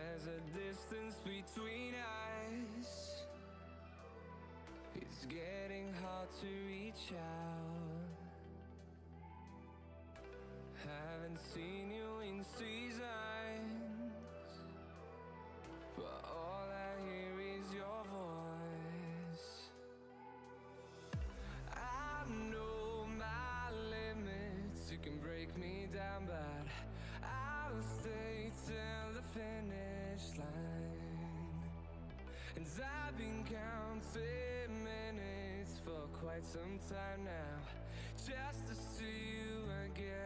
There's a distance between us. It's getting hard to reach out. Haven't seen you in seasons, but all I hear is your voice. I know my limits, you can break me down, but I'll stay till the finish line. And I've been counting minutes for quite some time now, just to see you again.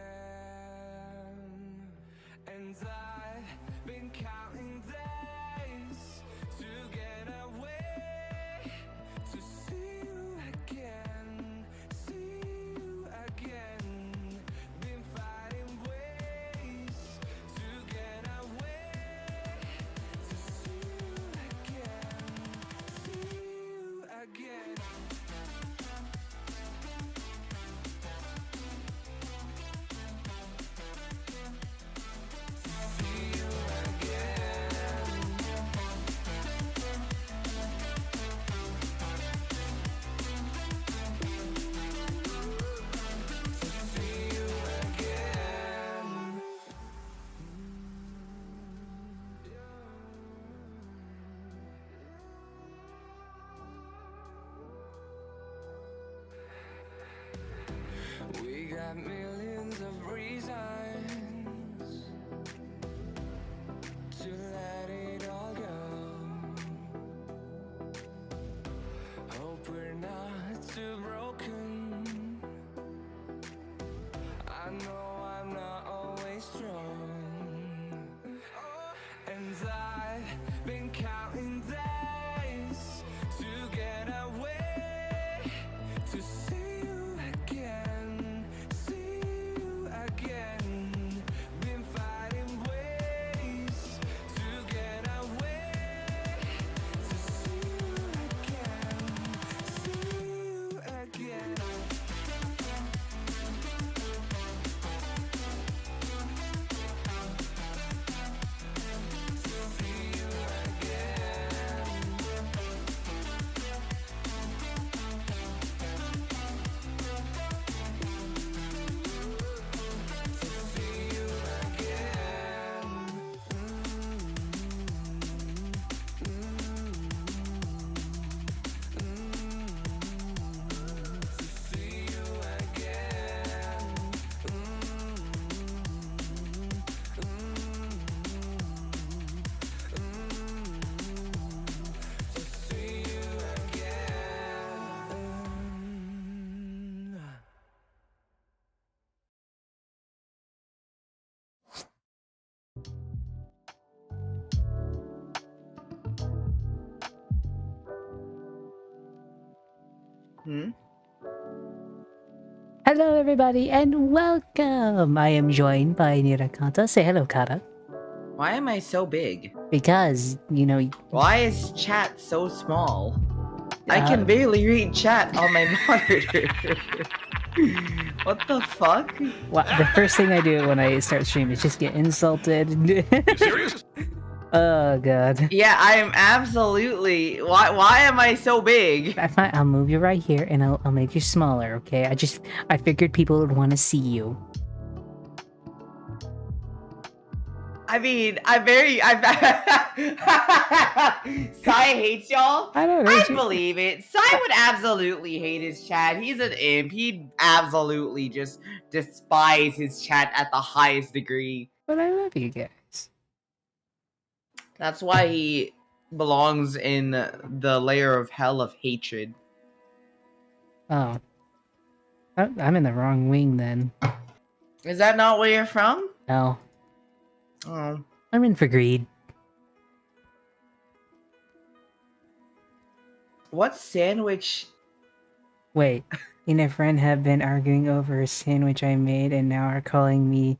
And I've been counting days to get away, to see you again, see you again. Been finding ways to get away, to see you again, see you again. See you again. See you again. We got millions of reasons to let it all go. Hope we're not too broken. I know I'm not always strong. And I've been counting days to get away, to see you again, see you again. Been finding ways to get away, to see you again, see you again. See you again. See you again. See you again. See you again. Hello, everybody, and welcome! I am joined by Nirakata. Say hello, Kata. Why am I so big? Because, you know, Why is chat so small? I Uh, can barely read chat on my monitor. What the fuck? the first thing I do when I start streaming is just get insulted. Serious? Oh, God. Yeah, I am absolutely. Why am I so big? Fine, I'll move you right here, and I'll make you smaller, okay? I figured people would want to see you. I mean, Sai hates y'all. I don't know. I believe it. Sai would absolutely hate his chat. He's an imp. He'd absolutely just despise his chat at the highest degree. But I love you guys. That's why he belongs in the layer of hell of hatred. Oh. I'm in the wrong wing, then. Is that not where you're from? No. Oh. I'm in for greed. What sandwich? Wait, me and a friend have been arguing over a sandwich I made and now are calling me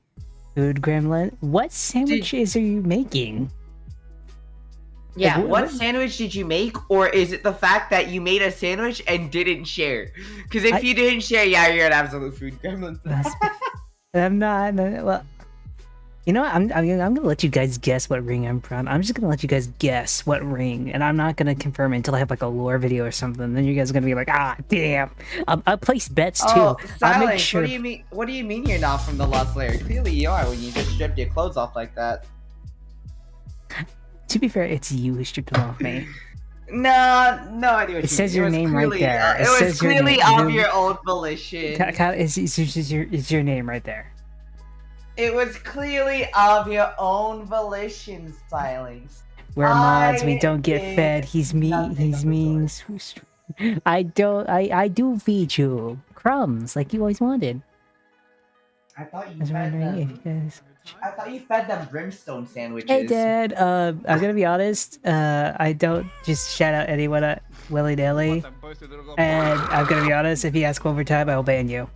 food gremlin. What sandwiches are you making? Yeah, Like, what sandwich did you make? Or is it the fact that you made a sandwich and didn't share? Because if you didn't share, yeah, you're an absolute food gremlin. I'm not. Well, You know what? I'm gonna let you guys guess what ring I'm from. I'm just gonna let you guys guess what ring, and I'm not gonna confirm it until I have like a lore video or something. Then you guys are gonna be like, ah, damn. I'll place bets too. Oh, I'll make Silence, sure. what do you mean? What do you mean you're not from the Lost Lair? Clearly you are when you just stripped your clothes off like that. To be fair, it's you who stripped them off me. No idea what It says your was name right clearly- there. It It was says your clearly name. of your own volition. It's your name right there. It was clearly of your own volition, Silence. We're mods. We I don't get did fed. He's me. nothing He's of the mean. I don't. I do feed you crumbs like you always wanted. I thought I you was fed wondering if them. you guys. I thought you fed them brimstone sandwiches. Hey, Dad. I'm gonna be honest. I don't just shout out anyone willy nilly, and I'm gonna be honest. If you ask one more time, I will ban you.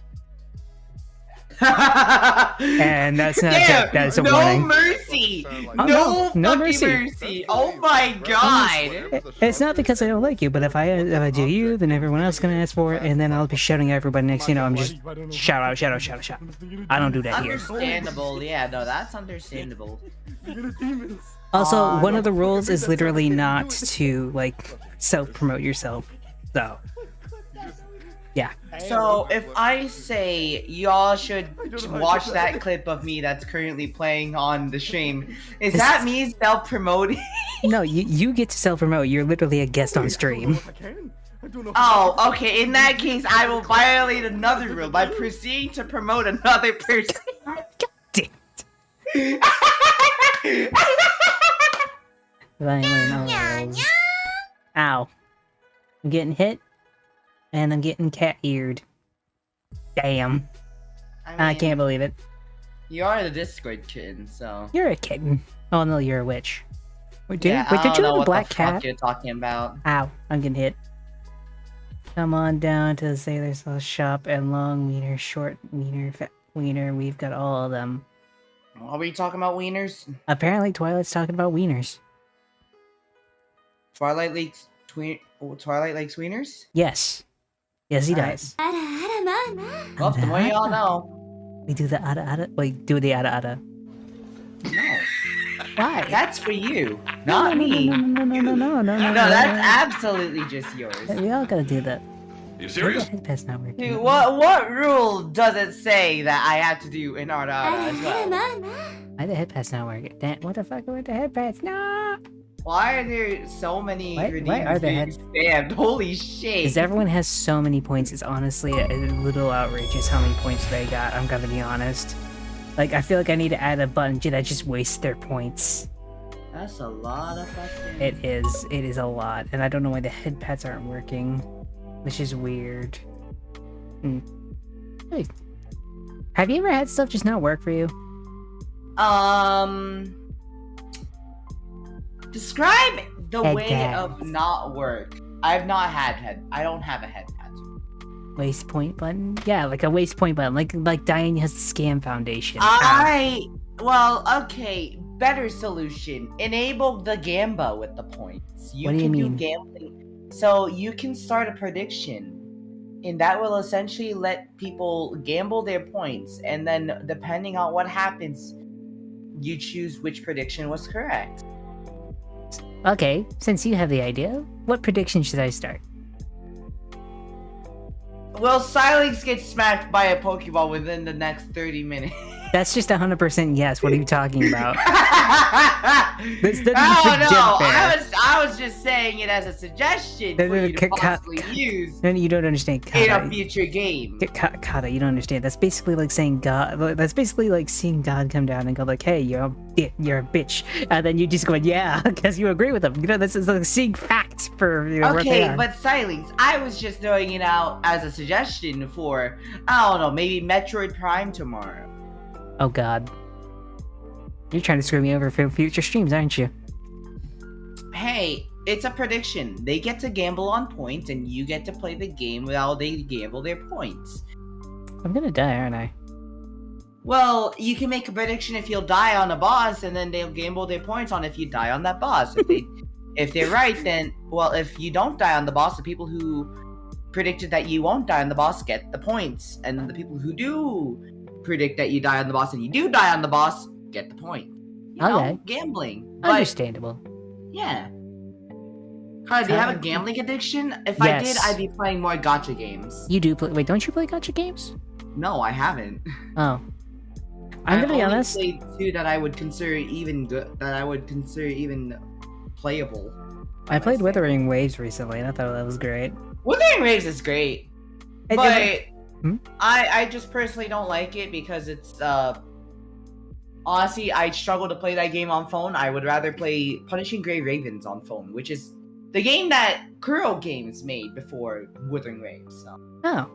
And that's not a joke. That is a no warning. mercy. Oh, no no fucking mercy. mercy. Oh my god. It's not because I don't like you, but if I do you, then everyone else is gonna ask for it, and then I'll be shouting at everybody next. You know, I'm just shout out. I don't do that here. Understandable. Yeah, no, that's understandable. Also, one of the rules is literally not to like self-promote yourself. So, yeah. So if I say y'all should watch that clip of me that's currently playing on the stream, is that me self-promoting? No, you get to self-promote. You're literally a guest on stream. Oh, okay. In that case, I will violate another rule by proceeding to promote another person. God damn it. Violate all rules. Ow. I'm getting hit, and I'm getting cat-eared. Damn. I can't believe it. You are the Discord kitten, so. You're a kitten. Oh no, you're a witch. Wait, did, Yeah, wait, I did don't you know have a what black the fuck cat? you're talking about. Ow, I'm getting hit. Come on down to the Sailor Sauce shop and long wiener, short wiener, fat wiener. We've got all of them. Are we talking about wieners? Apparently, Twilight's talking about wieners. Twilight likes wieners? Yes. Yes, he Alright. does. Well, the more y'all know. We do the ada. Wait, do the ada. No. Why? That's for you, not me. No, No, that's absolutely just yours. We all gotta do that. You serious? Headpat's not working. Dude, what rule does it say that I have to do in Arda as well? Why the headpat's not working? Damn, what the fuck with the headpats? No! Why are there so many Why redeems are there being spammed? Holy shit. Because everyone has so many points, it's honestly a little outrageous how many points they got, I'm gonna be honest. Like, I feel like I need to add a button that just wastes their points. That's a lot of fucking... It is a lot, and I don't know why the headpads aren't working, which is weird. Hey, have you ever had stuff just not work for you? Describe the way Headpads. of not work. I've not had I don't have a head pad. Waste point button? Yeah, like a waste point button, like Diane has the Scam Foundation. Well, okay, better solution. Enable the Gamba with the points. What do you mean? Gambling. So you can start a prediction. And that will essentially let people gamble their points. And then depending on what happens, you choose which prediction was correct. Okay, since you have the idea, what prediction should I start? Well, Silence gets smacked by a Pokeball within the next 30 minutes. That's just 100% yes. What are you talking about? That's no, fair. I was just saying it as a suggestion for you to possibly use No, you don't understand. in Kata. a future game. Kata, you don't understand. That's basically like saying God. That's basically like seeing God come down and go like, "Hey, you're a bitch," and then you just go, "Yeah," because you agree with him. You know, this is like seeing facts for what they Okay, are. but Silence, I was just throwing it out as a suggestion for, I don't know, maybe Metroid Prime tomorrow. Oh God, you're trying to screw me over for future streams, aren't you? Hey, it's a prediction. They get to gamble on points, and you get to play the game while they gamble their points. I'm gonna die, aren't I? Well, you can make a prediction if you'll die on a boss, and then they'll gamble their points on if you die on that boss. If they're right, then, well, if you don't die on the boss, the people who predicted that you won't die on the boss get the points, and then the people who do predict that you die on the boss and you do die on the boss get the point. Okay. Gambling. But, Understandable. yeah. Carla, do you have a gambling addiction? If I did, Yes. I'd be playing more gacha games. You do play. Wait, don't you play gacha games? No, I haven't. Oh. I'm gonna be only honest. played 2 that I would consider even good. That I would consider even playable. I played Withering Waves recently, and I thought that was great. Withering Waves is great, It- but Hmm? I just personally don't like it because it's honestly I struggle to play that game on phone. I would rather play Punishing Gray Ravens on phone, which is the game that Kuro Games made before Withering Waves. So. Oh,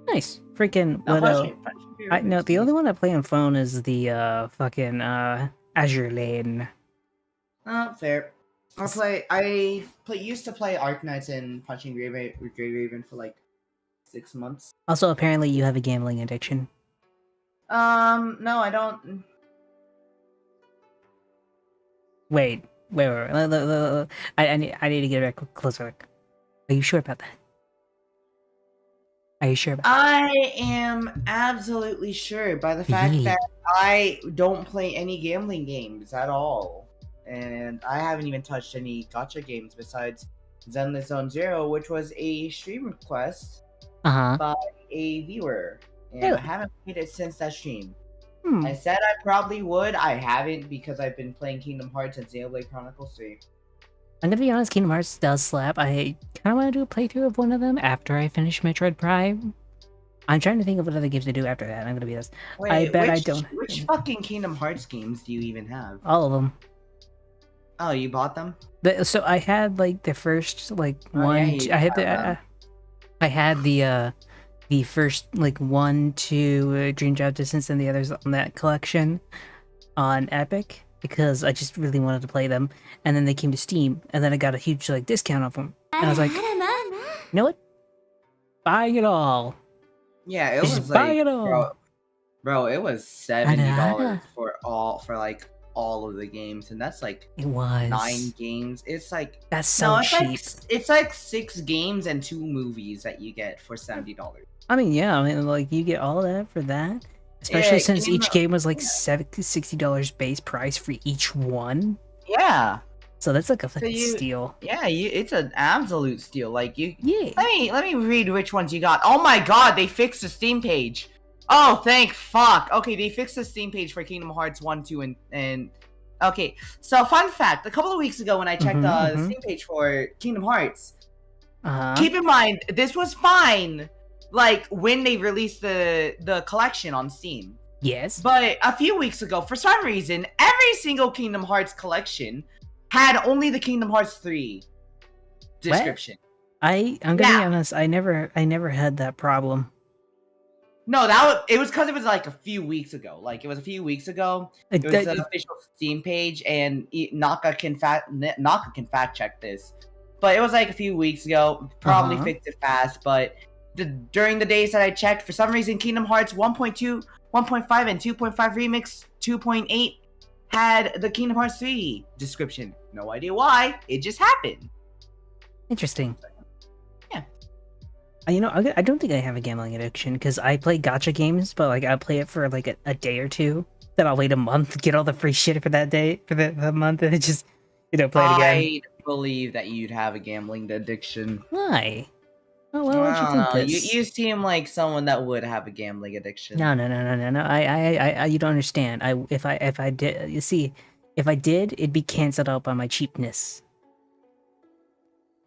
nice. Freaking. No, What, no, the only one I play on phone is the fucking Azure Lane. Fair. Used to play Arknights and Punching Gray Raven for like 6 months. Also, apparently, you have a gambling addiction. No, I don't. Wait. I need to get a closer look. Are you sure about that? Are you sure about that? I am absolutely sure by the fact that I don't play any gambling games at all. And I haven't even touched any gacha games besides Zenless Zone Zero, which was a stream request by a viewer. And Really? I haven't played it since that stream. Hmm. I said I probably would. I haven't because I've been playing Kingdom Hearts and Xenoblade Chronicles 3. I'm gonna be honest, Kingdom Hearts does slap. I kind of want to do a playthrough of one of them after I finish Metroid Prime. I'm trying to think of what other games to do after that. I'm gonna be honest. Wait, I bet I don't. Which fucking Kingdom Hearts games do you even have? All of them. Oh, you bought them? So I had like the first like one. Yeah, I had the first like 1, 2 Dream Drop Distance and the others on that collection on Epic because I just really wanted to play them. And then they came to Steam, and then I got a huge like discount off them. And I was like, you know what? Buying it all. Yeah, it Just was buy like, it all. bro, it was $70 for all of the games, and that's like It was 9 games. It's like that's so cheap. It's like 6 games and 2 movies that you get for $70. I mean, yeah, I mean, like you get all of that for that, especially since each game was like $60 base price for each one. Yeah. So that's like a fucking steal. Yeah, it's an absolute steal. Like you. Yeah. Let me read which ones you got. Oh my god, they fixed the Steam page. Oh, thank fuck. Okay, they fixed the Steam page for Kingdom Hearts 1, 2, and okay. So, fun fact: a couple of weeks ago, when I checked the Steam page for Kingdom Hearts, keep in mind this was fine. Like when they released the collection on Steam. Yes. But a few weeks ago, for some reason, every single Kingdom Hearts collection had only the Kingdom Hearts 3 description. What? I'm gonna be honest. I never had that problem. No, it was because it was like a few weeks ago. Like it was a few weeks ago. It was the official Steam page, and Naka can fact check this. But it was like a few weeks ago. Probably fixed it fast, but during the days that I checked, for some reason, Kingdom Hearts 1.2, 1.5, and 2.5 Remix 2.8 had the Kingdom Hearts 3 description. No idea why. It just happened. Interesting. Yeah. You know, I don't think I have a gambling addiction because I play gacha games, but like I play it for like a day or two. Then I'll wait a month, get all the free shit for that day, for the month, and it just, play it again. I believe that you'd have a gambling addiction. Why? Oh, why would you think this? You seem like someone that would have a gambling addiction. No. I you don't understand. If I did, you see, if I did, it'd be canceled out by my cheapness.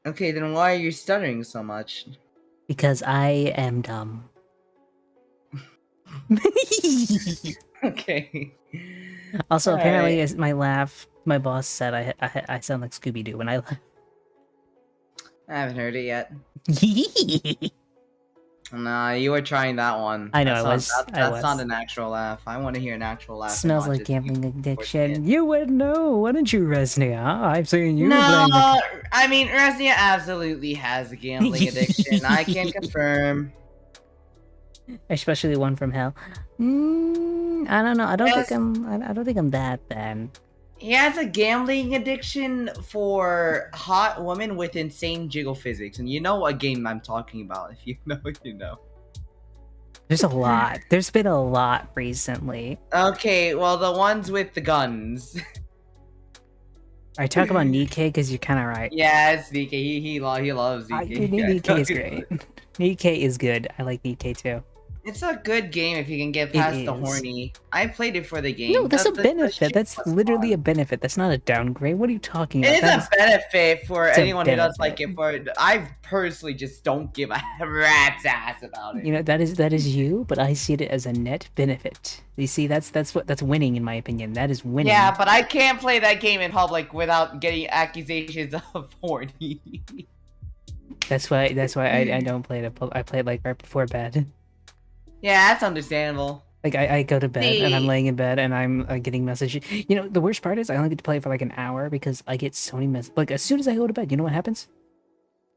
Okay, then why are you stuttering so much? Because I am dumb. Okay. Also, apparently, as my boss said I sound like Scooby Doo when I laugh. I haven't heard it yet. Nah, you were trying that one. I know, That's not an actual laugh. I want to hear an actual laugh. Smells like gambling addiction. You would know, wouldn't you, Resnia? I've seen you. No, I mean, Resnia absolutely has a gambling addiction. I can confirm. Especially one from hell. I don't know. I don't think I'm that bad. He has a gambling addiction for hot women with insane jiggle physics, and you know what game I'm talking about. If you know, you know. There's a lot. There's been a lot recently. Okay, well, the ones with the guns. I talk about Nikkei because you're kind of right. Yeah, it's DK. He loves DK. Nikkei is great. Nikkei is good. I like Nikkei too. It's a good game if you can get It past the is. horny. I played it for the game. No, that's a The benefit. shit That's was literally fun. a benefit. That's not a downgrade. What are you talking about? It is a benefit for it's a anyone who does like benefit. it. For I personally just don't give a rat's ass about it. You know, that is you, but I see it as a net benefit. You see, that's winning in my opinion. That is winning. Yeah, but I can't play that game in public without getting accusations of horny. That's why I don't play it. I play it like right before bed. Yeah, that's understandable. Like I go to bed and I'm laying in bed and I'm getting messages. You know, the worst part is I only get to play it for like an hour because I get so many messages. Like as soon as I go to bed, you know what happens?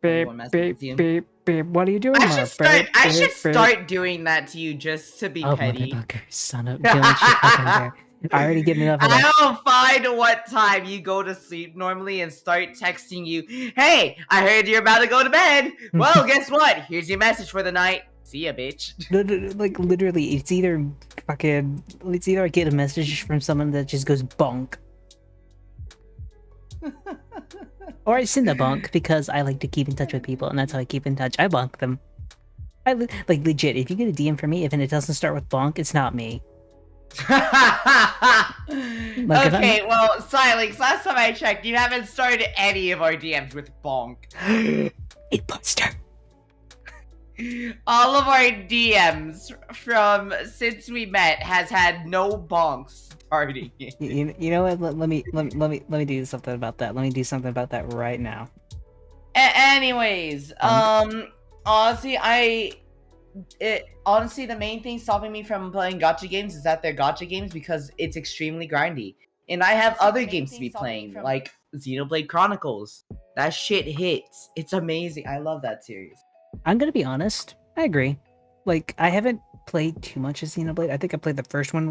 Beep, Everyone messages beep, you. beep, beep. What are you doing? I Mom? should start. I Beep, should beep, start doing that to you just to be Oh, petty. motherfucker, son of... Don't you fucking dare. I already get enough of that. I don't find what time you go to sleep normally and start texting you, hey, I heard you're about to go to bed. Well, guess what? Here's your message for the night. See ya, bitch. No, like, literally, it's either I get a message from someone that just goes bonk. Or I send a bonk because I like to keep in touch with people, and that's how I keep in touch. I bonk them. Like, legit, if you get a DM from me, if it doesn't start with bonk, it's not me. Okay, well, Silix, last time I checked, you haven't started any of our DMs with bonk. Imposter. All of our DMs from since we met has had no bonks starting. You know what? Let me do something about that. Let me do something about that right now. Anyways, honestly, honestly, the main thing stopping me from playing gacha games is that they're gacha games because it's extremely grindy. And I have other games to be playing, like Xenoblade Chronicles. That shit hits. It's amazing. I love that series. I'm gonna be honest. I agree. Like, I haven't played too much of Xenoblade. I think I played the first one,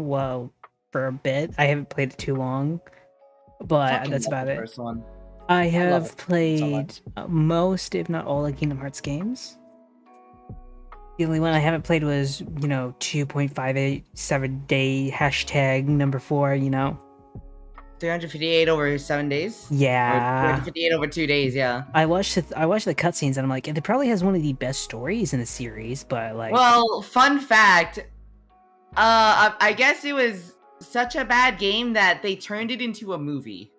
for a bit. I haven't played it too long, but Fucking that's love about the it. First one. I love have it so played much. most, if not all, of Kingdom Hearts games. The only one I haven't played was, 2.587 day hashtag number 4, 358 over 7 days? Or Yeah. 358 over 2 days, yeah. I watched the cutscenes and I'm like, it probably has one of the best stories in the series, but like... Well, fun fact, I guess it was such a bad game that they turned it into a movie.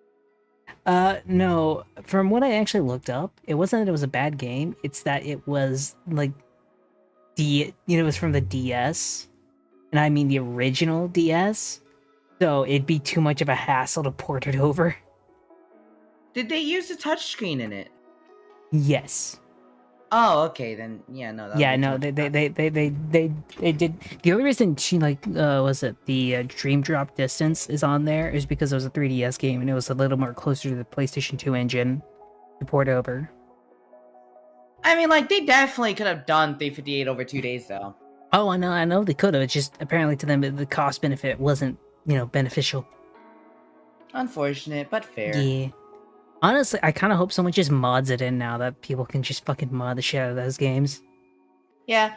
No. From what I actually looked up, it wasn't that it was a bad game, it's that it was, like, it was from the DS, and I mean the original DS, so it'd be too much of a hassle to port it over. Did they use a touchscreen in it? Yes. Oh, okay, then, yeah, no. that Yeah, makes no, more they did. The only reason she, the Dream Drop Distance is on there is because it was a 3DS game, and it was a little more closer to the PlayStation 2 engine to port over. I mean, like, they definitely could have done 358 over 2 days, though. Oh, I know they could have. It's just, apparently to them, the cost benefit wasn't, beneficial. Unfortunate, but fair. Yeah. Honestly, I kind of hope someone just mods it in now that people can just fucking mod the shit out of those games. Yeah.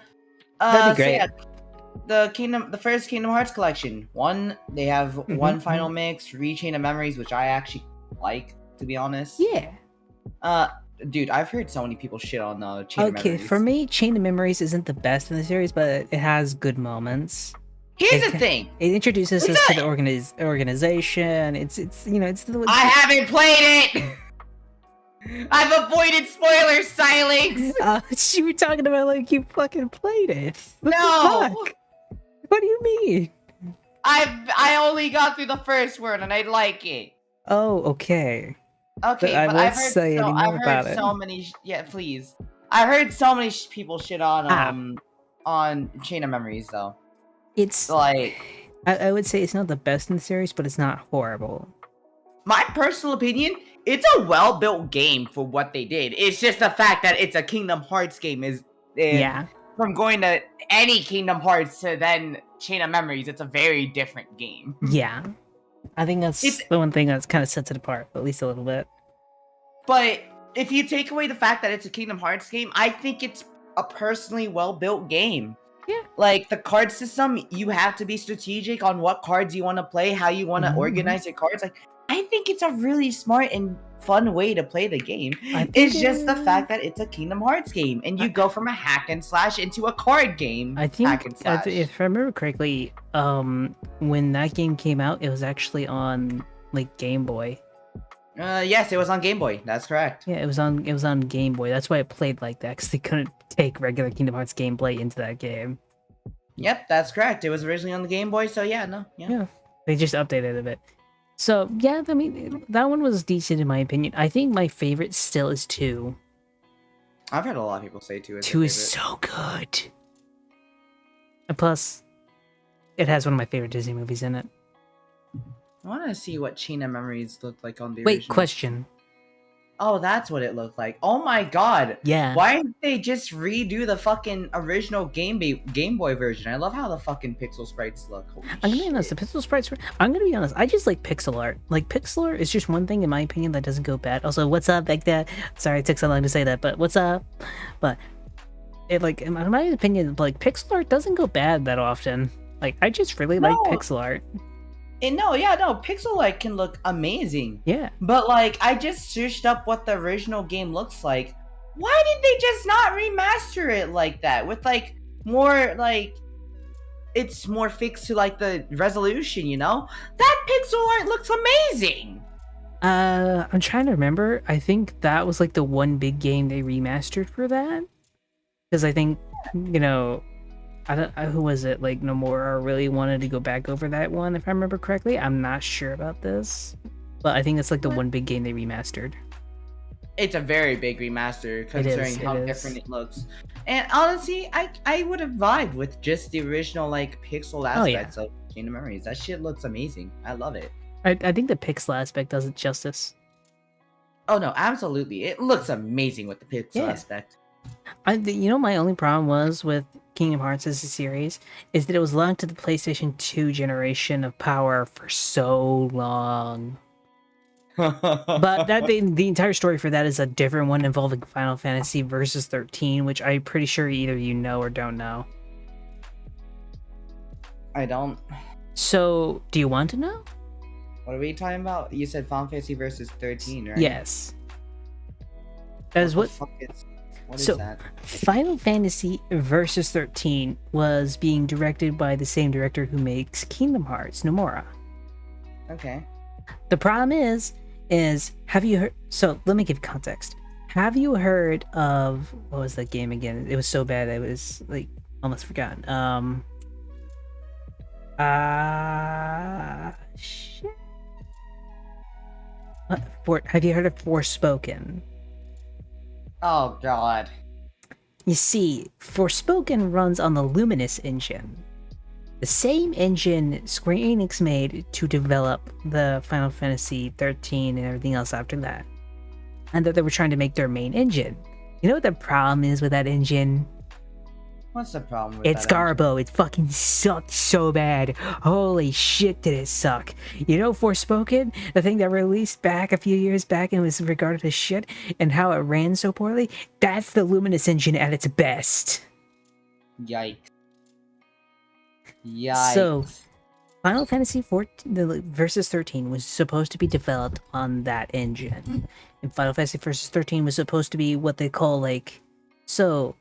That'd be great. So yeah, the first Kingdom Hearts collection. They have one final mix, Rechain of Memories, which I actually like, to be honest. Yeah. Dude, I've heard so many people shit on Chain of Memories. Okay, for me, Chain of Memories isn't the best in the series, but it has good moments. Here's the thing. It introduces us to the organization. It's the... I haven't played it. I've avoided spoilers, Silence. You were talking about like you fucking played it. What the No. fuck? What do you mean? I only got through the first word and I like it. Oh, okay. Okay, I but won't I've heard say any more I've about heard it. so many. Yeah, please. I heard so many people shit on Chain of Memories though. It's Like, I would say it's not the best in the series, but it's not horrible. my personal opinion, it's a well-built game for what they did. It's just the fact that it's a Kingdom Hearts game Yeah. From going to any Kingdom Hearts to then Chain of Memories, it's a very different game. Yeah. I think that's the one thing that kind of sets it apart, at least a little bit. But if you take away the fact that it's a Kingdom Hearts game, I think it's a personally well-built game. Yeah. Like the card system, you have to be strategic on what cards you want to play, how you want to organize your cards. Like, I think it's a really smart and fun way to play the game. It's just the fact that it's a Kingdom Hearts game, and you go from a hack and slash into a card game. I think, hack and slash. if I remember correctly, when that game came out, it was actually on like Game Boy. Yes, it was on Game Boy. That's correct. Yeah, it was on Game Boy. That's why it played like that, because they couldn't take regular Kingdom Hearts gameplay into that game. Yep, that's correct. It was originally on the Game Boy, so yeah. They just updated it a bit. So yeah, I mean, that one was decent in my opinion. I think my favorite still is 2. I've heard a lot of people say 2 is 2 is so good. And plus, it has one of my favorite Disney movies in it. I want to see what China Memories looked like on the Wait, original. question. Oh, that's what it looked like. Oh my god. Yeah. Why didn't they just redo the fucking original Game Boy version? I love how the fucking pixel sprites look. Holy I'm gonna be honest, shit. the pixel sprites. I'm gonna be honest. I just like pixel art. Like pixel art is just one thing in my opinion that doesn't go bad. Also, what's up, like that? Sorry, it took so long to say that, but what's up? But it like in my opinion, like pixel art doesn't go bad that often. Like I just really like pixel art. Pixel art can look amazing. Yeah. But like, I just searched up what the original game looks like. Why did they just not remaster it like that? With like more like, it's more fixed to like the resolution, you know? That pixel art looks amazing. I'm trying to remember. I think that was like the one big game they remastered for that. Because I think, you know, who was it? Like Nomura really wanted to go back over that one, if I remember correctly. I'm not sure about this, but I think it's like the one big game they remastered. It's a very big remaster considering how different it looks. And honestly, I would have vibed with just the original like pixel aspects of Kingdom Memories. That shit looks amazing. I love it. I think the pixel aspect does it justice. Oh no, absolutely. It looks amazing with the pixel aspect. You know, my only problem was with Kingdom Hearts as a series is that it was locked to the PlayStation 2 generation of power for so long. But that the entire story for that is a different one involving Final Fantasy Versus 13, which I'm pretty sure either you know or don't know. I don't. So, do you want to know? What are we talking about? You said Final Fantasy Versus 13, right? Yes. That is what. What is that? Final Fantasy Versus 13 was being directed by the same director who makes Kingdom Hearts, Nomura. Okay. The problem is have you heard? So let me give context. Have you heard of what was that game again? It was so bad it was like almost forgotten. Shit. Have you heard of Forspoken? Oh god. You see, Forspoken runs on the Luminous engine. The same engine Square Enix made to develop the Final Fantasy 13 and everything else after that. And that they were trying to make their main engine. You know what the problem is with that engine? What's the problem with It's Garbo. It fucking sucked so bad. Holy shit, did it suck. You know Forspoken? The thing that released back a few years back and was regarded as shit, and how it ran so poorly? That's the Luminous engine at its best. Yikes. So, Final Fantasy 14 Versus 13 was supposed to be developed on that engine. And Final Fantasy Versus 13 was supposed to be what they call like... So...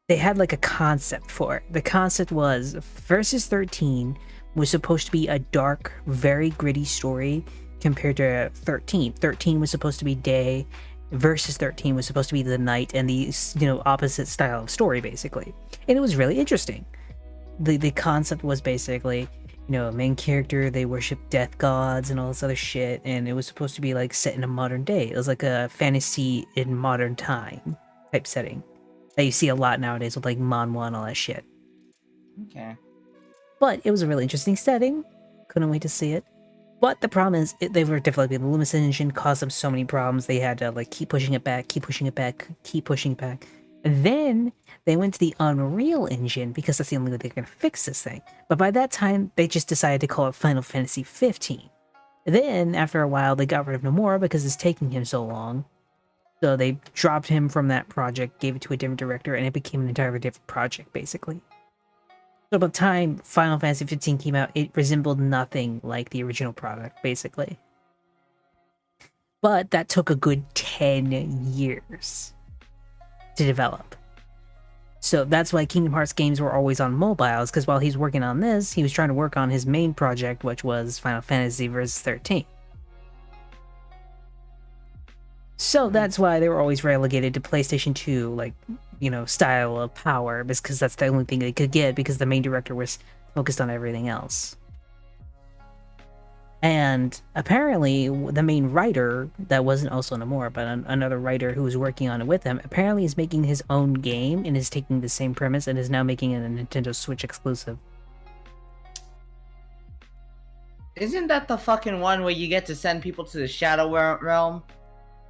They had like a concept for it. The concept was Versus 13 was supposed to be a dark, very gritty story compared to 13. 13 was supposed to be day, Versus 13 was supposed to be the night, and the, you know, opposite style of story basically. And it was really interesting. The concept was basically, you know, a main character, they worship death gods and all this other shit, and it was supposed to be like set in a modern day. It was like a fantasy in modern time type setting that you see a lot nowadays with like manhwa and all that shit. Okay. But it was a really interesting setting. Couldn't wait to see it. But the problem is, they were developing the Luminous engine, caused them so many problems. They had to like keep pushing it back, keep pushing it back, keep pushing it back. And then they went to the Unreal engine because that's the only way they're gonna fix this thing. But by that time, they just decided to call it Final Fantasy 15. Then, after a while, they got rid of Nomura because it's taking him so long. So they dropped him from that project, gave it to a different director, and it became an entirely different project, basically. So by the time Final Fantasy 15 came out, it resembled nothing like the original product, basically. But that took a good 10 years to develop. So that's why Kingdom Hearts games were always on mobiles, because while he's working on this, he was trying to work on his main project, which was Final Fantasy Versus 13. So that's why they were always relegated to PlayStation 2, like, style of power, because that's the only thing they could get, because the main director was focused on everything else. And apparently, the main writer, that wasn't also Nomura, but another writer who was working on it with him, apparently is making his own game and is taking the same premise and is now making it a Nintendo Switch exclusive. Isn't that the fucking one where you get to send people to the Shadow Realm?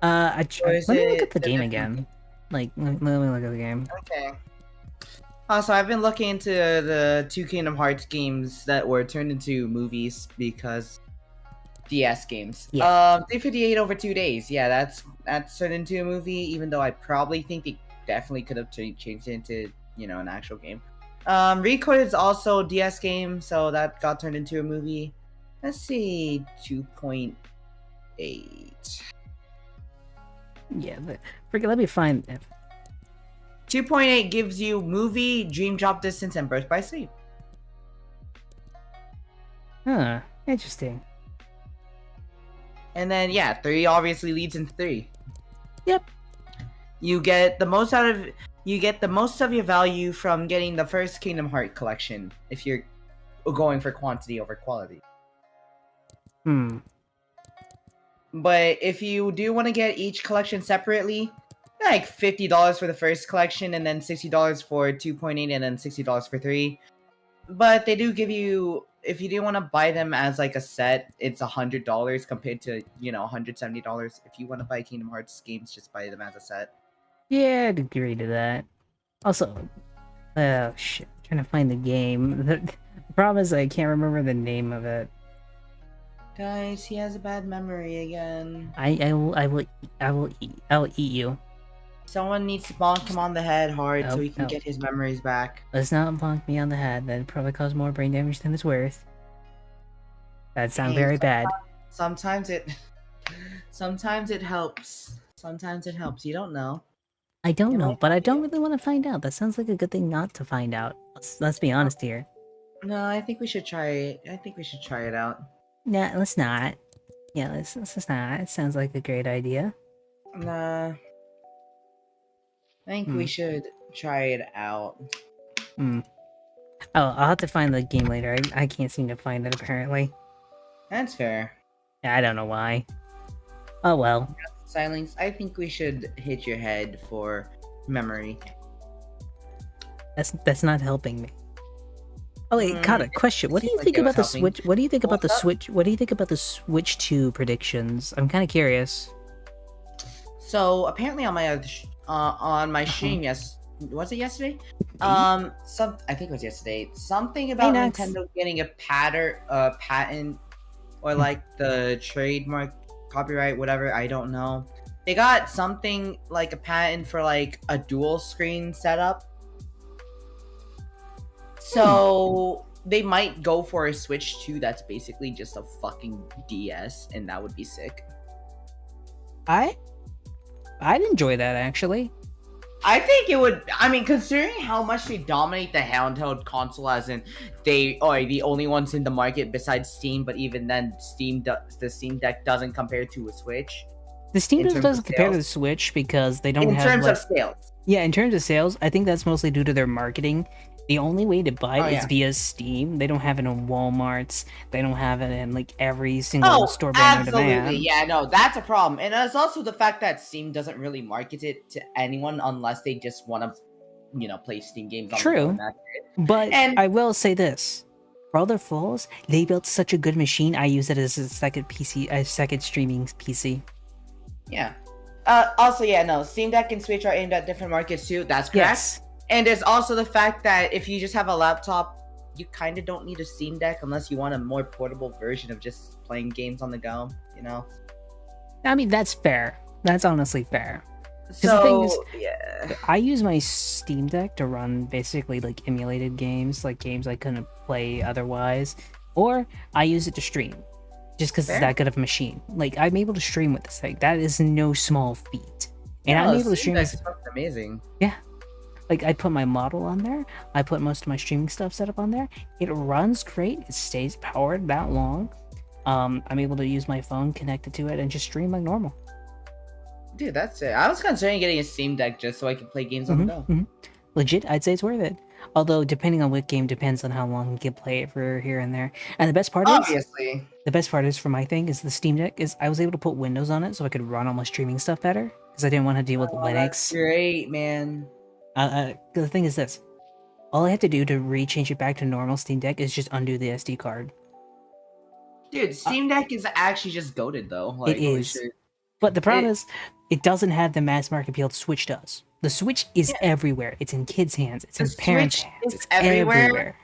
Let me look at the game again. Let me look at the game. Okay. Also, I've been looking into the two Kingdom Hearts games that were turned into movies because DS games. Yeah. 358 over 2 days. Yeah, that's turned into a movie. Even though I probably think they definitely could have changed it into an actual game. Recode is also a DS game, so that got turned into a movie. Let's see, 2.8. Yeah, let me find it. 2.8 gives you movie, Dream Drop Distance, and Birth by Sleep. Huh, interesting. And then 3 obviously leads into 3. Yep. You get the most of your value from getting the first Kingdom Hearts collection if you're going for quantity over quality. But if you do want to get each collection separately, like $50 for the first collection and then $60 for 2.8 and then $60 for 3. But they do give you, if you do want to buy them as like a set, it's $100 compared to, $170. If you want to buy Kingdom Hearts games, just buy them as a set. Yeah, I'd agree to that. Also, oh shit, I'm trying to find the game. The problem is I can't remember the name of it. Guys, he has a bad memory again. I will eat you. Someone needs to bonk him on the head hard so he can No. get his memories back. Let's not bonk me on the head. That'd probably cause more brain damage than it's worth. That sounds very bad. Sometimes it helps. Sometimes it helps. You don't know. I don't know, but I don't really want to find out. That sounds like a good thing not to find out. Let's be honest here. No, I think we should try it. I think we should try it out. Nah, let's not. Yeah, let's not. It sounds like a great idea. Nah. I think we should try it out. Oh, I'll have to find the game later. I can't seem to find it, apparently. That's fair. I don't know why. Oh well. Silence, I think we should hit your head for memory. That's not helping me. Oh wait, got a question. What do you seems think like it about the was helping. Switch? What do you think about the What's up? Switch? What do you think about the Switch 2 predictions? I'm kind of curious. So apparently on my stream, was it yesterday? I think it was yesterday. Something about Next. Nintendo getting a patent, or like the trademark, copyright, whatever. I don't know. They got something like a patent for like a dual screen setup. So they might go for a Switch 2 that's basically just a fucking DS, and that would be sick. I'd enjoy that actually. I think it would. I mean, considering how much they dominate the handheld console, as in they are the only ones in the market besides Steam. But even then, the Steam Deck doesn't compare to a Switch. The Steam In Deck terms doesn't of compare to the sales. Switch because they don't In have terms like, of sales, yeah, in terms of sales, I think that's mostly due to their marketing. The only way to buy it is yeah. via Steam. They don't have it in Walmart's. They don't have it in like every single store brand on absolutely, demand. yeah, no, that's a problem. And it's also the fact that Steam doesn't really market it to anyone unless they just want to, play Steam games. On True. The phone, that's it. But And- I will say this: for all their flaws, they built such a good machine. I use it as a second PC, a second streaming PC. Yeah. Also, yeah, no, Steam Deck and Switch are aimed at different markets too. That's correct. Yes. And there's also the fact that if you just have a laptop, you kind of don't need a Steam Deck unless you want a more portable version of just playing games on the go, I mean, that's fair. That's honestly fair. the thing is, So yeah. I use my Steam Deck to run basically like emulated games, like games I couldn't play otherwise, or I use it to stream, just because it's Fair. that good of a machine. Like I'm able to stream with this thing. That is no small feat, and I'm No, able to Steam stream. Deck's fucking amazing. Yeah, like I put my model on there. I put most of my streaming stuff set up on there. It runs great. It stays powered that long. I'm able to use my phone connected to it and just stream like normal. Dude, that's it. I was considering getting a Steam Deck just so I could play games on the go. Legit, I'd say it's worth it. Although depending on what game depends on how long you can play it for here and there. And the best part is for my thing is the Steam Deck is I was able to put Windows on it so I could run all my streaming stuff better because I didn't want to deal with Oh, that's Linux. great, man. The thing is this: all I have to do to re-change it back to normal Steam Deck is just undo the SD card. Dude, Steam Deck is actually just goated though. Like, It holy is. shit. But the problem is, it doesn't have the mass market appeal the Switch does. The Switch is everywhere. It's in kids' hands. It's in parents' Switch hands. is It's everywhere. everywhere.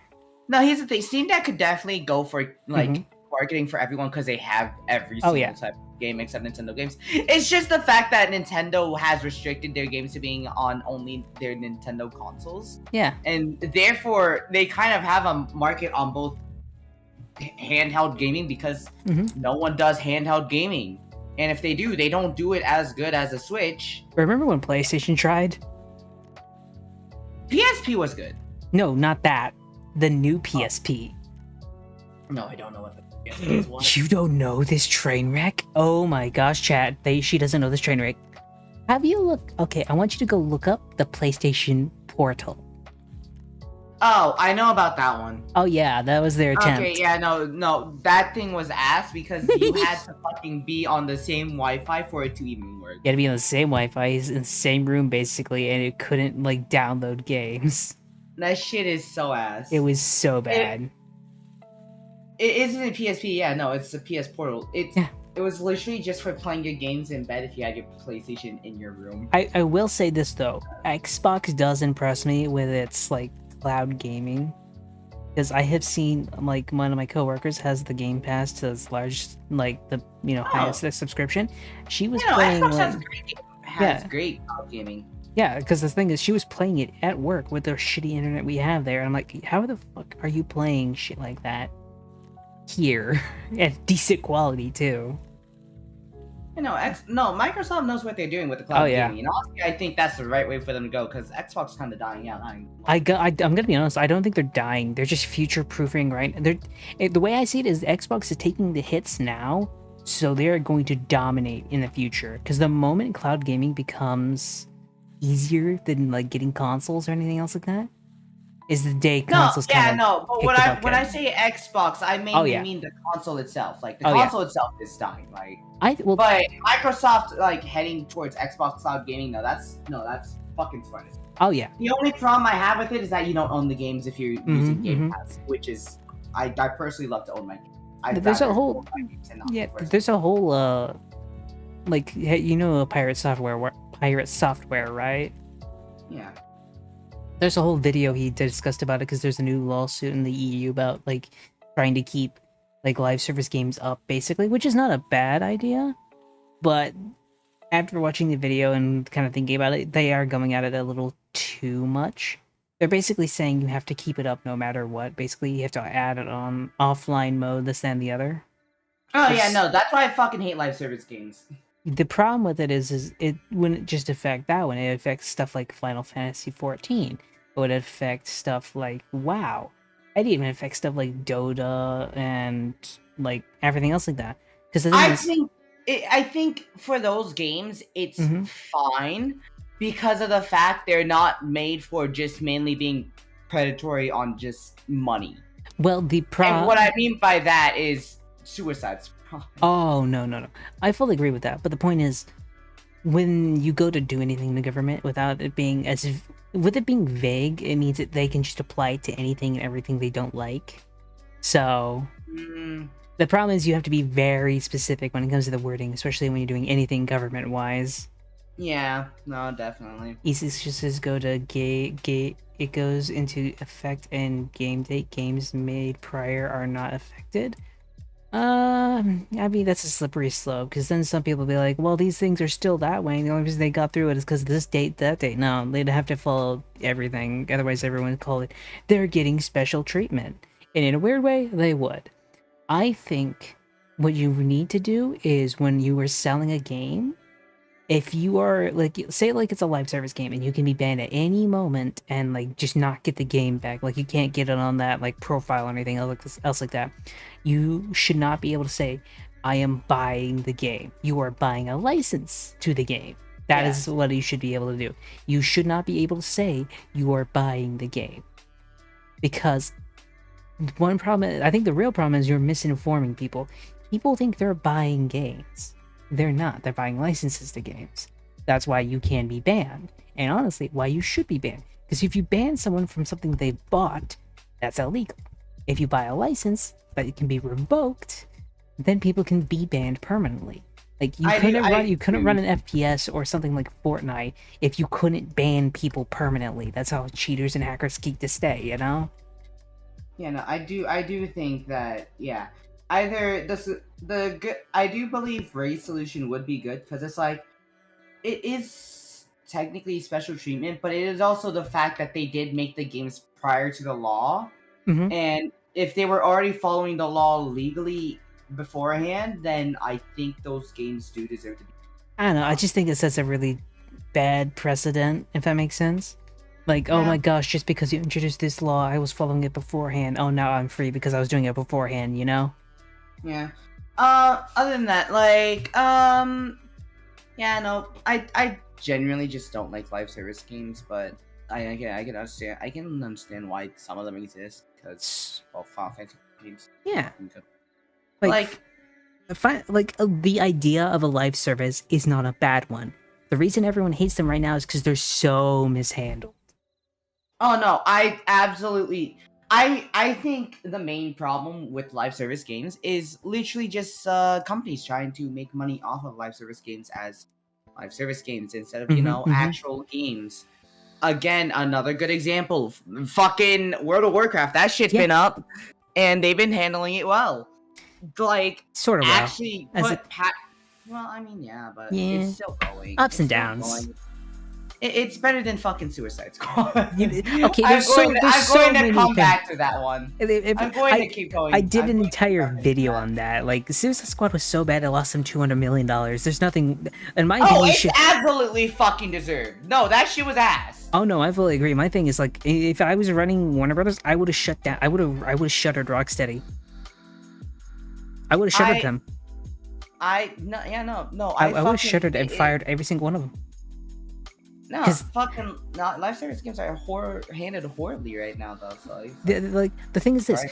No, here's the thing. Steam Deck could definitely go for like marketing for everyone because they have every single type of game except Nintendo games. It's just the fact that Nintendo has restricted their games to being on only their Nintendo consoles. Yeah. And therefore, they kind of have a market on both handheld gaming because no one does handheld gaming. And if they do, they don't do it as good as a Switch. Remember when PlayStation tried? PSP was good. No, not that. The new PSP. No, I don't know what the PSP was. You don't know this train wreck? Oh my gosh, chat. She doesn't know this train wreck. Have you look? Okay, I want you to go look up the PlayStation Portal. Oh, I know about that one. Oh yeah, that was their attempt. Okay, yeah, no, that thing was ass because you had to fucking be on the same Wi-Fi for it to even work. You had to be on the same Wi-Fi, in the same room basically, and it couldn't like download games. That shit is so ass. It was so bad. It isn't a PSP, yeah, no, it's a PS Portal. It was literally just for playing your games in bed if you had your PlayStation in your room. I will say this though, Xbox does impress me with its like cloud gaming, because I have seen like one of my coworkers has the Game Pass to its large, like the highest subscription. She was playing Xbox like has great cloud gaming. Yeah, because the thing is, she was playing it at work with the shitty internet we have there. And I'm like, how the fuck are you playing shit like that here at decent quality too? Microsoft knows what they're doing with the cloud gaming. And honestly, I think that's the right way for them to go because Xbox is kind of dying out. I'm gonna be honest. I don't think they're dying. They're just future proofing, right? The way I see it is Xbox is taking the hits now, so they're going to dominate in the future. Because the moment cloud gaming becomes easier than like getting consoles or anything else like that, is the day consoles But when I say Xbox, I mainly mean the console itself. Like the console itself is dying. But Microsoft like heading towards Xbox cloud gaming. That's fucking smart. Oh yeah. The only problem I have with it is that you don't own the games if you're using Game Pass, which is I personally love to own my games. There's a whole like pirate software, right? Yeah. There's a whole video he discussed about it because there's a new lawsuit in the EU about like trying to keep like live service games up basically, which is not a bad idea. But after watching the video and kind of thinking about it, they are going at it a little too much. They're basically saying you have to keep it up no matter what. Basically, you have to add it on offline mode, this, and the other. Oh yeah, no, that's why I fucking hate live service games. The problem with it is it wouldn't just affect that one. It affects stuff like Final Fantasy 14. It would affect stuff like WoW. It even affect stuff like Dota and like everything else like that. Because I think for those games it's fine because of the fact they're not made for just mainly being predatory on just money. Well, and what I mean by that is suicides. Oh no! I fully agree with that. But the point is, when you go to do anything in the government without it being with it being vague, it means that they can just apply it to anything and everything they don't like. So the problem is you have to be very specific when it comes to the wording, especially when you're doing anything government-wise. Yeah, no, definitely. Easy just says go to it goes into effect and game date. Games made prior are not affected. I mean, that's a slippery slope, because then some people be like, well, these things are still that way, and the only reason they got through it is because this date, that date. No, they'd have to follow everything, otherwise everyone would call it, they're getting special treatment. And in a weird way, they would. I think what you need to do is when you are selling a game, if you are, like, say like it's a live service game and you can be banned at any moment and like just not get the game back, like you can't get it on that like profile or anything else like that, you should not be able to say, I am buying the game. You are buying a license to the game. That is what you should be able to do. You should not be able to say you are buying the game, because one problem, I think the real problem is you're misinforming people. People think they're buying games. They're not. They're buying licenses to games. That's why you can be banned. And honestly, why you should be banned. Because if you ban someone from something they bought, that's illegal. If you buy a license, but it can be revoked, then people can be banned permanently. Like you couldn't run an FPS or something like Fortnite if you couldn't ban people permanently. That's how cheaters and hackers keep to stay, you know? Yeah, no, I do think that, yeah. Either the good, I do believe race solution would be good, because it's like, it is technically special treatment, but it is also the fact that they did make the games prior to the law, and if they were already following the law legally beforehand, then I think those games do deserve to be. I don't know, I just think it sets a really bad precedent, if that makes sense. Like, oh my gosh, just because you introduced this law, I was following it beforehand. Oh, now I'm free because I was doing it beforehand, you know? Yeah. Other than that, like, yeah, no, I genuinely just don't like live service games, but I can understand why some of them exist, because, well, Final Fantasy games. Yeah. Like the idea of a live service is not a bad one. The reason everyone hates them right now is because they're so mishandled. Oh no, I think the main problem with live service games is literally just companies trying to make money off of live service games as live service games instead of, actual games. Again, another good example, fucking World of Warcraft. That shit's been up, and they've been handling it well. Like, sort of actually well. Well, I mean, yeah, but it's still going. Ups and downs. It's better than fucking Suicide Squad. Okay, I'm going to come back to that one. I'm going to keep going. I did an entire video on that. Like, Suicide Squad was so bad, it lost them $200 million. There's nothing, in my opinion. Oh, it's absolutely fucking deserved. No, that shit was ass. Oh no, I fully agree. My thing is, like, if I was running Warner Brothers, I would have shut down. I would have shuttered Rocksteady. I would have shuttered them. I would have shuttered and fired every single one of them. No, fucking live service games are handled horribly right now, though. So the thing is this: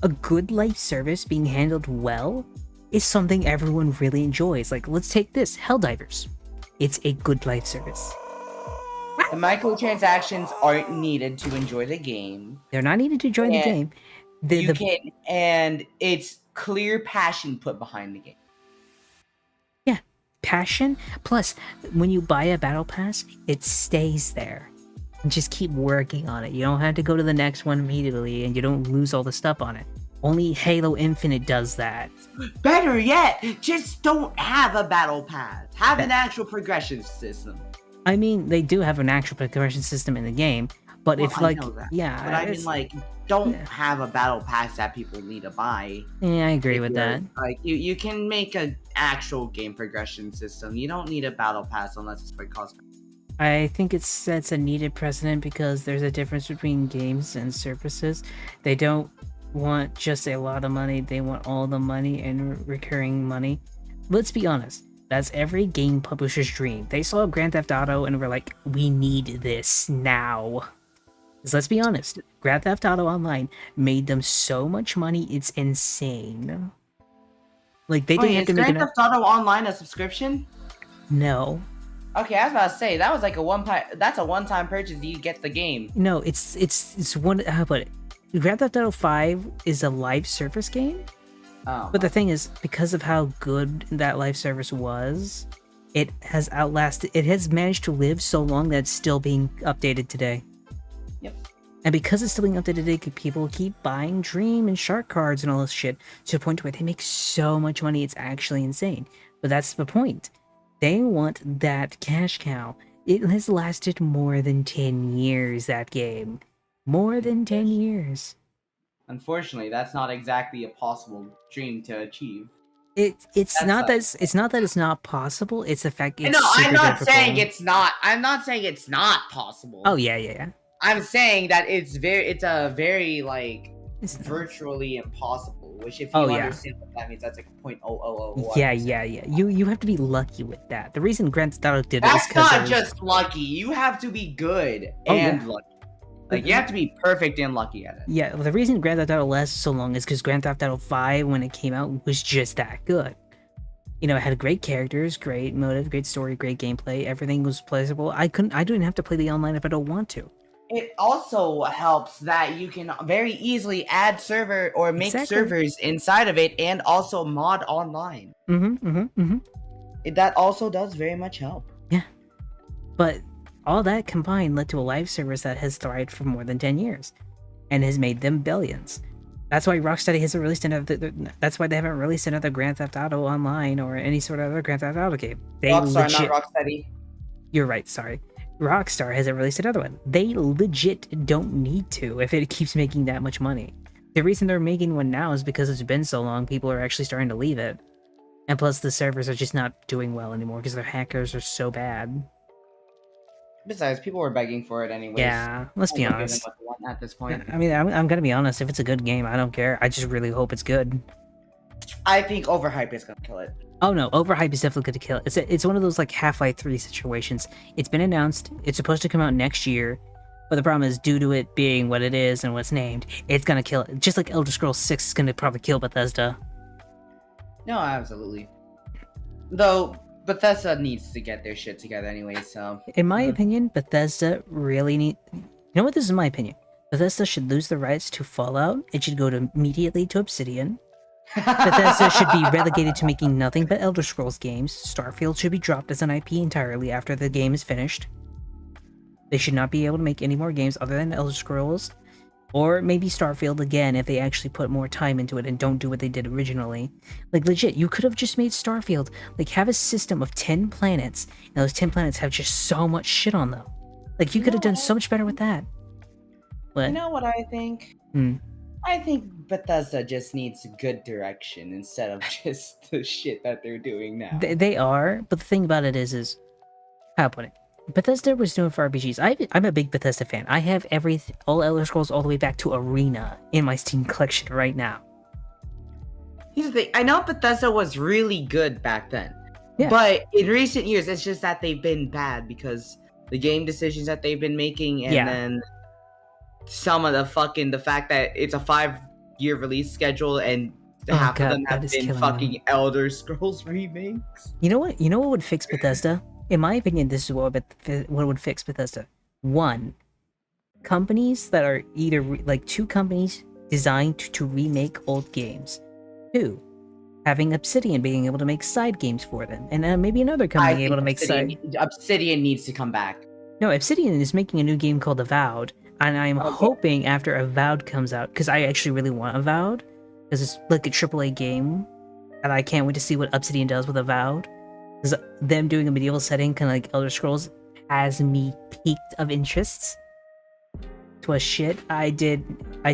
a good live service being handled well is something everyone really enjoys. Like, let's take this Helldivers. It's a good live service. The microtransactions aren't needed to enjoy the game. They're not needed to join the game. And it's clear passion put behind the game. Passion, plus when you buy a battle pass, it stays there, and just keep working on it. You don't have to go to the next one immediately, and you don't lose all the stuff on it. Only Halo Infinite does that. Better yet, just don't have a battle pass. Have an actual progression system. I mean, they do have an actual progression system in the game, but it's like, but I mean, like, don't have a battle pass that people need to buy. Yeah, I agree with that. Like, you can make an actual game progression system. You don't need a battle pass unless it's for cosmetic. I think it sets a needed precedent because there's a difference between games and services. They don't want just a lot of money. They want all the money and recurring money. Let's be honest. That's every game publisher's dream. They saw Grand Theft Auto and were like, we need this now. Because let's be honest, Grand Theft Auto Online made them so much money, it's insane. Like, they didn't have to make Grand Theft Auto Online a subscription? No. Okay, I was about to say, that was like a one-time purchase, you get the game. No, it's one, how about it? Grand Theft Auto 5 is a live service game. Oh, but the thing is, because of how good that live service was, it has managed to live so long that it's still being updated today. Yep. And because it's still being updated, people keep buying Dream and Shark cards and all this shit to the point where they make so much money, it's actually insane. But that's the point. They want that cash cow. It has lasted more than 10 years, that game. More than 10 years. Unfortunately, that's not exactly a possible dream to achieve. It's not that it's not possible. It's the fact it's No, I'm super not difficult. saying it's not. I'm not saying it's not possible. Oh yeah. I'm saying that it's a very like It's not. virtually impossible. Which, if you understand what that means, that's like 0.0001. Yeah. You have to be lucky with that. The reason Grand Theft Auto did it is That's because not just lucky. You have to be good and lucky. Like, you have to be perfect and lucky at it. Yeah, well, the reason Grand Theft Auto lasted so long is because Grand Theft Auto 5, when it came out, was just that good. You know, it had great characters, great motive, great story, great gameplay. Everything was playable. I didn't have to play the online if I don't want to. It also helps that you can very easily add server or make servers inside of it and also mod online. That also does very much help. Yeah. But all that combined led to a live service that has thrived for more than 10 years and has made them billions. That's why Rocksteady hasn't released that's why they haven't released another Grand Theft Auto Online or any sort of other Grand Theft Auto game. Rockstar, not Rocksteady. You're right, sorry. Rockstar hasn't released another one. They legit don't need to if it keeps making that much money. The reason they're making one now is because it's been so long, people are actually starting to leave it. And plus the servers are just not doing well anymore because their hackers are so bad. Besides, people were begging for it anyways. Yeah, let's be honest. At this point, I mean, I'm gonna be honest. If it's a good game, I don't care. I just really hope it's good. I think overhype is gonna kill it. Oh no, overhype is definitely gonna kill it. It's one of those like Half-Life 3 situations. It's been announced. It's supposed to come out next year, but the problem is, due to it being what it is and what's named, it's gonna kill it. Just like Elder Scrolls 6 is gonna probably kill Bethesda. No, absolutely. Though Bethesda needs to get their shit together anyway, so... In my opinion, Bethesda really need... You know what? This is my opinion. Bethesda should lose the rights to Fallout. It should go immediately to Obsidian. Bethesda should be relegated to making nothing but Elder Scrolls games. Starfield should be dropped as an IP entirely after the game is finished. They should not be able to make any more games other than Elder Scrolls. Or maybe Starfield again if they actually put more time into it and don't do what they did originally. Like, legit, you could have just made Starfield, like, have a system of 10 planets, and those 10 planets have just so much shit on them. Like, you could have done so much better with that. What? You know what I think? I think Bethesda just needs good direction instead of just the shit that they're doing now. They are, but the thing about it is how to put it? Bethesda was doing for RPGs. I'm a big Bethesda fan. I have all Elder Scrolls all the way back to Arena in my Steam collection right now. Here's the thing. I know Bethesda was really good back then. Yeah. But in recent years, it's just that they've been bad because the game decisions that they've been making and then some of the fact that it's a 5-year release schedule and half of them have been fucking Elder Scrolls remakes. You know what? You know what would fix Bethesda? In my opinion, this is what would fix Bethesda. 1, companies that are either like 2 companies designed to remake old games. 2, having Obsidian being able to make side games for them, and maybe another company able to make Obsidian needs to come back. No, Obsidian is making a new game called Avowed, and I'm hoping after Avowed comes out, because I actually really want Avowed, because it's like a AAA game, and I can't wait to see what Obsidian does with Avowed. Because them doing a medieval setting, kind of like Elder Scrolls, has me peaked of interests. To a shit. I did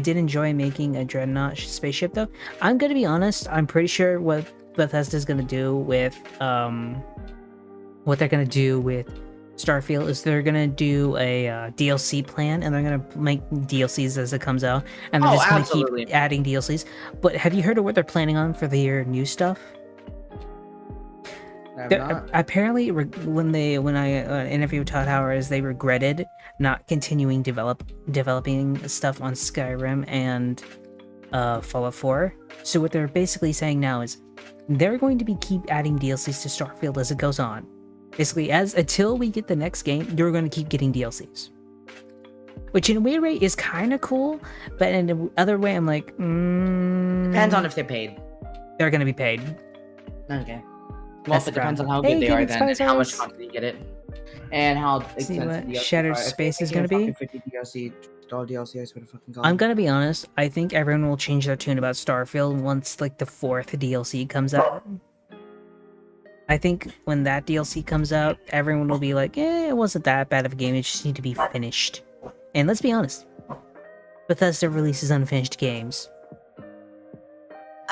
enjoy making a Dreadnought spaceship though. I'm gonna be honest. I'm pretty sure what Bethesda's gonna do with what they're gonna do with Starfield is they're gonna do a DLC plan, and they're gonna make DLCs as it comes out, and they're just gonna keep adding DLCs. But have you heard of what they're planning on for their new stuff? Apparently, when I interviewed Todd Howard, they regretted not continuing developing stuff on Skyrim and Fallout 4. So what they're basically saying now is they're going to keep adding DLCs to Starfield as it goes on. Basically, until we get the next game, you're going to keep getting DLCs. Which in a weird way is kind of cool, but in the other way, I'm like, depends on if they're paid. They're going to be paid. Okay. Well, it depends on how good they are then, and how much content you get it. And how extensive Shattered Space is going to be. $50 DLC. I swear to fucking God. I'm gonna be honest. I think everyone will change their tune about Starfield once like the 4th DLC comes out. I think when that DLC comes out, everyone will be like, it wasn't that bad of a game. It just needed to be finished. And let's be honest, Bethesda releases unfinished games.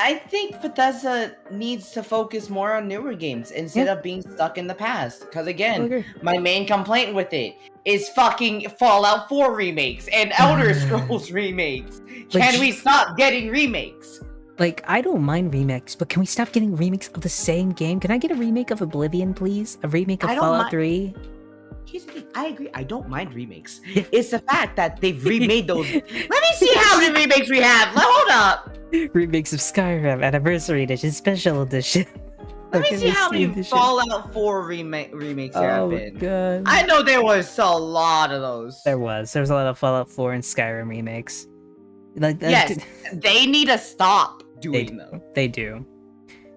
I think Bethesda needs to focus more on newer games instead of being stuck in the past. Because again, my main complaint with it is fucking Fallout 4 remakes and Elder Scrolls remakes. Can we stop getting remakes? Like, I don't mind remakes, but can we stop getting remakes of the same game? Can I get a remake of Oblivion, please? A remake of Fallout 3? Here's the thing, I agree, I don't mind remakes. It's the fact that they've remade those. Let me see how many remakes we have. Hold up. Remakes of Skyrim, Anniversary Edition, Special Edition. Let me see how many Fallout 4 remakes there have been. God. I know there was a lot of those. There was a lot of Fallout 4 and Skyrim remakes. Like, yes, they need to stop doing them. They do.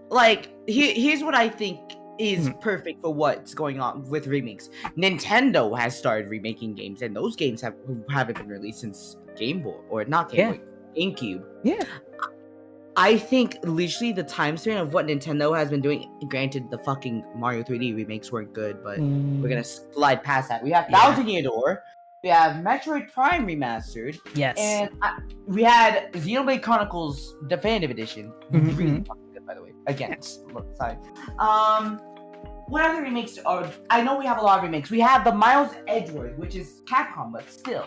Like, here's what I think is perfect for what's going on with remakes. Nintendo has started remaking games, and those games haven't been released since Game Boy, or not Game Boy, GameCube. Yeah. I think literally the time span of what Nintendo has been doing, granted the fucking Mario 3D remakes weren't good, but we're gonna slide past that. We have Thousand Year Door, we have Metroid Prime Remastered, yes, and we had Xenoblade Chronicles Definitive Edition. Really fucking good, by the way. Again, sorry. What other remakes are? I know we have a lot of remakes. We have the Miles Edgeworth, which is Capcom, but still,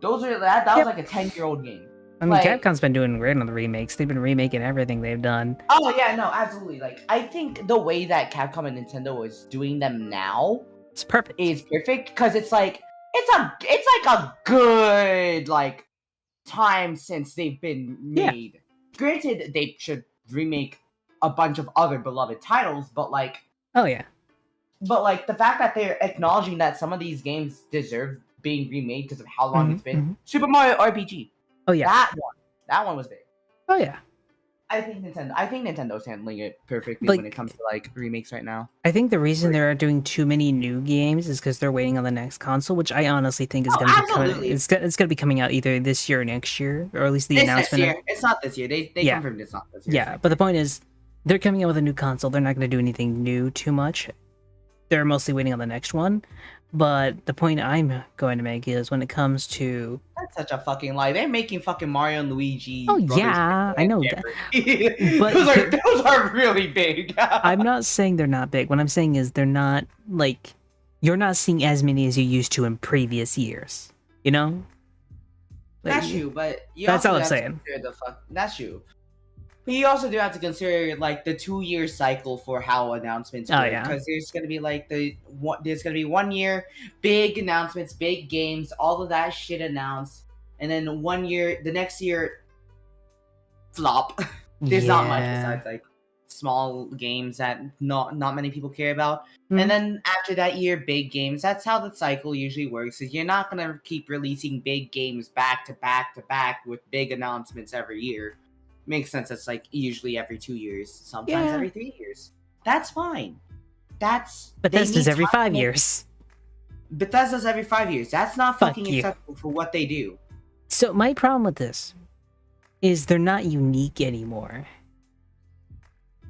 those are that was like a 10-year-old game. I mean, Capcom's been doing great on the remakes. They've been remaking everything they've done. Oh yeah, no, absolutely. Like, I think the way that Capcom and Nintendo is doing them now, it's perfect. Is perfect because it's like a good like time since they've been made. Yeah. Granted, they should remake a bunch of other beloved titles, but like, but like the fact that they're acknowledging that some of these games deserve being remade because of how long it's been. Super Mario RPG. Oh yeah, that one was big. Oh yeah, I think Nintendo's handling it perfectly when it comes to like remakes right now. I think the reason they're doing too many new games is because they're waiting on the next console, which I honestly think is going to be coming. It's going to be coming out either this year or next year, or at least the announcement. This year. It's not this year. They confirmed it's not this year. Yeah, but the point is, they're coming out with a new console. They're not going to do anything new too much. They're mostly waiting on the next one. But the point I'm going to make is when it comes to... That's such a fucking lie. They're making fucking Mario and Luigi. Oh, yeah, I know that. But those are really big. I'm not saying they're not big. What I'm saying is they're not, like... You're not seeing as many as you used to in previous years. You know? Like, that's true, but... That's all I'm saying. That's true. But you also do have to consider like the 2-year cycle for how announcements work, because there's gonna be like there's gonna be 1 year big announcements, big games, all of that shit announced, and then 1 year, the next year, flop. There's not much besides like small games that not many people care about, and then after that year, big games. That's how the cycle usually works. Is you're not gonna keep releasing big games back to back to back with big announcements every year. Makes sense. That's like usually every 2 years, sometimes every 3 years. That's fine. Bethesda's every 5 years. Bethesda's every 5 years. That's not fucking acceptable for what they do. So my problem with this is they're not unique anymore.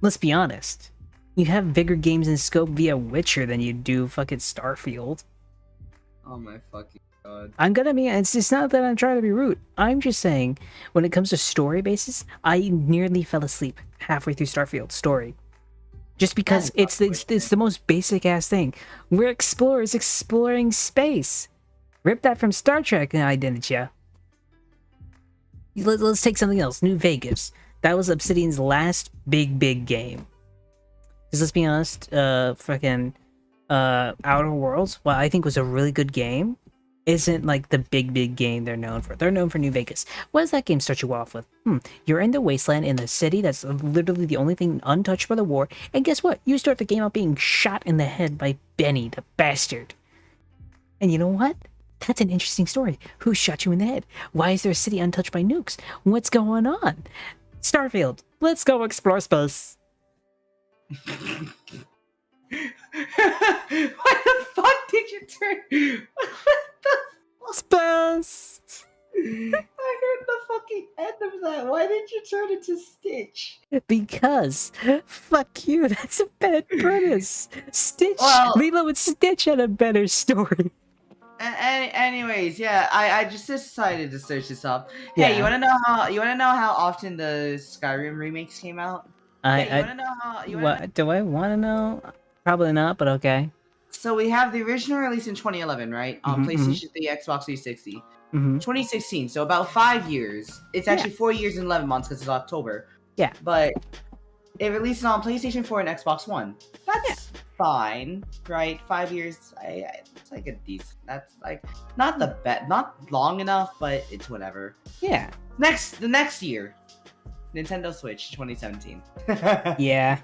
Let's be honest. You have bigger games in scope via Witcher than you do fucking Starfield. Oh my fucking God. I'm gonna be, it's not that I'm trying to be rude. I'm just saying, when it comes to story basis, I nearly fell asleep halfway through Starfield story. Just because it's the most basic ass thing. We're explorers exploring space. Rip that from Star Trek, didn't ya? Let's take something else. New Vegas. That was Obsidian's last big game. Because let's be honest, fucking Outer Worlds, well, I think was a really good game, isn't like the big game they're known for. They're known for New Vegas. What does that game start you off with? You're in the wasteland in the city that's literally the only thing untouched by the war, and guess what? You start the game out being shot in the head by Benny, the bastard. And you know what? That's an interesting story. Who shot you in the head? Why is there a city untouched by nukes? What's going on? Starfield, let's go explore space. Why the fuck did you turn? Space. I heard the fucking end of that. Why did you turn it to Stitch? Because fuck you, that's a bad premise. Stitch, Well- Lilo and Stitch had a better story. Anyways, yeah, I just decided to search this up. Hey, Yeah. you wanna know how often the Skyrim remakes came out? Hey, you wanna know how? What do I want to know? Probably not, but okay. So we have the original release in 2011, right? On Mhm, PlayStation 3, Xbox 360. Hmm. 2016, so about 5 years. It's actually 4 years and 11 months because it's October. Yeah. But it released on PlayStation 4 and Xbox One. That's fine, right? 5 years, it's like a decent. That's like not the best, not long enough, but it's whatever. Yeah. The next year, Nintendo Switch, 2017. Yeah.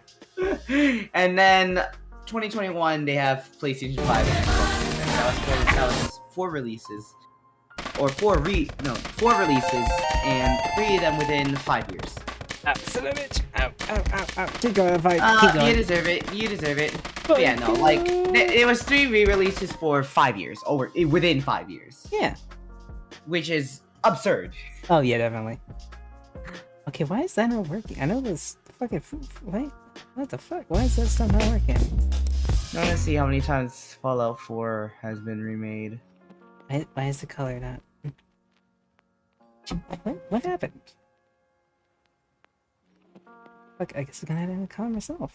And then 2021, they have PlayStation 5 and Xbox One. That was 4 releases. Or 4 releases, and 3 of them within 5 years. Son of a bitch. Ow. Keep going, fight. Keep going. You deserve it. But yeah, no, like, it was 3 re-releases for 5 years, within 5 years. Yeah. Which is absurd. Oh, yeah, definitely. Okay, why is that not working? I know this fucking... Wait, what the fuck? Why is that stuff not working? I want to see how many times Fallout 4 has been remade. Why is the color not... What happened? Fuck, I guess I'm gonna have to color myself.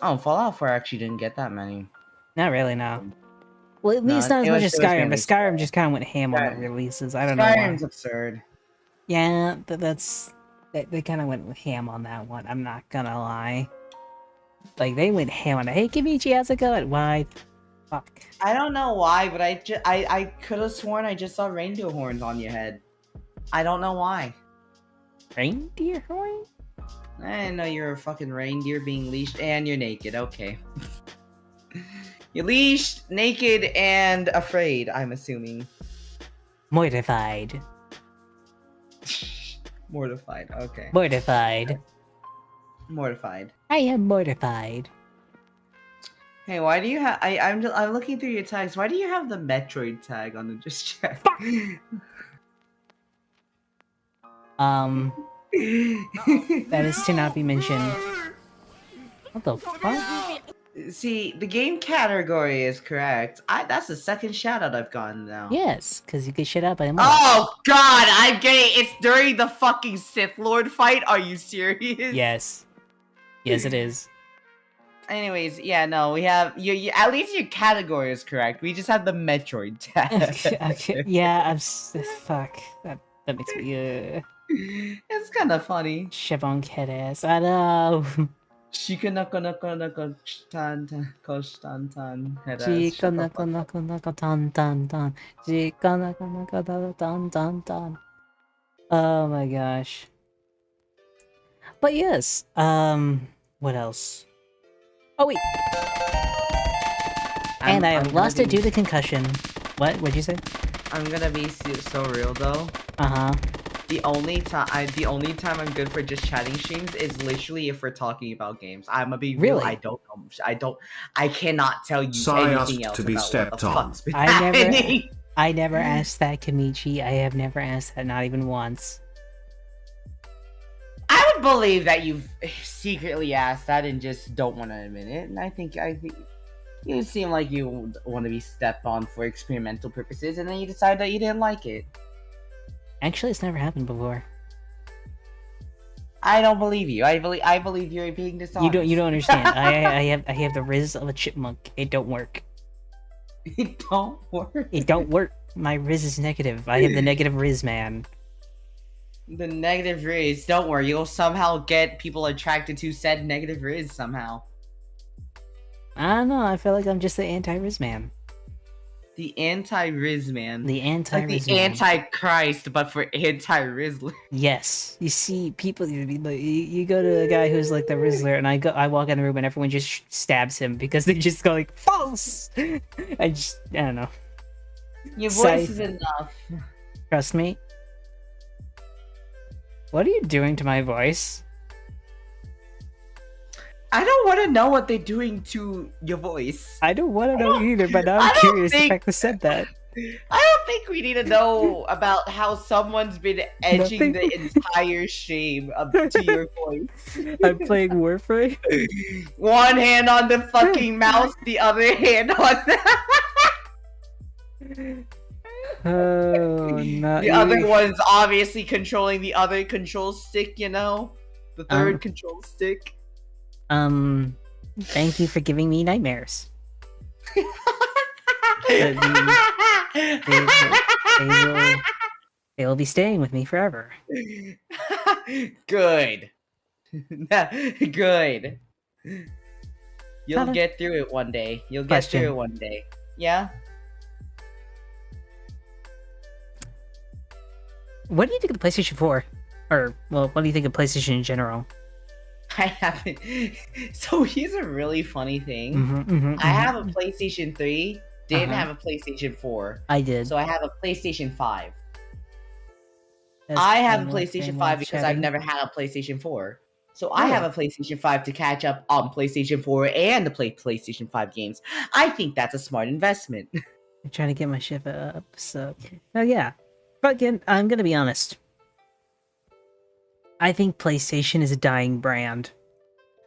Oh, Fallout 4 actually didn't get that many. Not really, no. Well, at No, least not as it much was- as it was Skyrim, mainly but Skyrim just kind of went ham on the Skyrim. releases. I don't know why. Skyrim's absurd. Yeah, they kind of went with ham on that one. I'm not gonna lie. Like, they went ham on it. Hey, Kimichi, how's it going? Why? Fuck. I don't know why, but I could have sworn I just saw reindeer horns on your head. I don't know why. Reindeer horn? I didn't know you're a fucking reindeer being leashed and you're naked. Okay. You're leashed, naked, and afraid, I'm assuming. Mortified. Mortified. Okay. Mortified. Mortified. I am mortified. Hey, why do you have? I'm looking through your tags. Why do you have the Metroid tag on the just check? That is to not be mentioned. What the fuck? See, the game category is correct. That's the second shout out I've gotten now. Yes, because you get shit out by a Oh god, I'm gay. It's during the fucking Sith Lord fight. Are you serious? Yes. Yes, it is. Anyways, yeah, no, we have you. At least your category is correct. We just have the Metroid tag. Okay, yeah, fuck. That makes me It's kind of funny. Shabon kid ass. I know. Shika naka naka naka tan tan tan Chica naka naka naka tan tan tan. Chica naka naka tan tan tan. Oh my gosh. But yes, what else? Oh wait. And I lost it due to concussion. What? What'd you say? I'm gonna be so real though. Uh-huh. The only time I'm good for just chatting streams is literally if we're talking about games. I'm gonna be real. Really? I cannot tell you Sigh anything asked else to be about what stepped the on. fuck's been I never- happening. I never asked that, Kamichi. I have never asked that, not even once. I would believe that you've secretly asked that and just don't want to admit it. And I think you seem like you want to be stepped on for experimental purposes, and then you decide that you didn't like it. Actually, it's never happened before. I don't believe you. I believe you're being dishonest. You don't understand. I have the riz of a chipmunk. It don't work. It don't work. It don't work. My riz is negative. I have the negative riz, man. The negative riz. Don't worry, you'll somehow get people attracted to said negative riz somehow. I don't know. I feel like I'm just the anti-riz man. The anti-riz man. The Like anti-riz the man. anti-Christ, but for anti-Rizzler. Yes. You see, people. You go to a guy who's like the Rizzler, and I walk in the room, and everyone just stabs him because they just go like false. I don't know. Your Say- voice is enough. Trust me. What are you doing to my voice? I don't want to know what they're doing to your voice. I don't want to know either, but now I I'm don't curious think- if I said that. I don't think we need to know about how someone's been edging Nothing. the entire shame up to your voice. I'm playing Warframe. One hand on the fucking mouse, the other hand on Oh, not the other you. one's obviously controlling the other control stick, you know? The third control stick. Thank you for giving me nightmares. They will be staying with me forever. Good. Good. You'll Kinda. get through it one day. You'll get Question. through it one day. Yeah? What do you think of the PlayStation 4? Or, well, what do you think of PlayStation in general? I haven't. So here's a really funny thing. I have a PlayStation 3, didn't have a PlayStation 4. I did. So I have a PlayStation 5. That's I have a kinda PlayStation 5 because I've chatting. never had a PlayStation 4. So I have a PlayStation 5 to catch up on PlayStation 4 and the PlayStation 5 games. I think that's a smart investment. I'm trying to get my ship up, so... Oh, yeah. But again, I'm gonna be honest. I think PlayStation is a dying brand.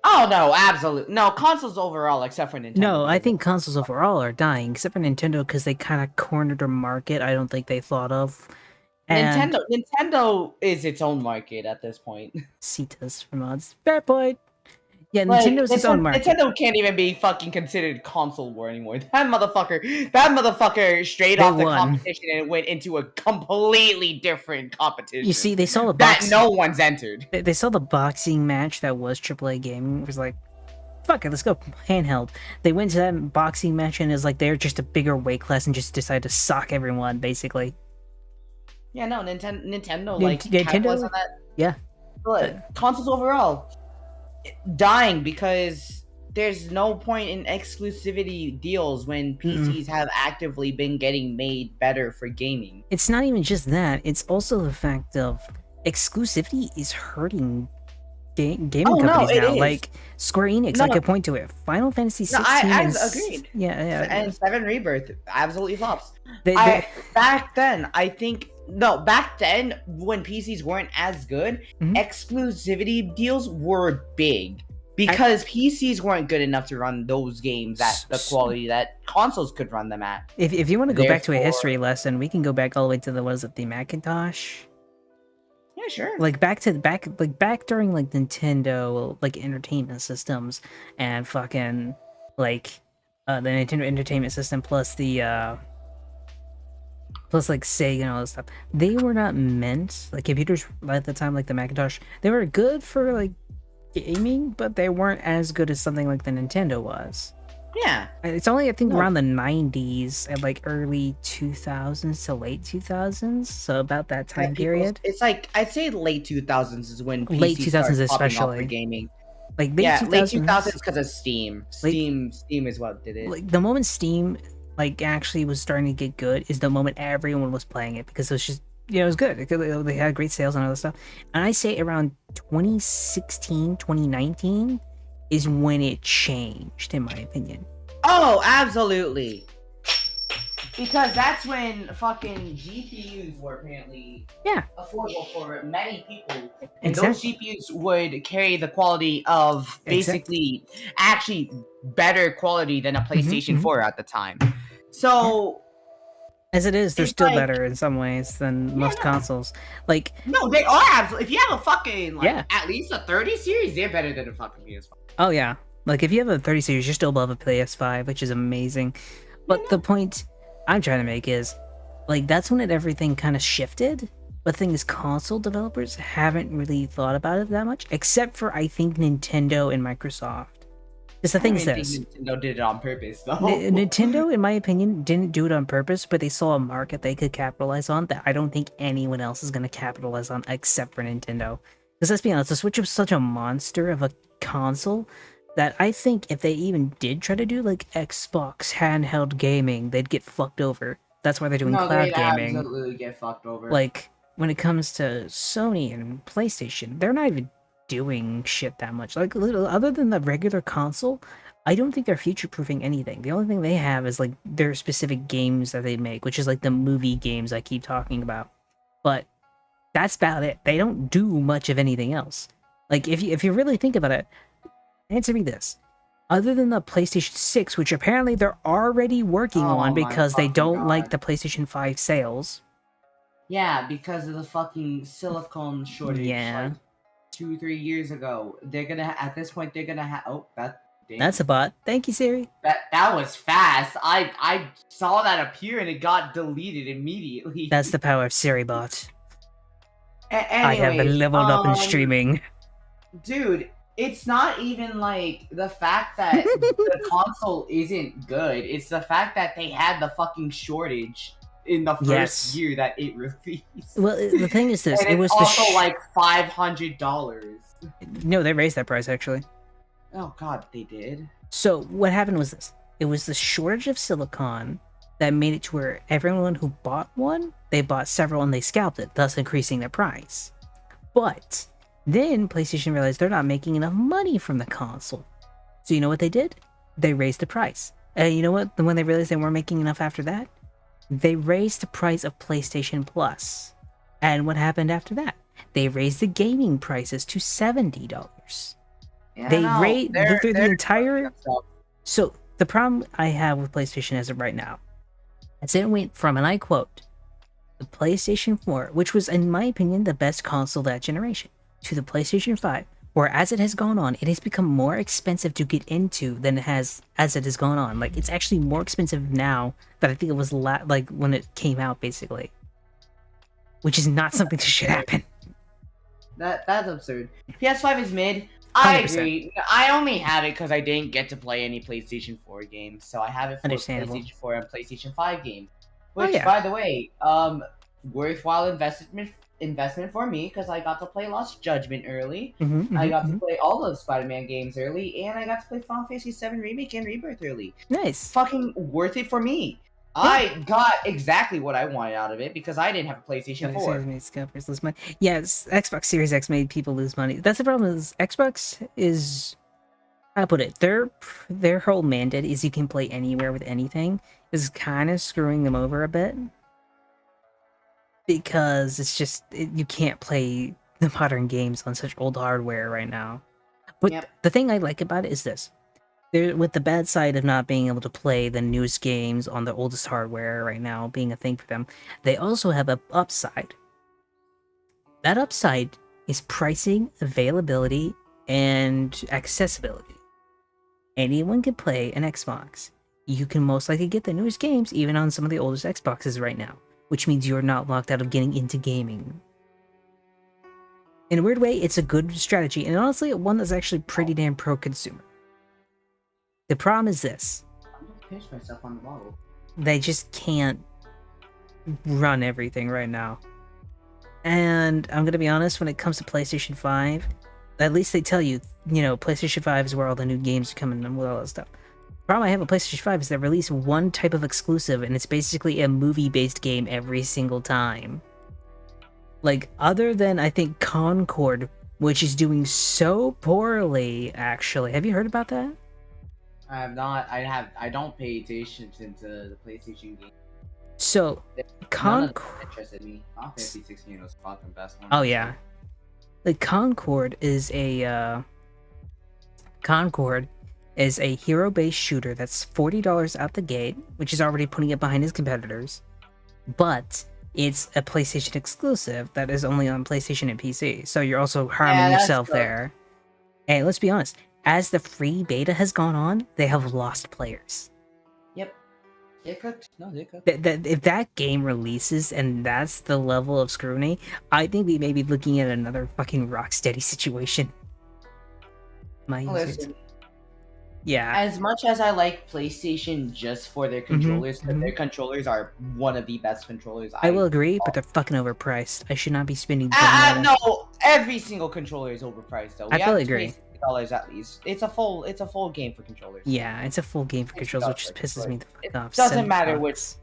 Oh, no, absolutely. No, consoles overall, except for Nintendo. No, I think consoles overall are dying, except for Nintendo, because they kind of cornered a market I don't think they thought of. And Nintendo is its own market at this point. Cetas for mods. Fair point. Yeah, Like, Nintendo's its own market. Nintendo can't even be fucking considered console war anymore. That motherfucker strayed They off the won. competition and went into a completely different competition. You see, they saw the that boxing. no one's entered. They saw the boxing match that was AAA gaming. It was like, fuck it, let's go handheld. They went to that boxing match and it's like they're just a bigger weight class and just decided to sock everyone, basically. Yeah, no, Nintendo like Nintendo? capitalized on that. Yeah. But consoles overall dying because there's no point in exclusivity deals when PCs have actively been getting made better for gaming. It's not even just that, it's also the fact of exclusivity is hurting gaming companies now. is. Like Square Enix, I could point to it. Final Fantasy 16 I is... agreed. Yeah. And 7 Rebirth absolutely flops. They- Back then, I think back then when PCs weren't as good, exclusivity deals were big because PCs weren't good enough to run those games at the quality that consoles could run them at. If you want to go back to a history lesson, we can go back all the way to the Macintosh. Yeah, sure. Like back during like Nintendo like entertainment systems and fucking like the Nintendo Entertainment System plus the plus like Sega and all this stuff. They were not meant, like computers at the time, like the Macintosh, they were good for like gaming, but they weren't as good as something like the Nintendo was. Yeah. It's only, I think, around the 90s and like early 2000s to late 2000s. So about that time period. It's like, I'd say late 2000s is when PCs late 2000s started popping off especially. for gaming. Like late 2000s because of Steam. Steam is what did it. Like the moment Steam like actually was starting to get good is the moment everyone was playing it because it was just, it was good. They had great sales and all that stuff. And I say around 2016, 2019 is when it changed, in my opinion. Oh, absolutely. Because that's when fucking GPUs were apparently affordable for many people. And those GPUs would carry the quality of basically actually better quality than a PlayStation 4 at the time. So as it is, they're still better in some ways than most consoles. Like no, they are absolutely. If you have a fucking at least a 30 series, they're better than a fucking PS5. Oh yeah, like if you have a 30 series, you're still above a PS5, which is amazing. But the point I'm trying to make is, like, that's when everything kind of shifted. But the thing is, console developers haven't really thought about it that much, except for I think Nintendo and Microsoft. Because the thing is this: Nintendo did it on purpose, though. Nintendo, in my opinion, didn't do it on purpose, but they saw a market they could capitalize on that I don't think anyone else is going to capitalize on except for Nintendo. Because let's be honest, the Switch was such a monster of a console that I think if they even did try to do like Xbox handheld gaming, they'd get fucked over. That's why they're doing cloud gaming. Absolutely get fucked over. Like when it comes to Sony and PlayStation, they're not even doing shit that much. Like other than the regular console, I don't think they're future-proofing anything. The only thing they have is like their specific games that they make, which is like the movie games I keep talking about. But that's about it. They don't do much of anything else. Like if you really think about it, answer me this. Other than the PlayStation 6, which apparently they're already working on because they don't like the PlayStation 5 sales. Yeah, because of the fucking silicone shortage. Yeah. Like 2-3 years ago. They're gonna at this point they're gonna have damn. That's a bot. Thank you, Siri. That was fast. I saw that appear and it got deleted immediately. That's the power of Siri bot. Anyway, I have been leveled up in streaming. Dude, it's not even like the fact that the console isn't good. It's the fact that they had the fucking shortage in the first year that it released. Well, the thing is this: and it was also like $500. No, they raised that price actually. Oh god, they did. So what happened was this: it was the shortage of silicon that made it to where everyone who bought one, they bought several and they scalped it, thus increasing their price. But then PlayStation realized they're not making enough money from the console. So you know what they did? They raised the price. And you know what? When they realized they weren't making enough after that, they raised the price of PlayStation Plus. And what happened after that? They raised the gaming prices to $70. Yeah, They no, raised the entire... stuff. So the problem I have with PlayStation as of right now is it went from, and I quote, the PlayStation 4, which was in my opinion the best console that generation, to the PlayStation 5, where as it has gone on, it has become more expensive to get into than it has as it has gone on. Like, it's actually more expensive now than I think it was like when it came out, basically. Which is not something that should happen. That's absurd. PS5 is mid. I 100%. agree. I only have it because I didn't get to play any PlayStation 4 games, so I have it for Understandable. PlayStation 4 and PlayStation 5 games. Oh, Which, yeah. by the way, worthwhile investment for me because I got to play Lost Judgment early. I got to play all those Spider-Man games early, and I got to play Final Fantasy VII Remake and Rebirth early. Nice. Fucking worth it for me. I got exactly what I wanted out of it because I didn't have a PlayStation 4. Made scalpers lose money. Yes, Xbox Series X made people lose money. That's the problem. Is Xbox is, I'll put it, their whole mandate is you can play anywhere with anything is kind of screwing them over a bit because it's just you can't play the modern games on such old hardware right now. But the thing I like about it is this. With the bad side of not being able to play the newest games on the oldest hardware right now being a thing for them, they also have an upside. That upside is pricing, availability, and accessibility. Anyone can play an Xbox. You can most likely get the newest games even on some of the oldest Xboxes right now, which means you're not locked out of getting into gaming. In a weird way, it's a good strategy, and honestly, one that's actually pretty damn pro-consumer. The problem is this. I'm gonna pinch myself on the bottle. They just can't run everything right now. And I'm gonna be honest, when it comes to PlayStation 5, at least they tell you, PlayStation 5 is where all the new games are coming and with all that stuff. The problem I have with PlayStation 5 is they release one type of exclusive, and it's basically a movie-based game every single time. Like, other than, I think, Concord, which is doing so poorly, actually. Have you heard about that? I have not. I don't pay attention to the PlayStation game. So, Concord interested me. Final Fantasy 16 was fucking best one. Oh yeah, like Concord is a hero-based shooter that's $40 out the gate, which is already putting it behind his competitors. But it's a PlayStation exclusive that is only on PlayStation and PC, so you're also harming yourself there. And let's be honest. As the free beta has gone on, they have lost players. Yep. They're cooked. No, they're cooked. If that game releases and that's the level of scrutiny, I think we may be looking at another fucking Rocksteady situation. Listen. Yeah. As much as I like PlayStation just for their controllers, their controllers are one of the best controllers. I will agree, but they're fucking overpriced. I should not be spending. No, every single controller is overpriced though. I fully agree. $20 at least. It's a full game for controllers. Yeah, it's a full game for controllers, which just pisses me the fuck off. Doesn't matter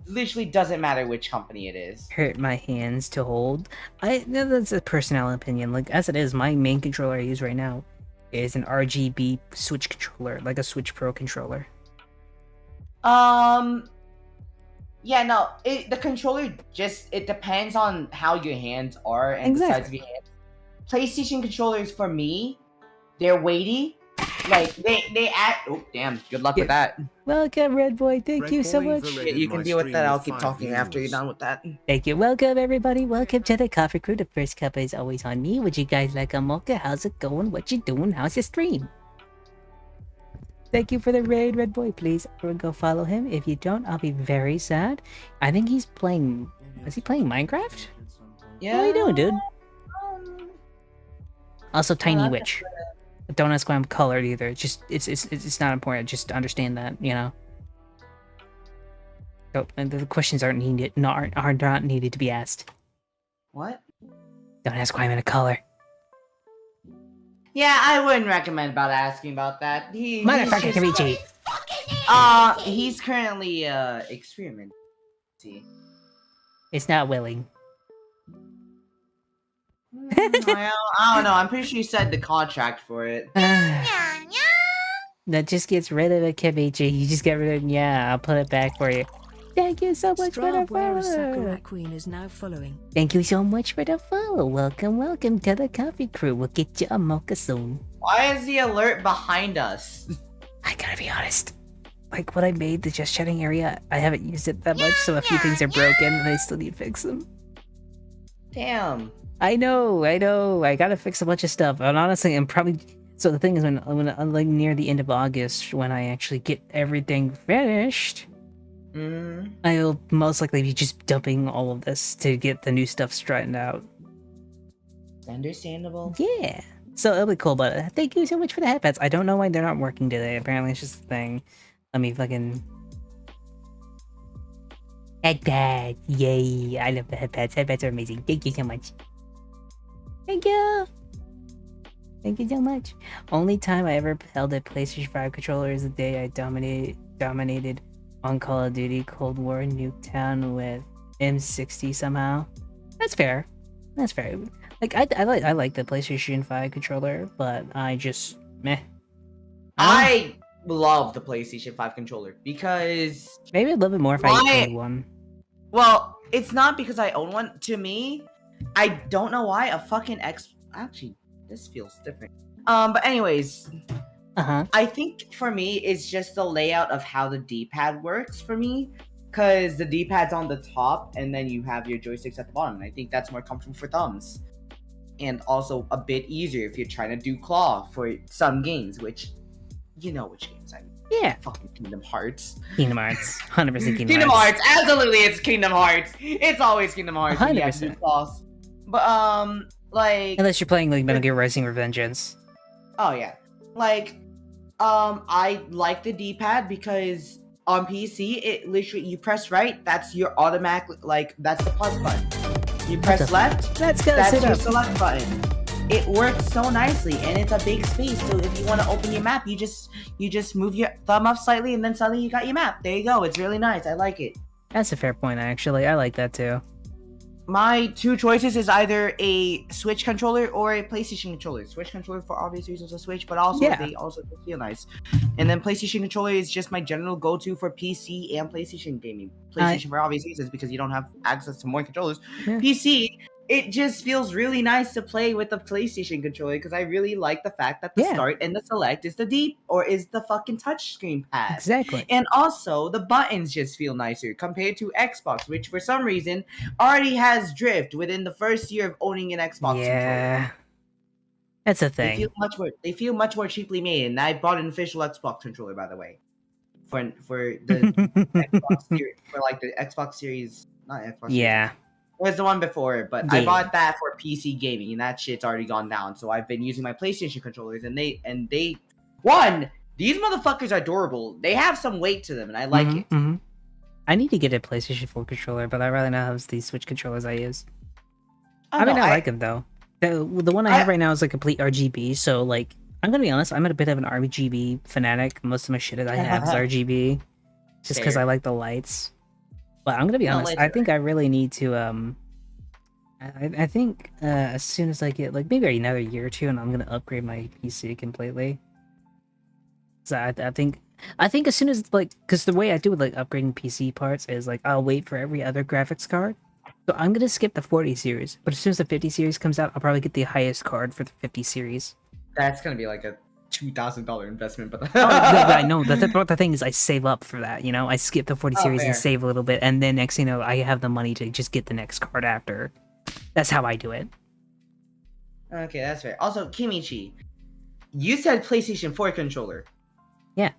literally doesn't matter which company it is. Hurt my hands to hold. That's a personal opinion. Like as it is, my main controller I use right now is an RGB Switch controller, like a Switch Pro controller. Yeah, no, the controller it depends on how your hands are and the size of your hands. PlayStation controllers for me, they're weighty. Like they act. Oh damn! Good luck with that. Welcome, Red Boy. Thank you so much. You can deal with that. I'll keep talking after you're done with that. Thank you. Welcome, everybody. Welcome to the Coffee Crew. The first cup is always on me. Would you guys like a mocha? How's it going? What you doing? How's your stream? Thank you for the raid, Red Boy. Please go follow him. If you don't, I'll be very sad. I think he's playing... Is he playing Minecraft? Yeah. What are you doing, dude? Also, Tiny Witch. Don't ask why I'm colored either. It's not important. Just understand that, you know. So, and the questions are not needed to be asked. What? Don't ask why I'm in a color. Yeah, I wouldn't recommend about asking about that. Motherfucker, Kamichi. He's currently experimenting. It's not willing. I don't know. I'm pretty sure you signed the contract for it. That just gets rid of it, Kamichi. You just get rid of it. Yeah, I'll put it back for you. Thank you so much for the follow. Sakura Queen is now following. Thank you so much for the follow. Welcome to the Coffee Crew. We'll get you a mocha soon. Why is the alert behind us? I gotta be honest. Like, when I made the just chatting area, I haven't used it that much, so a few things are broken, and I still need to fix them. Damn. I know. I gotta fix a bunch of stuff. And honestly, I'm probably... So the thing is, when like, near the end of August, when I actually get everything finished... I'll most likely be just dumping all of this to get the new stuff straightened out. Understandable. Yeah. So it'll be cool, but thank you so much for the headpads. I don't know why they're not working today. Apparently it's just a thing. Let me fucking... Headpads! Yay! I love the headpads. Headpads are amazing. Thank you so much. Thank you! Thank you so much. Only time I ever held a PlayStation 5 controller is the day I dominated on Call of Duty Cold War Nuketown with M60 somehow. That's fair. That's fair. Like I like the PlayStation 5 controller, but I just meh. I love the PlayStation 5 controller because maybe a little bit more if I own one. Well, it's not because I own one. To me, I don't know why a fucking actually this feels different. But anyways, I think for me, it's just the layout of how the D-pad works for me. Because the D-pad's on the top, and then you have your joysticks at the bottom. And I think that's more comfortable for thumbs. And also a bit easier if you're trying to do claw for some games, which... You know which games I mean. Yeah. Fucking Kingdom Hearts. Kingdom Hearts. 100% Kingdom Hearts. Absolutely, it's Kingdom Hearts. It's always Kingdom Hearts. 100%. But, like... Unless you're playing, like, Metal Gear Rising Revengeance. Oh, yeah. Like... I like the D-pad because on PC, it literally, you press right, that's your automatic, like, that's the plus button. You press left, that's your select button. It works so nicely, and it's a big space, so if you want to open your map, you just move your thumb up slightly, and then suddenly you got your map. There you go, it's really nice, I like it. That's a fair point, actually. I like that, too. My two choices is either a Switch controller or a PlayStation controller. Switch controller for obvious reasons of Switch, but also they also feel nice. And then PlayStation controller is just my general go-to for PC and PlayStation gaming. PlayStation for obvious reasons because you don't have access to more controllers. Yeah. PC, it just feels really nice to play with the PlayStation controller because I really like the fact that the start and the select is the fucking touchscreen pad. Exactly. And also the buttons just feel nicer compared to Xbox, which for some reason already has drift within the first year of owning an Xbox controller. That's a thing. They feel much more cheaply made, and I bought an official Xbox controller, by the way, for the Xbox series, for like the Xbox series, not Xbox. Series. It was the one before, but I bought that for PC gaming, and that shit's already gone down. So I've been using my PlayStation controllers, and these motherfuckers are adorable. They have some weight to them, and I like it. Mm-hmm. I need to get a PlayStation 4 controller, but I rather not have these Switch controllers I use. I like them though. The one I have right now is like complete RGB, so like I'm gonna be honest, I'm a bit of an RGB fanatic. Most of my shit that I have is RGB, just because I like the lights. But I'm gonna be honest, I think I really need to I think as soon as I get like maybe another year or two, and I'm gonna upgrade my PC completely. So I think as soon as like, because the way I do with like upgrading PC parts is like I'll wait for every other graphics card. So I'm gonna skip the 40 series, but as soon as the 50 series comes out, I'll probably get the highest card for the 50 series. That's gonna be like a $2,000 investment, but I know. The thing is, I save up for that. You know, I skip the 40 Oh, series and fair. save a little bit, and then next thing you know, I have the money to just get the next card after. That's how I do it. Okay, that's fair. Also, Kimichi, you said PlayStation 4 controller. Yeah.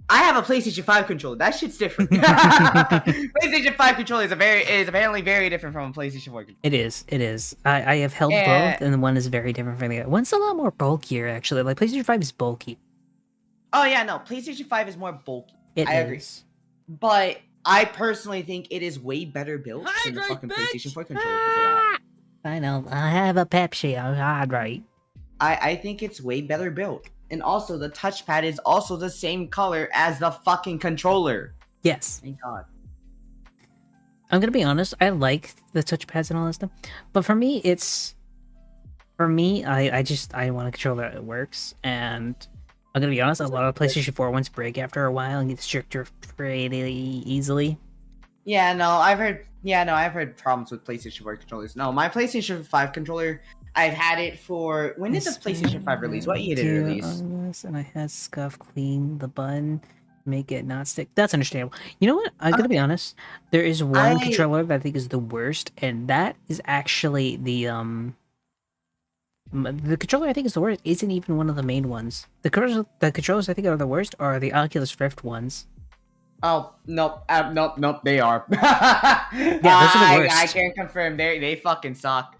I have a PlayStation 5 controller. That shit's different. PlayStation 5 controller is apparently very different from a PlayStation 4 controller. It is. It is. I have held Yeah. both, and one is very different from the other. One's a lot more bulkier, actually. Like PlayStation 5 is bulky. Oh yeah, no, PlayStation 5 is more bulky. I agree. Is. But I personally think it is way better built than the fucking PlayStation 4 controller because of that. I know. I have a Pepsi. I'm right. I think it's way better built. And also, the touchpad is also the same color as the fucking controller. Yes. Thank God. I'm gonna be honest. I like the touchpads and all that stuff, but for me, I want a controller that works. And I'm gonna be honest. A lot of PlayStation 4 ones break after a while and get stricter pretty easily. Yeah, no, I've heard problems with PlayStation 4 controllers. No, my PlayStation 5 controller, I've had it for... When did the PlayStation 5 release? What year did it release? And I had Scuff clean the button, make it not stick. That's understandable. You know what? I'm gonna be honest. There is one controller that I think is the worst, and that is actually the controller I think is the worst isn't even one of the main ones. The controllers I think are the worst are the Oculus Rift ones. Oh, nope, nope, they are. Yeah, those are the worst. I can confirm, they fucking suck.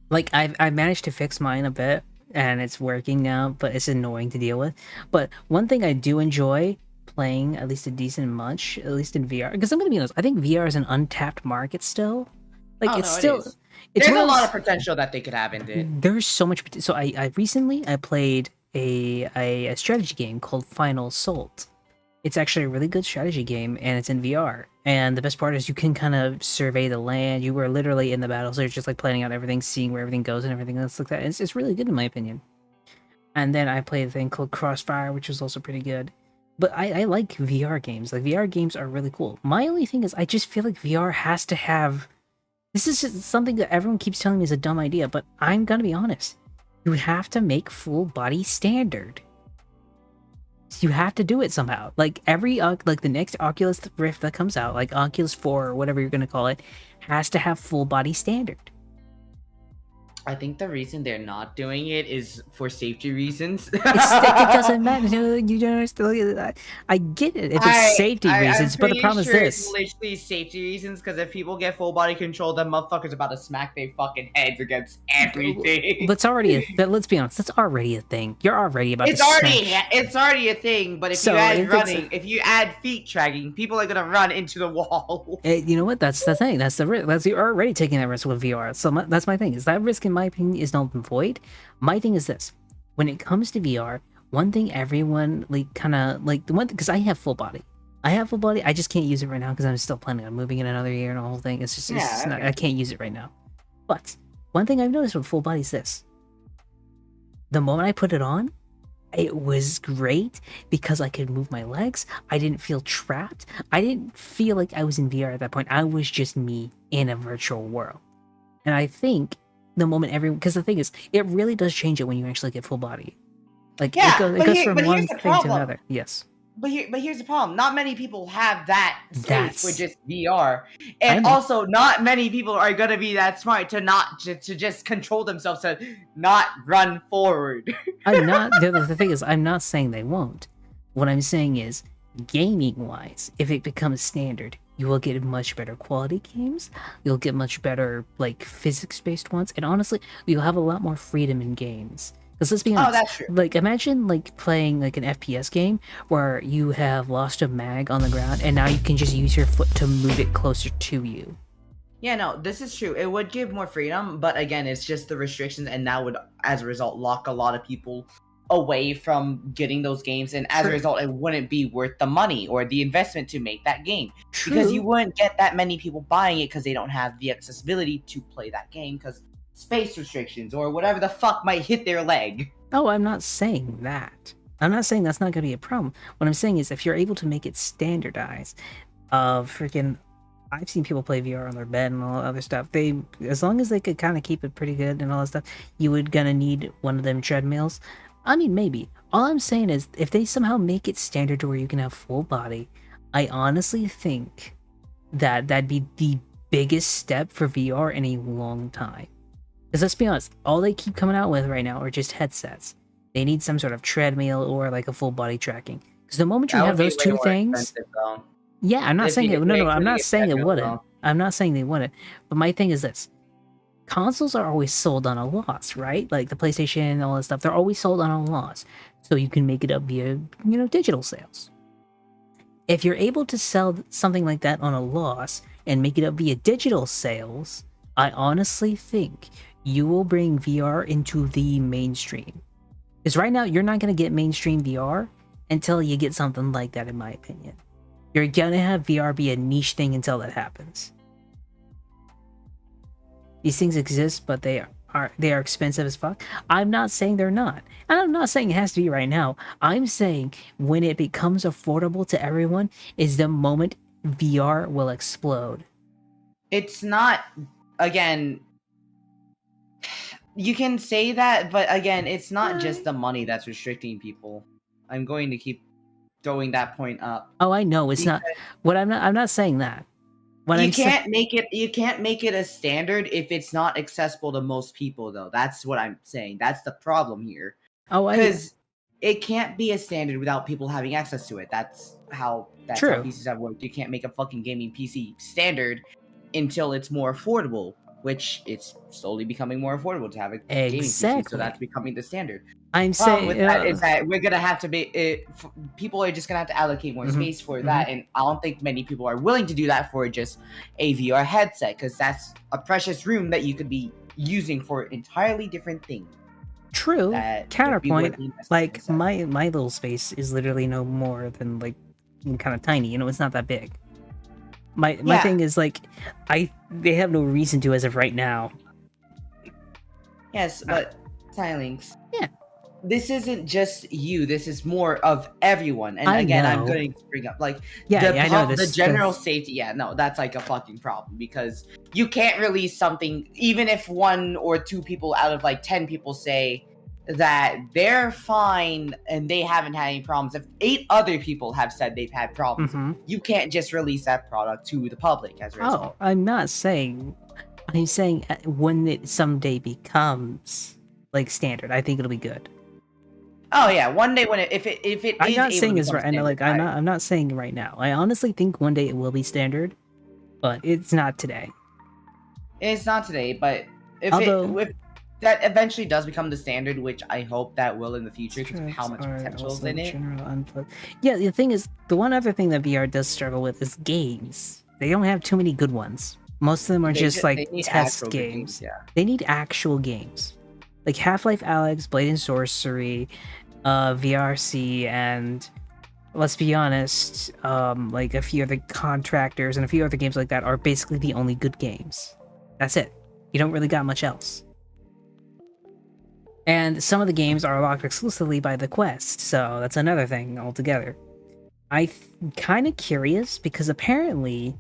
Like, I managed to fix mine a bit, and it's working now, but it's annoying to deal with. But one thing I do enjoy playing, at least a decent much, at least in VR, because I'm gonna be honest, I think VR is an untapped market still. Like, Oh, it's no, it still... is. It's There's a lot of of potential that they could have in it. There's so much... So I recently, I played a strategy game called Final Assault. It's actually a really good strategy game, and it's in VR. And the best part is you can kind of survey the land. You were literally in the battle, so you're just like planning out everything, seeing where everything goes and everything else like that. It's really good in my opinion. And then I played a thing called Crossfire, which was also pretty good. But I like VR games. Like, VR games are really cool. My only thing is I just feel like VR has to have... This is just something that everyone keeps telling me is a dumb idea, but I'm gonna be honest. You have to make full body standard. You have to do it somehow. Like like the next Oculus Rift that comes out, like Oculus 4 or whatever you're gonna call it, has to have full body standard. I think the reason they're not doing it is for safety reasons. It doesn't matter. You don't understand. I get it if it's safety reasons, but the problem is this. It's literally safety reasons, because if people get full body control, then motherfuckers about to smack their fucking heads against everything. That's already let's be honest. That's already a thing. You're already about it's to it's already a thing. But if So, you add if it's running, if you add feet tracking, people are gonna run into the wall. You know what? That's the thing. That's the risk. You're already taking that risk with VR. So that's my thing. Is that risk, in my opinion, is null and void. My thing is this: when it comes to VR, one thing everyone like kind of like the one because I have full body. I just can't use it right now because I'm still planning on moving in another year and the whole thing. It's just not, I can't use it right now. But one thing I've noticed with full body is this: the moment I put it on, it was great because I could move my legs. I didn't feel trapped. I didn't feel like I was in VR at that point. I was just me in a virtual world. And I think the moment everyone, because the thing is, it really does change it when you actually get full body. Like, Yeah, it goes from but one here's the thing to problem. another. Yes. But here's the problem. Not many people have that space with just VR, I and know. also not many people are gonna be that smart to not to just control themselves to not run forward. I'm not, the thing is, I'm not saying they won't. What I'm saying is, gaming-wise, if it becomes standard, you will get much better quality games, you'll get much better, like, physics-based ones, and honestly, you'll have a lot more freedom in games. Because let's be honest, that's true. like, imagine, like, playing, like, an FPS game where you have lost a mag on the ground, and now you can just use your foot to move it closer to you. Yeah, no, this is true. It would give more freedom, but again, it's just the restrictions, and that would, as a result, lock a lot of people away from getting those games, and as a result, it wouldn't be worth the money or the investment to make that game. Because you wouldn't get that many people buying it because they don't have the accessibility to play that game because space restrictions or whatever the fuck might hit their leg. Oh, I'm not saying that. I'm not saying that's not going to be a problem. What I'm saying is if you're able to make it standardized, freaking, I've seen people play VR on their bed and all that other stuff. They, as long as they could kind of keep it pretty good and all that stuff, you would gonna need one of them treadmills. I mean, maybe. All I'm saying is if they somehow make it standard to where you can have full body, I honestly think that that'd be the biggest step for VR in a long time. Because let's be honest, all they keep coming out with right now are just headsets. They need some sort of treadmill or like a full body tracking. Because the moment you have those two things, yeah, I'm not saying it. No, I'm not saying it wouldn't. I'm not saying they wouldn't. But my thing is this: consoles are always sold on a loss, right? Like the PlayStation and all that stuff, they're always sold on a loss. So you can make it up via, digital sales. If you're able to sell something like that on a loss and make it up via digital sales, I honestly think you will bring VR into the mainstream. Because right now, you're not going to get mainstream VR until you get something like that, in my opinion. You're going to have VR be a niche thing until that happens. These things exist, but they are expensive as fuck. I'm not saying they're not. And I'm not saying it has to be right now. I'm saying when it becomes affordable to everyone is the moment VR will explode. It's not, again, you can say that, but again, it's not just the money that's restricting people. I'm going to keep throwing that point up. Oh, I know it's not. What I'm not saying that. You can't make it a standard if it's not accessible to most people, though. That's what I'm saying. That's the problem here. Oh, because it can't be a standard without people having access to it. That's how PCs have worked. You can't make a fucking gaming PC standard until it's more affordable, which it's slowly becoming more affordable to have a gaming PC. So that's becoming the standard. I'm saying with that is that we're gonna have to be people are just gonna have to allocate more space for that, and I don't think many people are willing to do that for just a VR headset, because that's a precious room that you could be using for entirely different things. True. Counterpoint, like my little space is literally no more than like kind of tiny. It's not that big. My thing is like they have no reason to as of right now. Yes, but Silinx. Yeah. This isn't just you. This is more of everyone. And again, I'm going to bring up like the general safety. Yeah, no, that's like a fucking problem, because you can't release something even if 1 or 2 people out of like 10 people say that they're fine and they haven't had any problems. If 8 other people have said they've had problems, you can't just release that product to the public as a result. I'm not saying. I'm saying when it someday becomes like standard, I think it'll be good. Oh yeah, one day when if it I'm is not saying it's right. Standard, Like I'm not saying right now. I honestly think one day it will be standard, but it's not today. It's not today, but if that eventually does become the standard, which I hope that will in the future, because of how much potential is in it. Yeah, the thing is, the one other thing that VR does struggle with is games. They don't have too many good ones. Most of them are just like test games. Yeah. They need actual games. Like Half-Life Alyx, Blade and Sorcery, VRC, and let's be honest, like a few other Contractors and a few other games like that are basically the only good games. That's it. You don't really got much else. And some of the games are locked exclusively by the Quest, so that's another thing altogether. I'm kind of curious because apparently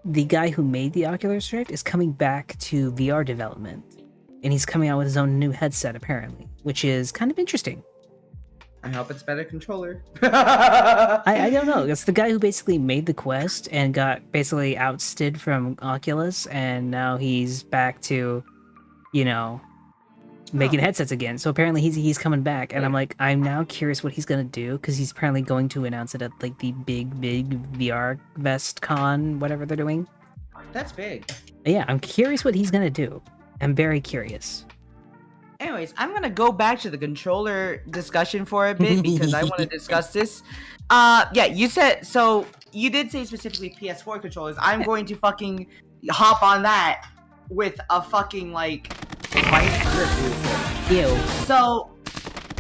the guy who made the Oculus Rift is coming back to VR development. And he's coming out with his own new headset, apparently, which is kind of interesting. I hope it's a better controller. I don't know. It's the guy who basically made the Quest and got basically ousted from Oculus, and now he's back to, making headsets again. So apparently he's coming back, and I'm now curious what he's gonna do, because he's apparently going to announce it at like the big VR Vest Con, whatever they're doing. That's big. Yeah, I'm curious what he's gonna do. I'm very curious. Anyways, I'm gonna go back to the controller discussion for a bit because I want to discuss this. Yeah, you did say specifically PS4 controllers. I'm going to fucking hop on that with a fucking like vice grip. Ew. So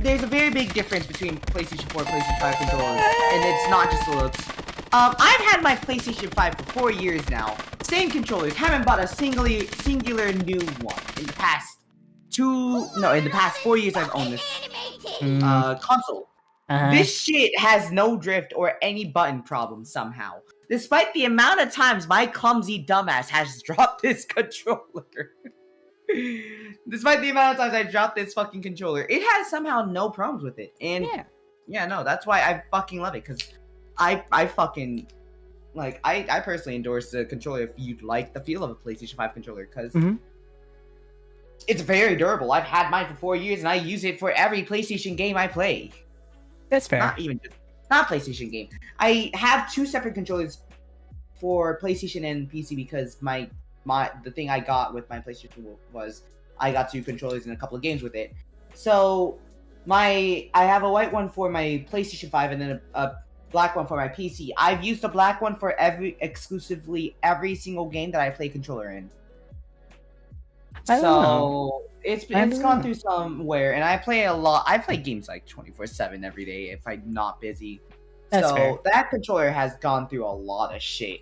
there's a very big difference between PlayStation 4 and PlayStation 5 controllers, and it's not just the looks. I've had my PlayStation 5 for 4 years now. Same controllers. Haven't bought a singular new one in the past in the past 4 years I've owned this console. This shit has no drift or any button problems somehow. Despite the amount of times my clumsy dumbass has dropped this controller. Despite the amount of times I dropped this fucking controller, it has somehow no problems with it. And yeah, no, that's why I fucking love it, because I fucking like I personally endorse the controller if you like the feel of a PlayStation 5 controller, because it's very durable. I've had mine for 4 years and I use it for every PlayStation game I play. That's fair. Not PlayStation game. I have 2 separate controllers for PlayStation and PC because the thing I got with my PlayStation was I got 2 controllers and a couple of games with it. So I have a white one for my PlayStation 5 and then a black one for my PC. I've used the black one for exclusively every single game that I play controller in. So it's gone through some wear, and I play a lot. I play games like 24/7 every day if I'm not busy. That's fair. That controller has gone through a lot of shit.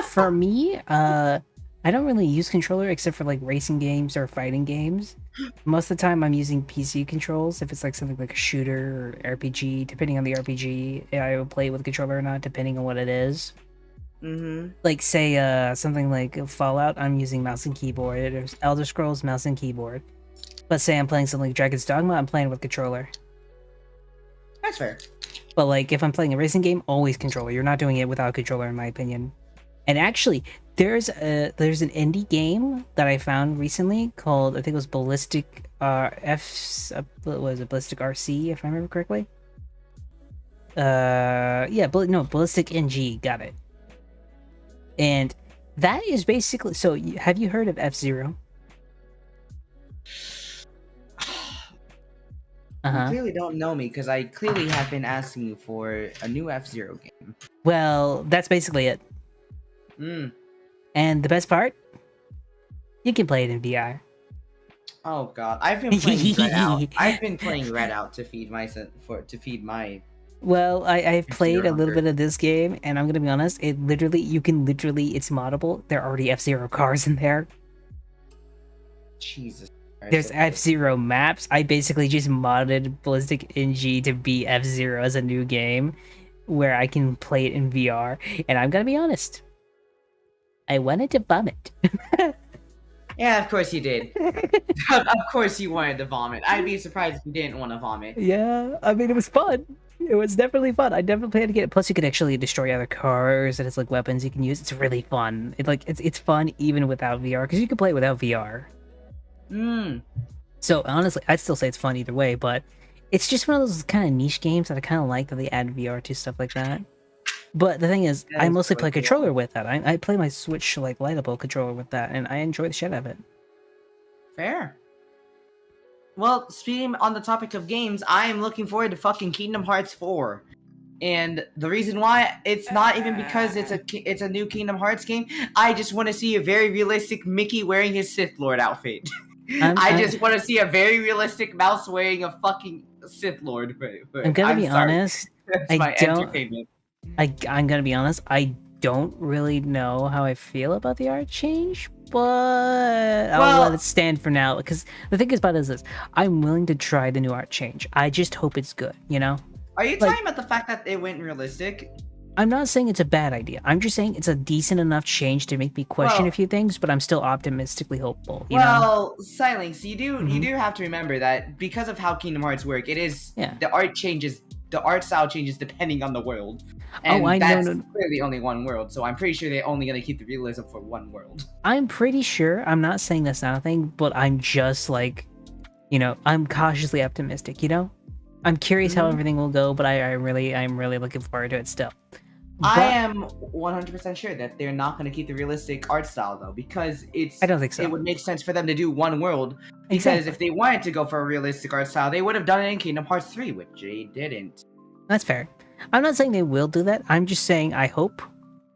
For me, I don't really use controller except for like racing games or fighting games. Most of the time I'm using PC controls. If it's like something like a shooter or RPG, depending on the RPG, I will play with a controller or not, depending on what it is. Like say something like Fallout, I'm using mouse and keyboard. Or Elder Scrolls, mouse and keyboard. But say I'm playing something like Dragon's Dogma, I'm playing with controller. That's fair. But like if I'm playing a racing game, always controller. You're not doing it without a controller, in my opinion. And actually, there's an indie game that I found recently called, I think it was Ballistic Ballistic RC, if I remember correctly. Ballistic NG, got it. And that is basically, so have you heard of F-Zero? You clearly don't know me, because I clearly have been asking you for a new F-Zero game. Well, that's basically it. And the best part, you can play it in VR. Oh god, I've been playing Red Out. I've been playing Red Out to feed my Well, I've played a little bit of this game, and I'm gonna be honest, it's moddable. There are already F-Zero cars in there. Jesus Christ. There's F-Zero maps. I basically just modded Ballistic NG to be F-Zero as a new game, where I can play it in VR. And I'm gonna be honest, I wanted to vomit. Yeah, of course you did. Of course you wanted to vomit. I'd be surprised if you didn't want to vomit. Yeah, I mean, it was fun. It was definitely fun. I definitely plan to get it. Plus, you can actually destroy other cars. It has like weapons you can use. It's really fun. It's fun even without VR, because you can play it without VR. So honestly, I'd still say it's fun either way. But it's just one of those kind of niche games that I kind of like that they add VR to stuff like that. But the thing is, I mostly play controller with that. I play my Switch like lightable controller with that, and I enjoy the shit out of it. Fair. Well, speaking on the topic of games, I am looking forward to fucking Kingdom Hearts 4. And the reason why, it's not even because it's a new Kingdom Hearts game. I just want to see a very realistic Mickey wearing his Sith Lord outfit. I just want to see a very realistic Mouse wearing a fucking Sith Lord. I'm gonna be honest. That's my entertainment. I'm gonna be honest, I don't really know how I feel about the art change, but I'll let it stand for now, because the thing about it is this, I'm willing to try the new art change. I just hope it's good, you know? Are you talking about the fact that it went realistic? I'm not saying it's a bad idea. I'm just saying it's a decent enough change to make me question a few things, but I'm still optimistically hopeful, you know? Silence, you do have to remember that because of how Kingdom Hearts work, it is the art style changes depending on the world. And that's clearly only one world, so I'm pretty sure they're only going to keep the realism for one world. I'm pretty sure. I'm not saying that's not a thing, but I'm just like, you know, I'm cautiously optimistic, you know? I'm curious how everything will go, but I'm really looking forward to it still. I am 100% sure that they're not going to keep the realistic art style, though, because I don't think so. It would make sense for them to do one world, because if they wanted to go for a realistic art style, they would have done it in Kingdom Hearts 3, which they didn't. That's fair. I'm not saying they will do that. I'm just saying I hope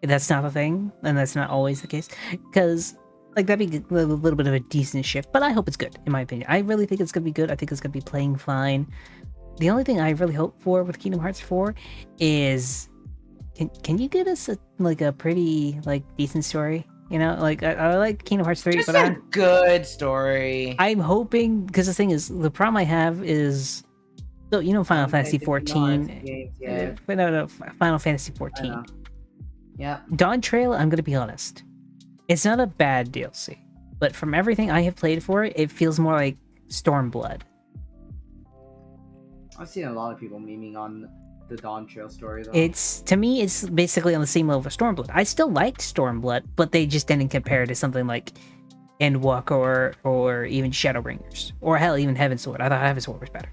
that's not a thing, and that's not always the case, because like that'd be a little bit of a decent shift. But I hope it's good, in my opinion. I really think it's gonna be good. I think it's gonna be playing fine. the only thing I really hope for with Kingdom Hearts 4 is can you get us a pretty decent story? You know, like I like Kingdom Hearts 3, Just but a good story. I'm hoping, because the thing is, the problem I have is, so you know, Final Fantasy 14. Yeah. No, Final Fantasy I 14. know. Yeah. Dawn Trail, I'm gonna be honest, it's not a bad DLC, but from everything I have played for it, it feels more like Stormblood. I've seen a lot of people memeing on the Dawn Trail story though. It's, to me, it's basically on the same level of Stormblood. I still liked Stormblood, but they just didn't compare to something like Endwalker or even Shadowbringers, or hell, even Heavensward. I thought Heavensward was better,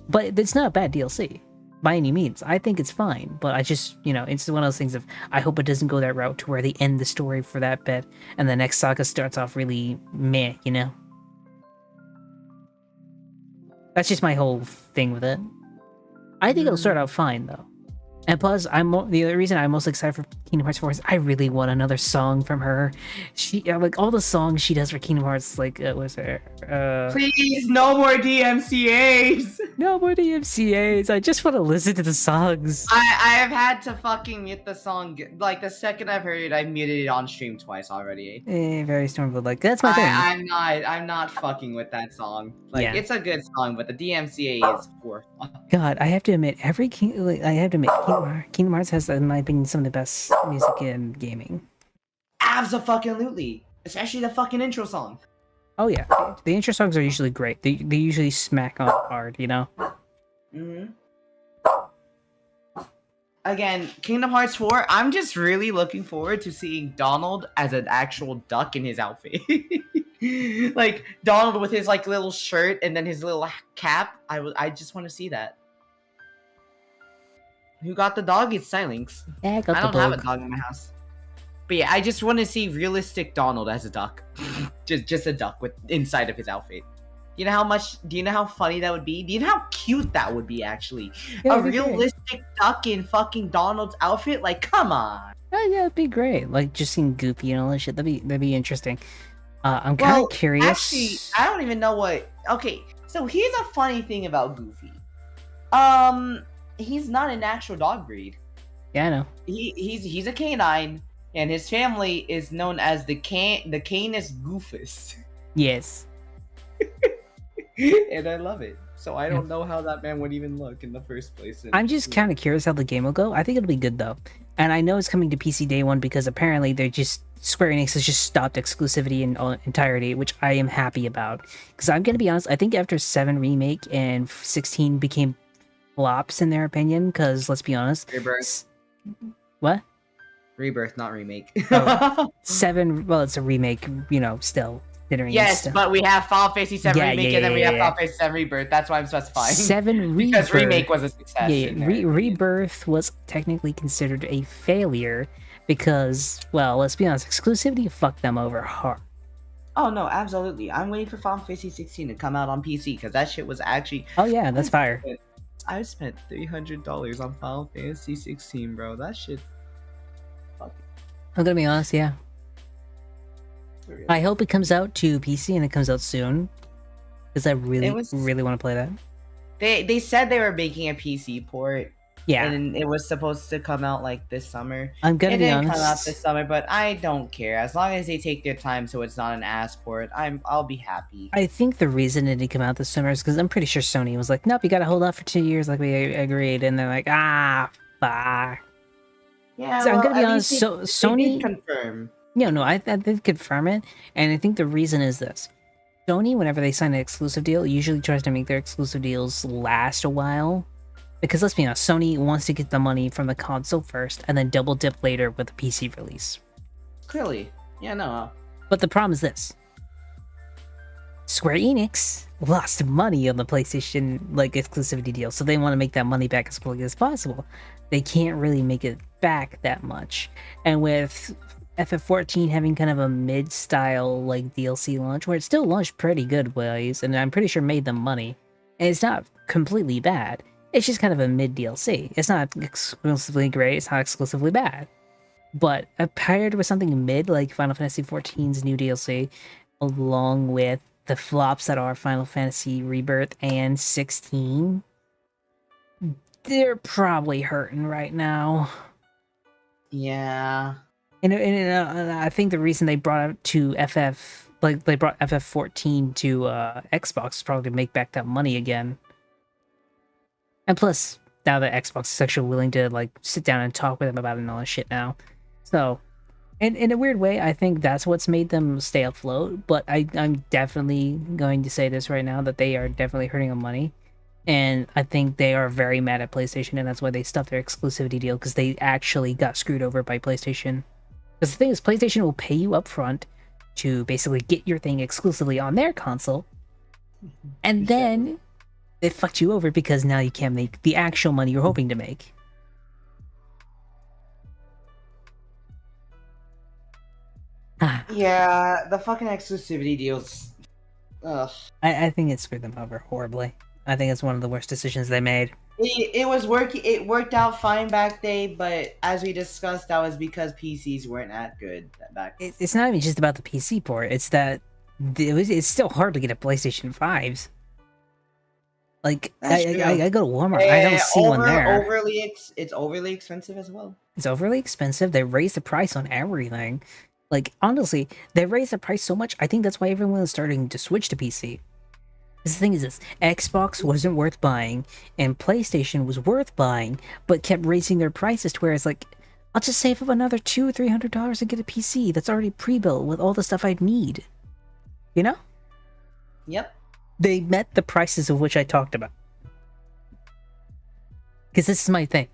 but it's not a bad DLC by any means. I think it's fine, but I just, you know, it's one of those things of, I hope it doesn't go that route to where they end the story for that bit and the next saga starts off really meh, you know. That's just my whole thing with it. I think it'll start out fine though. And plus, the other reason I'm most excited for Kingdom Hearts 4 is I really want another song from her. She, like, all the songs she does for Kingdom Hearts, like, was there? Please, no more DMCA's. No more DMCA's. I just want to listen to the songs. I have had to fucking mute the song. Like, the second I've heard it, I muted it on stream twice already. Very Stormblood. Like, that's my thing. I'm not fucking with that song. Like, Yeah. it's a good song, but the DMCA is poor. God, I have to admit, Kingdom Hearts has, in my opinion, some of the best music in gaming. Abso-fucking-lutely. Especially the fucking intro song. Oh yeah, the intro songs are usually great. They usually smack on hard, you know? Mm-hmm. Again, Kingdom Hearts 4, I'm just really looking forward to seeing Donald as an actual duck in his outfit. Like, Donald with his, like, little shirt and then his little cap. I just want to see that. Who got the dog? It's Silence. Yeah, I don't have a dog in my house. But yeah, I just want to see realistic Donald as a duck. just a duck with inside of his outfit. Do you know how funny that would be? Do you know how cute that would be, actually? Yeah, a realistic duck in fucking Donald's outfit? Like, come on. Oh yeah, it'd be great. Like, just seeing Goofy and all that shit. That'd be interesting. I'm kind of curious. Actually, I don't even know what. Okay, so here's a funny thing about Goofy. He's not an actual dog breed. Yeah, I know. He's a canine, and his family is known as the Canis Goofus. Yes. And I love it. So I don't know how that man would even look in the first place. I'm just kind of curious how the game will go. I think it'll be good though. And I know it's coming to PC day one because apparently Square Enix has just stopped exclusivity in entirety, which I am happy about. Because I'm gonna be honest, I think after 7 remake and 16 became flops in their opinion, because let's be honest. Rebirth. What? Rebirth, not remake. 7, well, it's a remake, you know, still. Yes, but we have Final Fantasy 7 remake and then we have yeah. Final Fantasy 7 Rebirth. That's why I'm specifying. 7 because Rebirth. remake was a success. Rebirth was technically considered a failure because, well, let's be honest, exclusivity fucked them over hard. Oh no, absolutely. I'm waiting for Final Fantasy 16 to come out on PC because that shit was actually. Oh yeah, that's fire. I spent $300 on Final Fantasy 16, bro. That shit. I'm gonna be honest, yeah. I hope it comes out to PC and it comes out soon, because I really want to play that. They said they were making a PC port. Yeah, and it was supposed to come out like this summer. I'm gonna be honest. It didn't come out this summer, but I don't care as long as they take their time, so it's not an ass port. I'll be happy. I think the reason it didn't come out this summer is because I'm pretty sure Sony was like, "Nope, you gotta hold off for 2 years, like we agreed," and they're like, fuck." Yeah, so well, I'm gonna be at honest. least So Sony did confirm. No, I did confirm it, and I think the reason is this: Sony, whenever they sign an exclusive deal, usually tries to make their exclusive deals last a while. Because let's be honest, Sony wants to get the money from the console first, and then double dip later with the PC release. Clearly, yeah, no. But the problem is this: Square Enix lost money on the PlayStation exclusivity deal, so they want to make that money back as quickly as possible. They can't really make it back that much, and with FF14 having kind of a mid-style DLC launch, where it still launched pretty good ways, and I'm pretty sure made them money, and it's not completely bad. It's just kind of a mid DLC. It's not exclusively great. It's not exclusively bad. But paired with something mid like Final Fantasy XIV's new DLC, along with the flops that are Final Fantasy Rebirth and 16, they're probably hurting right now. Yeah. And I think the reason they brought it to FF, like they brought FF14 to Xbox, is probably to make back that money again. And plus, now that Xbox is actually willing to like sit down and talk with them about it and all that shit now. So, in a weird way, I think that's what's made them stay afloat. But I'm definitely going to say this right now, that they are definitely hurting on money. And I think they are very mad at PlayStation, and that's why they stopped their exclusivity deal, because they actually got screwed over by PlayStation. Because the thing is, PlayStation will pay you up front to basically get your thing exclusively on their console, and then they fucked you over because now you can't make the actual money you're hoping to make. Yeah, the fucking exclusivity deals. Ugh. I think it screwed them over horribly. I think it's one of the worst decisions they made. It was working. It worked out fine back day, but as we discussed, that was because PCs weren't that good back. It's not even just about the PC port. It's that it's still hard to get a PlayStation 5s. Like I go to Walmart, I don't see one there. It's overly expensive as well. It's overly expensive. They raised the price on everything. Like honestly, they raised the price so much. I think that's why everyone is starting to switch to PC. The thing is this, Xbox wasn't worth buying, and PlayStation was worth buying, but kept raising their prices to where it's like, I'll just save up another $200 or $300 and get a PC that's already pre-built with all the stuff I'd need. You know? Yep. They met the prices of which I talked about. Because this is my thing.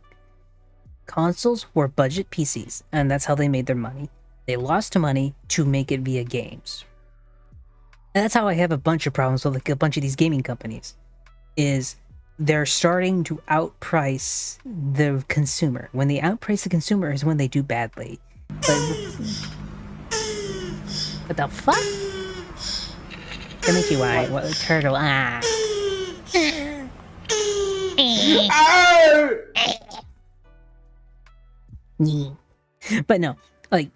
Consoles were budget PCs, and that's how they made their money. They lost money to make it via games. And that's how I have a bunch of problems with like a bunch of these gaming companies, is they're starting to outprice the consumer. When they outprice the consumer is when they do badly. What the fuck? That makes you white. What turtle? But no, like,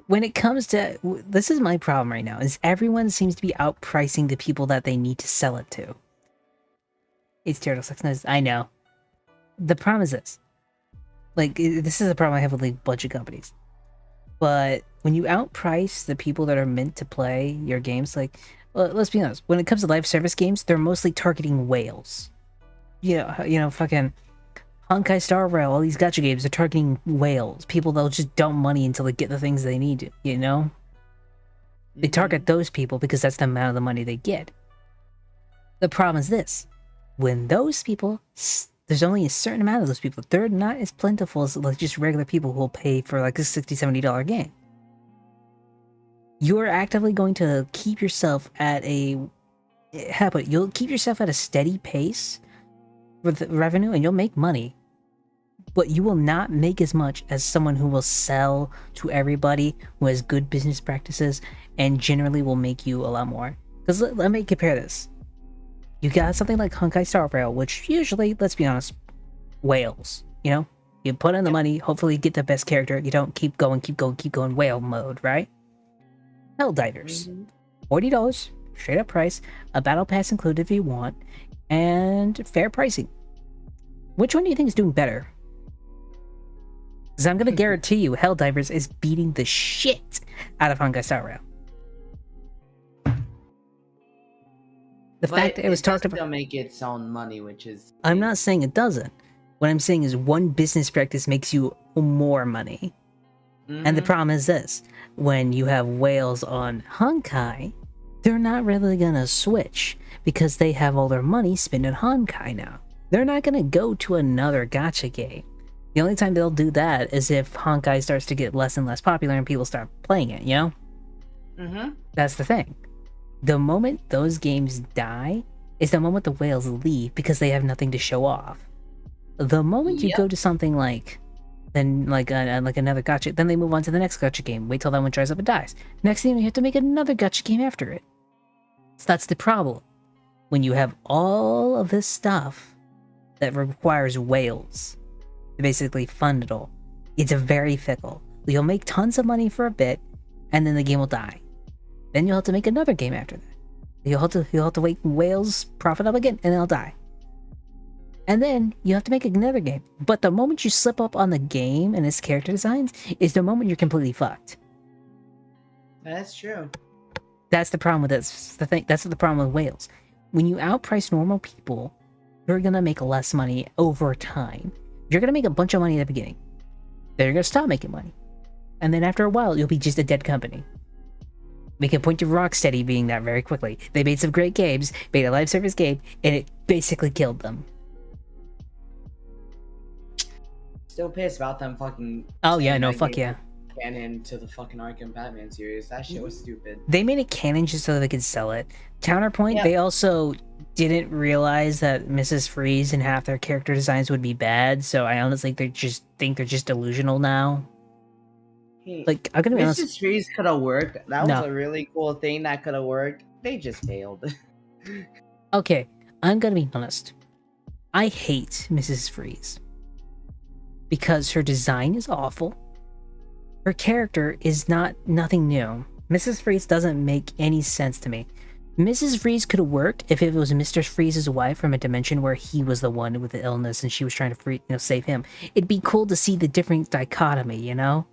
when it comes to, this is my problem right now, is everyone seems to be outpricing the people that they need to sell it to. It's Turtle Sex Nose, I know. The problem is this. Like, this is a problem I have with like budget companies. But when you outprice the people that are meant to play your games, like, well, let's be honest, when it comes to live service games, they're mostly targeting whales. You know, fucking Honkai Star Rail, all these gacha games are targeting whales. People that'll just dump money until they get the things they need, you know? They target those people because that's the amount of the money they get. The problem is this. When those people, there's only a certain amount of those people. They're not as plentiful as like just regular people who will pay for like a $60, $70 game. You're actively going to keep yourself at you'll keep yourself at a steady pace with revenue and you'll make money. But you will not make as much as someone who will sell to everybody, who has good business practices, and generally will make you a lot more. Because let me compare this. You got something like Honkai Star Rail, which usually, let's be honest, whales. You know? You put in the money, hopefully you get the best character. You don't keep going, whale mode, right? Helldivers. $40, straight up price, a battle pass included if you want, and fair pricing. Which one do you think is doing better? Because I'm going to guarantee you Helldivers is beating the shit out of Honkai Star Rail. The fact it was talked about... Still make its own money, which is... I'm not saying it doesn't. What I'm saying is one business practice makes you more money. And the problem is this. When you have whales on Honkai, they're not really going to switch because they have all their money spent on Honkai now. They're not going to go to another gacha game. The only time they'll do that is if Honkai starts to get less and less popular and people start playing it, you know? That's the thing. The moment those games die is the moment the whales leave because they have nothing to show off. The moment you go to something like another gacha, then they move on to the next gacha game. Wait till that one dries up and dies. Next thing you have to make another gacha game after it. So that's the problem. When you have all of this stuff that requires whales to basically fund it all, it's very fickle. You'll make tons of money for a bit, and then the game will die. Then you'll have to make another game after that. You'll have to wait whales profit up again, and they'll die. And then you have to make another game. But the moment you slip up on the game and its character designs is the moment you're completely fucked. That's true. That's the problem with this. The thing. That's the problem with whales. When you outprice normal people, you're gonna make less money over time. You're gonna make a bunch of money at the beginning. Then you're gonna stop making money. And then after a while, you'll be just a dead company. We can point to Rocksteady being that very quickly. They made some great games, made a live service game, and it basically killed them. Still pissed about them fucking. Oh yeah, saying no, that fuck game yeah. Canon to the fucking Arkham Batman series. That shit was stupid. They made it canon just so they could sell it. Counterpoint, Yeah. they also didn't realize that Mrs. Freeze and half their character designs would be bad, so I honestly they're just delusional now. Hey, Like, I'm gonna be honest. Mrs. Freeze could have worked. That was No. a really cool thing that could have worked. They just failed. Okay, I'm gonna be honest. I hate Mrs. Freeze because her design is awful. Her character is nothing new. Mrs. Freeze doesn't make any sense to me. Mrs. Freeze could have worked if it was Mr. Freeze's wife from a dimension where he was the one with the illness and she was trying to save him. It'd be cool to see the different dichotomy, you know?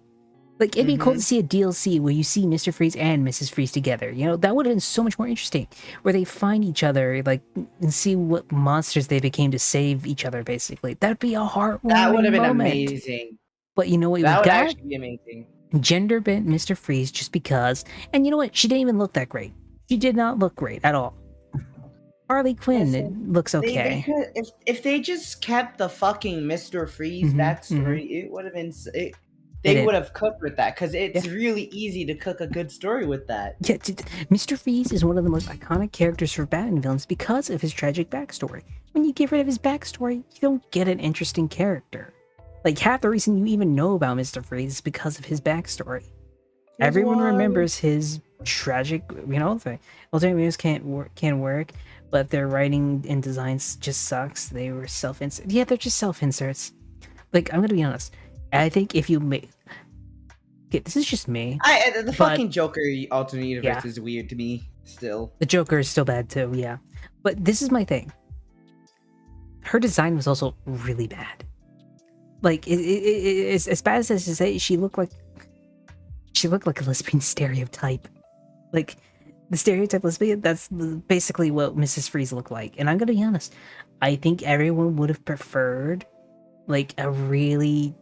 Like, it'd be cool to see a DLC where you see Mr. Freeze and Mrs. Freeze together. You know, that would have been so much more interesting. Where they find each other, like, and see what monsters they became to save each other, basically. That'd be a heartwarming That would have been moment. amazing. But you know what we That would got? actually be amazing. Gender bent Mr. Freeze just because. And you know what? She didn't even look that great. She did not look great at all. Harley Quinn Listen, it looks They okay. could, if they just kept the fucking Mr. Freeze backstory, it would have been. They did. would have cooked with that because it's really easy to cook a good story with that. Yeah, Mr. Freeze is one of the most iconic characters for Batman villains because of his tragic backstory. When you get rid of his backstory, you don't get an interesting character. Like, half the reason you even know about Mr. Freeze is because of his backstory. Everyone remembers his tragic, thing. Alternate videos can't work, but their writing and designs just sucks. They were self-insert. Yeah, they're just self-inserts. Like, I'm gonna be honest. I think if you make... Okay, this is just me. The fucking Joker alternate universe is weird to me still. The Joker is still bad too, yeah. But this is my thing. Her design was also really bad. Like, it's as bad as to say, she looked like a lesbian stereotype. Like, the stereotype lesbian, that's basically what Mrs. Freeze looked like. And I'm gonna be honest, I think everyone would have preferred, like, a really,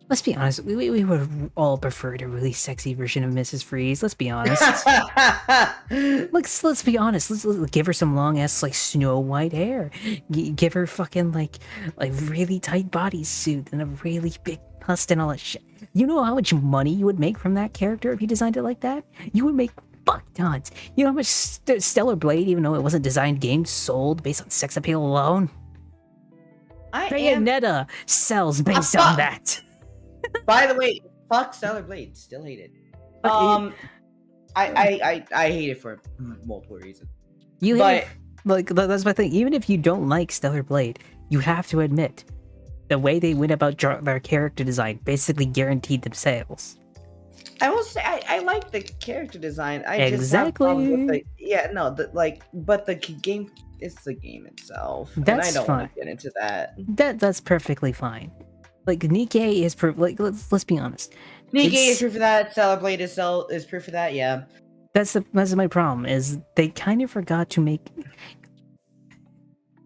let's be honest, we would have all preferred a really sexy version of Mrs. Freeze, let's be honest. Let's be honest. Let's give her some long ass like Snow White hair. Give her fucking like really tight bodysuit and a really big bust and all that shit. You know how much money you would make from that character if you designed it like that? You would make fuck tons. You know how much Stellar Blade, even though it wasn't designed game, sold based on sex appeal alone? Bayonetta sells based on that. By the way, fuck Stellar Blade. Still hate it. I hate it for multiple reasons. That's my thing. Even if you don't like Stellar Blade, you have to admit the way they went about their character design basically guaranteed them sales. I will say I like the character design. I Exactly. just have problems with but the game is the game itself. That's and I don't fine. want to get into that. That's perfectly fine. Like, Nikkei is let's be honest. Nikkei is proof of that. Stellar Blade is proof of that. Yeah. That's my problem, is they kind of forgot to make...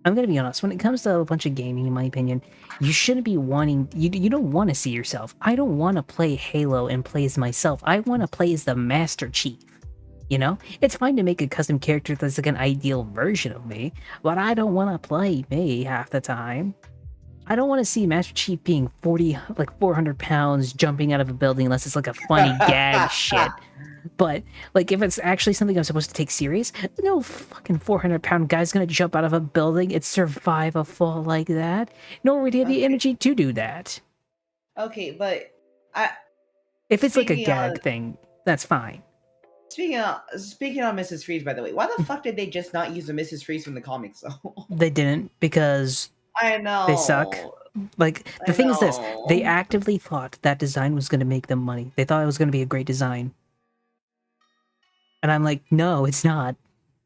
I'm gonna be honest, when it comes to a bunch of gaming, in my opinion, you shouldn't be wanting... You don't want to see yourself. I don't want to play Halo and play as myself. I want to play as the Master Chief. You know? It's fine to make a custom character that's like an ideal version of me, but I don't want to play me half the time. I don't want to see Master Chief being 400 pounds jumping out of a building unless it's like a funny gag shit. But, like, if it's actually something I'm supposed to take serious, no fucking 400-pound guy's gonna jump out of a building and survive a fall like that. Nor would he have the energy to do that. Okay, but If it's like a speaking gag on- thing, that's fine. speaking on Mrs. Freeze, by the way, why the fuck did they just not use the Mrs. Freeze from the comics though? They didn't, because I know they suck. Like, the I thing is this, they know. actively thought that design was gonna make them money. They thought it was gonna be a great design. And I'm like, no, it's not.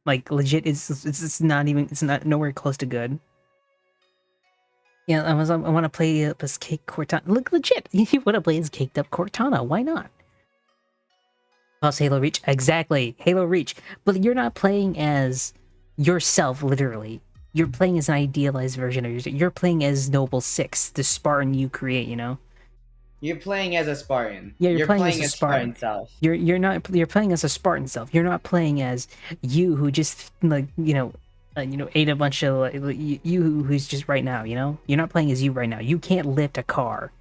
Like legit, it's not even, it's not nowhere close to good. Yeah, I want to play as Cake Cortana. Look, legit, you want to play as Caked Up Cortana? Why not? Plus Halo Reach, exactly, Halo Reach. But you're not playing as yourself, literally. You're playing as an idealized version of yourself. You're playing as Noble Six, the Spartan you create. You know. You're playing as a Spartan. Yeah, you're playing as a Spartan self. You're playing as a Spartan self. You're not playing as you who just like ate a bunch of you who's just right now. You know, you're not playing as you right now. You can't lift a car.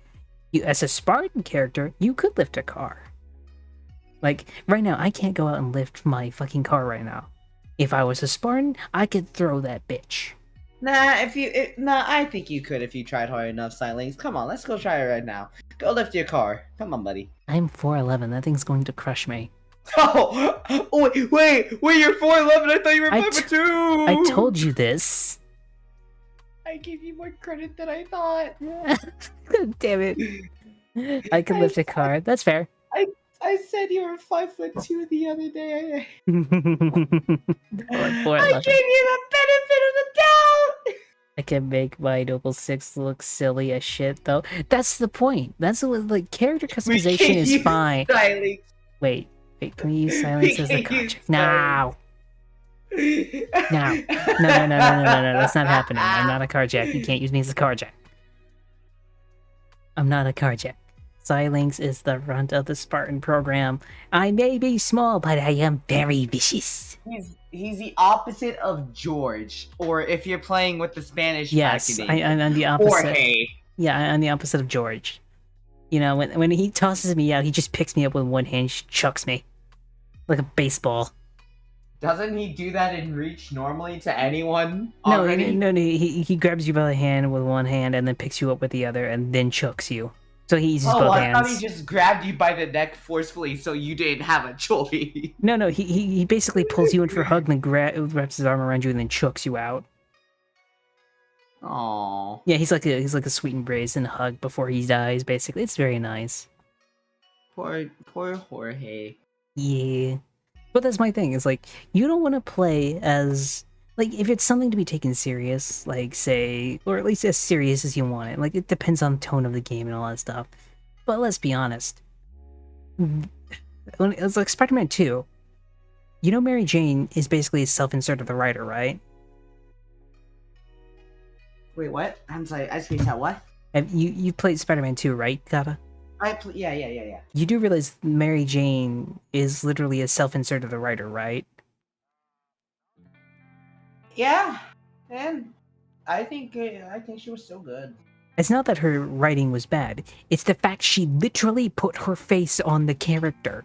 You as a Spartan character, you could lift a car. Like right now, I can't go out and lift my fucking car right now. If I was a Spartan, I could throw that bitch. Nah, I think you could if you tried hard enough, Silence. Come on, let's go try it right now. Go lift your car. Come on, buddy. I'm 4'11". That thing's going to crush me. Oh, wait, you're 4'11". I thought you were 5'2". I told you this. I gave you more credit than I thought. Damn it. I can lift a car. That's fair. I said you were 5'2" the other day. I I gave you the benefit of the doubt. I can make my Noble Six look silly as shit, though. That's the point. That's what, like, character customization is fine. Silence. Wait, can we use silence as the contract? No. No. That's not happening. I'm not a carjack. You can't use me as a carjack. I'm not a carjack. Silence is the runt of the Spartan program. I may be small, but I am very vicious. He's the opposite of George, or if you're playing with the Spanish yes, macadamia. I'm the opposite. Jorge. Yeah, I'm the opposite of George. You know, when he tosses me out, he just picks me up with one hand, chucks me like a baseball. Doesn't he do that in Reach normally to anyone? No, already? no, he grabs you by the hand with one hand and then picks you up with the other and then chucks you. So he uses both hands. I thought he just grabbed you by the neck forcefully so you didn't have a choice. No, he basically pulls you in for a hug and then wraps his arm around you and then chokes you out. Aww. Yeah, he's like a sweet embrace and hug before he dies, basically. It's very nice. Poor Jorge. Yeah. But that's my thing, is like, you don't want to play as... Like, if it's something to be taken serious, like, say, or at least as serious as you want it, like, it depends on the tone of the game and all that stuff. But let's be honest. It's like Spider-Man 2. You know Mary Jane is basically a self-insert of the writer, right? Wait, what? I'm sorry, I screenshot that what? You played Spider-Man 2, right, Kata? Yeah. You do realize Mary Jane is literally a self-insert of the writer, right? Yeah, and I think she was so good. It's not that her writing was bad. It's the fact she literally put her face on the character.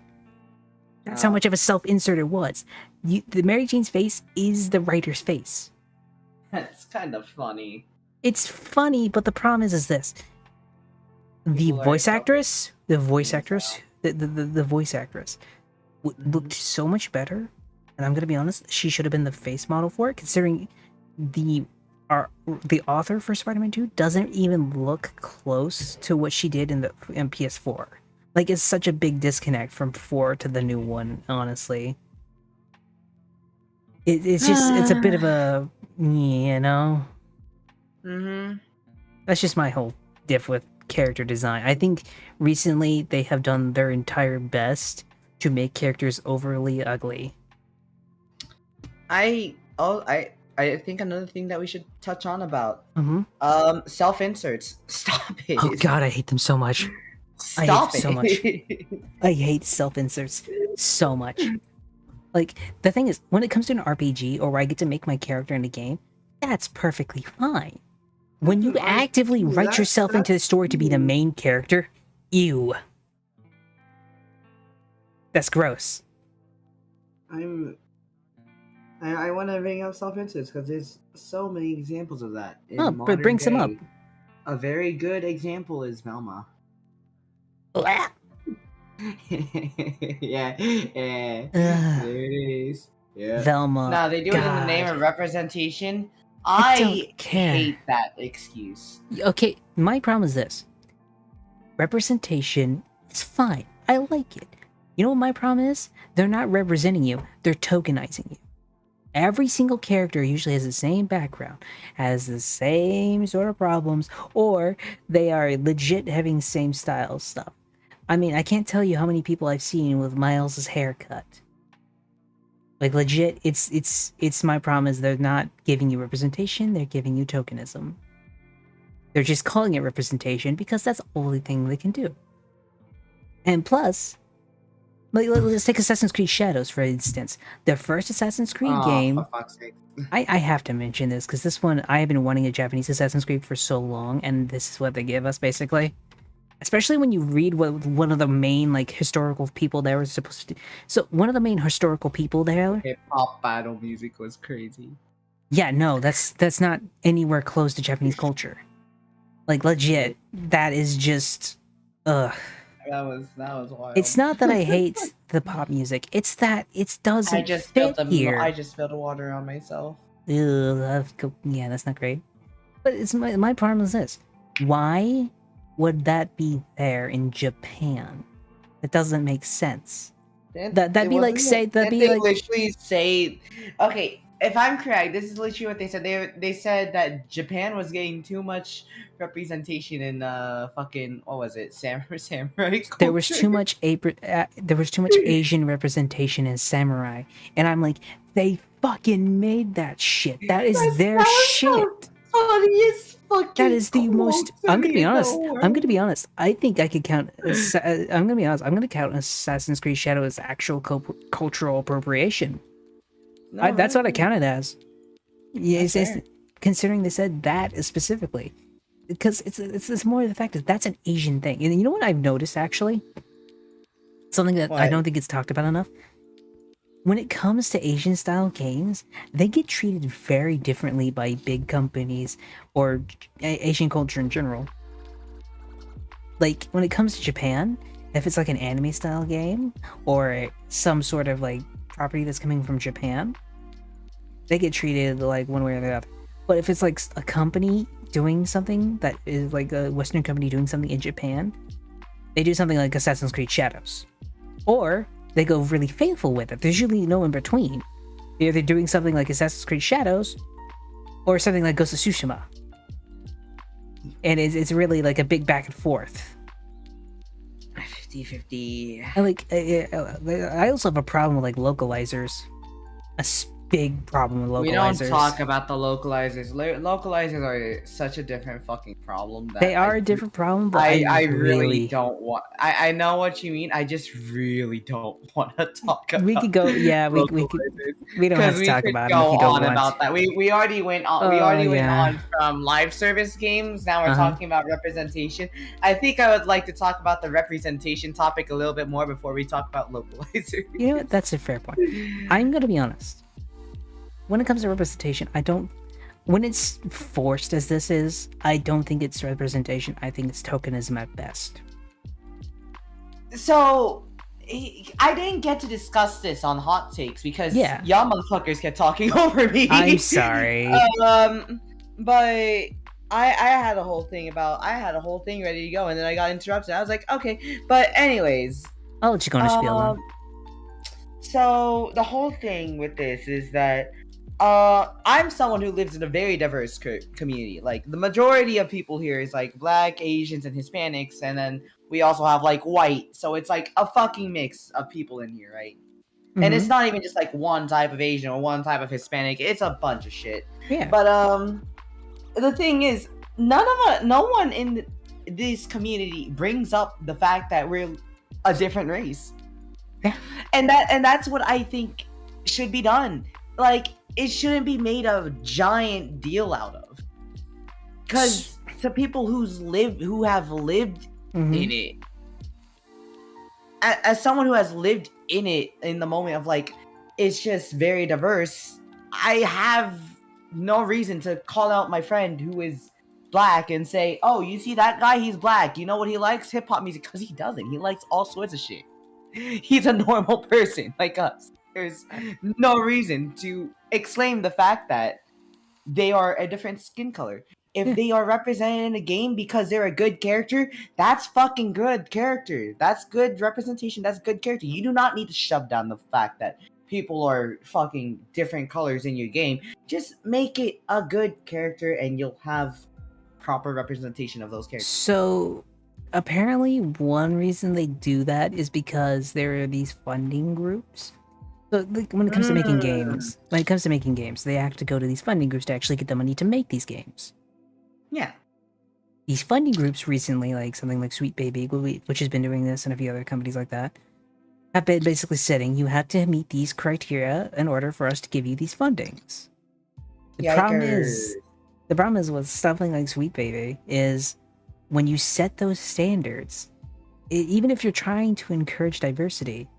That's how much of a self-insert it was. The Mary Jane's face is the writer's face. That's kind of funny. It's funny, but the problem is this. The voice actress looked so much better. And I'm gonna be honest, she should have been the face model for it, considering the author for Spider-Man 2 doesn't even look close to what she did in PS4. Like, it's such a big disconnect from 4 to the new one, honestly. It's a bit of a, you know? Mm-hmm. That's just my whole diff with character design. I think recently they have done their entire best to make characters overly ugly. I think another thing that we should touch on about self-inserts. Stop it. Oh god, I hate them so much. Stop it. So much. I hate self-inserts so much. Like, the thing is, when it comes to an RPG or where I get to make my character in a game, that's perfectly fine. When you actively write yourself into the story to be the main character, ew. That's gross. I want to bring up self-inserts because there's so many examples of that. But bring some up. A very good example is Velma. yeah, there it is. Yeah. Velma. No, they do it in the name of representation. I don't care. hate that excuse. Okay, my problem is this. Representation is fine. I like it. You know what my problem is? They're not representing you. They're tokenizing you. Every single character usually has the same background, has the same sort of problems, or they are legit having same style stuff. I mean, I can't tell you how many people I've seen with Miles's haircut. Like legit, it's my problem is they're not giving you representation, they're giving you tokenism. They're just calling it representation because that's the only thing they can do. And plus, like, let's take Assassin's Creed Shadows, for instance. The first Assassin's Creed game... For fuck's sake. I have to mention this, because this one, I have been wanting a Japanese Assassin's Creed for so long, and this is what they give us, basically. Especially when you read what one of the main, like, historical people there was supposed to do. So, one of the main historical people there... Hip-hop battle music was crazy. Yeah, no, that's not anywhere close to Japanese culture. Like, legit, that is just... Ugh. That was wild. It's not that I hate the pop music. It's that it doesn't I just fit spilled here. I just spilled water on myself. Yeah, that's not great. But it's my problem is this: why would that be there in Japan? It doesn't make sense. That'd be like say that'd be like literally say, okay. If I'm correct, this is literally what they said. They said that Japan was getting too much representation in fucking what was it, samurai culture. There was too much Asian representation in samurai, and I'm like, they fucking made that shit. That is their shit. Funniest fucking. That is the most. I'm gonna be honest. I'm gonna be honest. I think I could count. I'm gonna be honest. I'm gonna count Assassin's Creed Shadow as actual cultural appropriation. No, that's what I count it as. Yeah, That's considering they said that specifically, because it's more of the fact that that's an Asian thing. And you know what I've noticed actually? Something that I What? don't think it's talked about enough. When it comes to Asian style games, they get treated very differently by big companies or Asian culture in general. Like when it comes to Japan, if it's like an anime style game or some sort of like property that's coming from Japan, they get treated like one way or the other. But if it's like a company doing something that is like a Western company doing something in Japan, they do something like Assassin's Creed Shadows. Or they go really faithful with it. There's usually no in between. They're either doing something like Assassin's Creed Shadows or something like Ghost of Tsushima. And it's really like a big back and forth. 50-50. I also have a problem with like localizers. Big problem with localizers. We don't talk about the localizers. Localizers are such a different fucking problem. That They are a different problem, but I really don't want. I know what you mean. I just really don't want to talk about. We could go. Yeah, we don't have to talk about it if you don't want. About that. We already went on. We already went on from live service games. Now we're talking about representation. I think I would like to talk about the representation topic a little bit more before we talk about localizers. You know what? That's a fair point. I'm gonna be honest. When it comes to representation, when it's forced as this is, I don't think it's representation. I think it's tokenism at best. So, I didn't get to discuss this on Hot Takes because y'all motherfuckers kept talking over me. I'm sorry. But I had a whole thing ready to go, and then I got interrupted. I was like, okay. But anyways, I'll let you go on a spiel then. So the whole thing with this is that I'm someone who lives in a very diverse community. Like the majority of people here is like Black, Asians, and Hispanics, and then we also have like white. So it's like a fucking mix of people in here, right? Mm-hmm. And it's not even just like one type of Asian or one type of Hispanic. It's a bunch of shit. Yeah. But the thing is, no one in this community brings up the fact that we're a different race. Yeah. And that's what I think should be done. Like, it shouldn't be made a giant deal out of. Because to people who have lived in it, as someone who has lived in it in the moment of like, it's just very diverse, I have no reason to call out my friend who is Black and say, oh, you see that guy? He's Black. You know what he likes? Hip-hop music. Because he doesn't. He likes all sorts of shit. He's a normal person like us. There's no reason to exclaim the fact that they are a different skin color. If they are represented in a game because they're a good character, that's fucking good character. That's good representation. That's good character. You do not need to shove down the fact that people are fucking different colors in your game. Just make it a good character, and you'll have proper representation of those characters. So apparently one reason they do that is because there are these funding groups. So like when it comes to making games, they have to go to these funding groups to actually get the money to make these games. Yeah. These funding groups recently, like something like Sweet Baby, which has been doing this, and a few other companies like that, have been basically saying you have to meet these criteria in order for us to give you these fundings. The problem is with something like Sweet Baby is when you set those standards, even if you're trying to encourage diversity,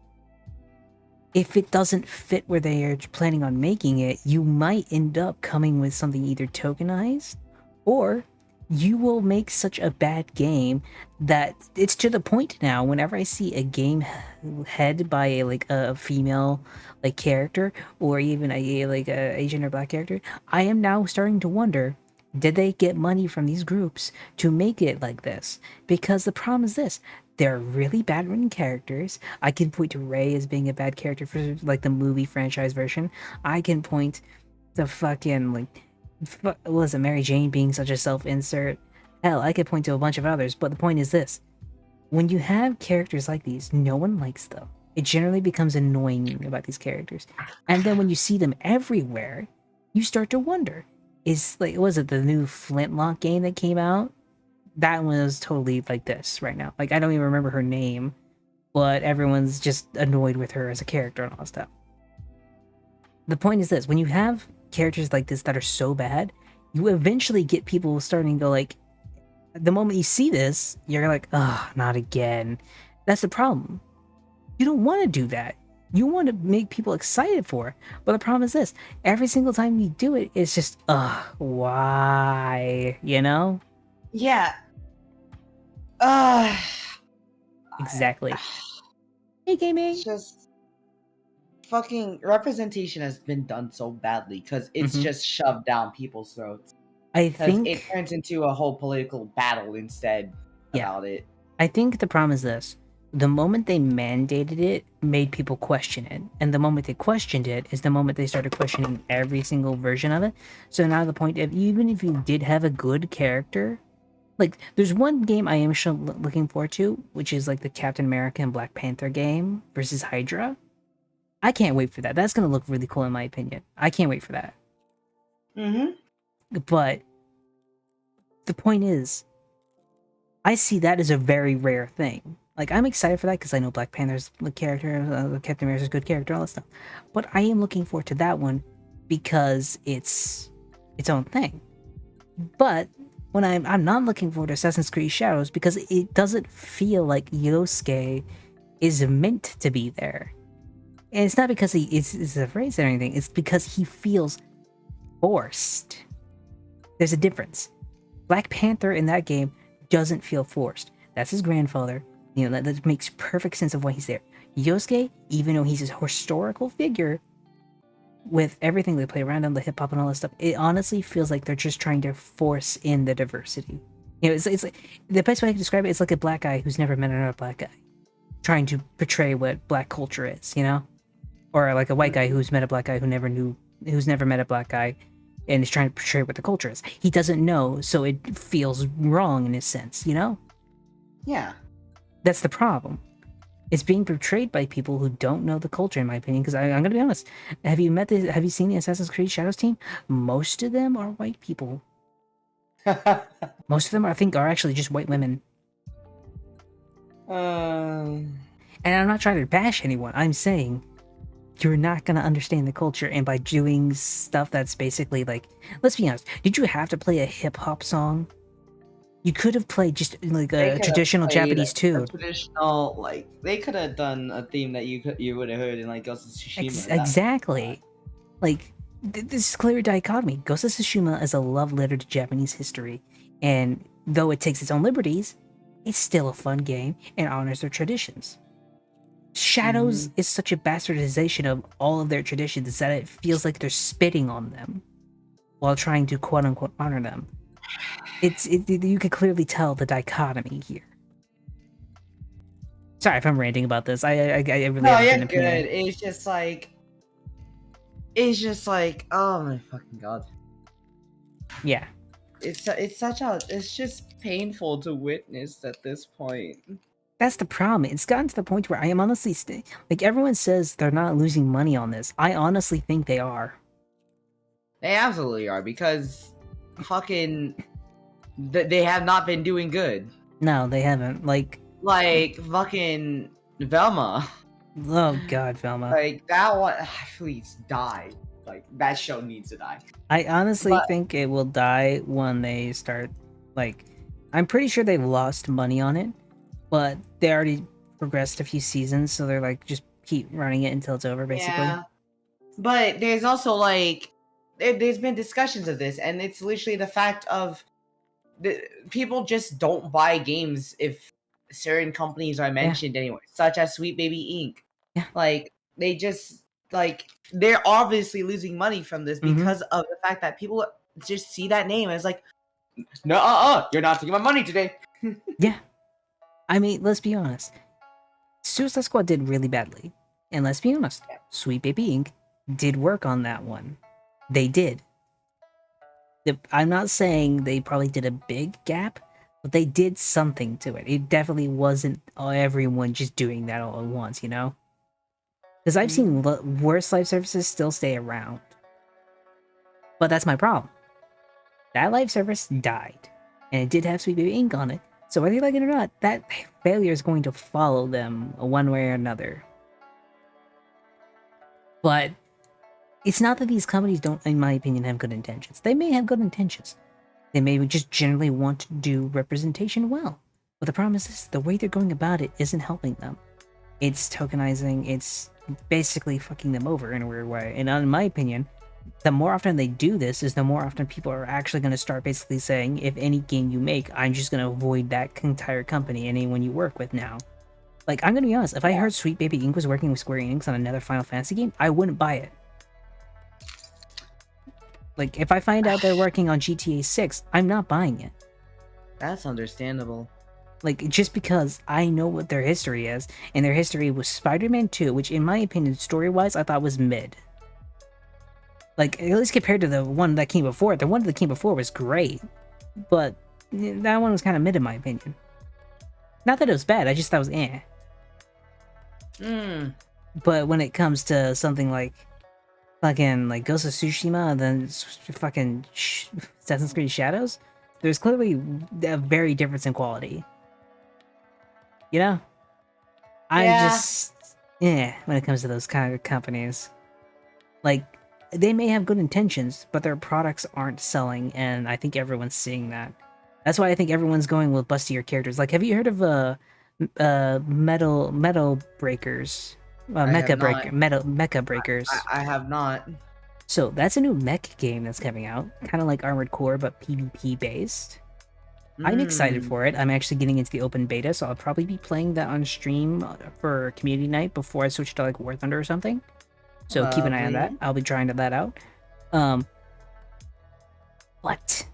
if it doesn't fit where they are planning on making it, you might end up coming with something either tokenized, or you will make such a bad game that it's to the point now whenever I see a game head by a female like character, or even a Asian or Black character, I am now starting to wonder, did they get money from these groups to make it like this? Because the problem is this: they're really bad written characters. I can point to Rey as being a bad character for like the movie franchise version. I can point to fucking was it Mary Jane being such a self-insert? Hell, I could point to a bunch of others, but the point is this: when you have characters like these, no one likes them. It generally becomes annoying about these characters. And then when you see them everywhere, you start to wonder, was it the new Flintlock game that came out? That one was totally like this right now. Like, I don't even remember her name, but everyone's just annoyed with her as a character and all that stuff. The point is this: when you have characters like this that are so bad, you eventually get people starting to go like, the moment you see this, you're like, oh, not again. That's the problem. You don't want to do that. You want to make people excited for it. But the problem is this: every single time you do it, it's just, why? You know? Yeah. Exactly. Hey, gaming. It's just fucking representation has been done so badly because it's just shoved down people's throats. I think it turns into a whole political battle instead about it. I think the problem is this: the moment they mandated it, made people question it, and the moment they questioned it is the moment they started questioning every single version of it. So now the point of, even if you did have a good character, like there's one game I am looking forward to, which is like the Captain America and Black Panther game versus Hydra. I can't wait for that. That's gonna look really cool in my opinion. I can't wait for that. But the point is, I see that as a very rare thing. Like, I'm excited for that because I know Black Panther's character, Captain America's a good character, all that stuff. But I am looking forward to that one because it's its own thing. But when I'm not looking forward to Assassin's Creed Shadows because it doesn't feel like Yosuke is meant to be there. And it's not because he is afraid or anything. It's because he feels forced. There's a difference. Black Panther in that game doesn't feel forced. That's his grandfather. You know, that makes perfect sense of why he's there. Yosuke, even though he's a historical figure, with everything they play around on the hip hop and all that stuff, it honestly feels like they're just trying to force in the diversity. You know, it's like, the best way I can describe it, it's like a black guy who's never met another black guy trying to portray what black culture is, you know? Or like a white guy who's met a black guy who's never met a black guy and is trying to portray what the culture is. He doesn't know, so it feels wrong in a sense, you know? Yeah. That's the problem. It's being portrayed by people who don't know the culture, in my opinion. Because I'm gonna be honest. Have you seen the Assassin's Creed Shadows team? Most of them are white people. Most of them, I think, are actually just white women. And I'm not trying to bash anyone. I'm saying you're not gonna understand the culture, and by doing stuff that's basically like, let's be honest. Did you have to play a hip hop song? You could have played just like a traditional Japanese tune. Traditional, like they could have done a theme that you would have heard in like Ghost of Tsushima. Exactly. Like this is clear dichotomy. Ghost of Tsushima is a love letter to Japanese history, and though it takes its own liberties, it's still a fun game and honors their traditions. Shadows is such a bastardization of all of their traditions that it feels like they're spitting on them while trying to quote unquote honor them. You could clearly tell the dichotomy here. Sorry if I'm ranting about this. I really no, have you're an opinion. good. It's just like it's just like, oh my fucking god. Yeah. It's just painful to witness at this point. That's the problem. It's gotten to the point where I am honestly like everyone says they're not losing money on this. I honestly think they are. They absolutely are, because fucking they have not been doing good. No, they haven't. Like fucking Velma. oh god, Velma. Like that one, please die. Like that show needs to die. I honestly think it will die when they start, like, I'm pretty sure they've lost money on it, but they already progressed a few seasons, so they're like, just keep running it until it's over, basically. Yeah. But there's also like, there's been discussions of this, and it's literally the fact of people just don't buy games if certain companies are mentioned anyway, such as Sweet Baby Inc. Yeah. Like they just like they're obviously losing money from this because of the fact that people just see that name and it's like, no, you're not taking my money today. Yeah. I mean, let's be honest. Suicide Squad did really badly. And let's be honest, Sweet Baby Inc. did work on that one. They did. I'm not saying they probably did a big gap, but they did something to it. It definitely wasn't everyone just doing that all at once, you know? Because I've seen worse live services still stay around. But that's my problem. That live service died. And it did have Sweet Baby Inc. on it. So whether you like it or not, that failure is going to follow them one way or another. But it's not that these companies don't, in my opinion, have good intentions. They may have good intentions. They may just generally want to do representation well. But the problem is this, the way they're going about it isn't helping them. It's tokenizing, it's basically fucking them over in a weird way. And in my opinion, the more often they do this is the more often people are actually going to start basically saying, if any game you make, I'm just going to avoid that entire company, anyone you work with now. Like, I'm going to be honest, if I heard Sweet Baby Inc. was working with Square Enix on another Final Fantasy game, I wouldn't buy it. Like, if I find out they're working on GTA 6, I'm not buying it. That's understandable. Like, just because I know what their history is, and their history was Spider-Man 2, which in my opinion, story-wise, I thought was mid. Like, at least compared to the one that came before it. The one that came before was great, but that one was kind of mid in my opinion. Not that it was bad, I just thought it was eh. But when it comes to something like fucking like Ghost of Tsushima and then fucking Assassin's Creed Shadows, there's clearly a very difference in quality. You know? I just when it comes to those kind of companies. Like, they may have good intentions, but their products aren't selling, and I think everyone's seeing that. That's why I think everyone's going with bustier characters. Like, have you heard of Metal Breakers? Mecha Breakers. I have not. So that's a new mech game that's coming out, kind of like Armored Core, but PvP based. I'm excited for it. I'm actually getting into the open beta, so I'll probably be playing that on stream for community night before I switch to like War Thunder or something. So keep an eye on that. I'll be trying that out. But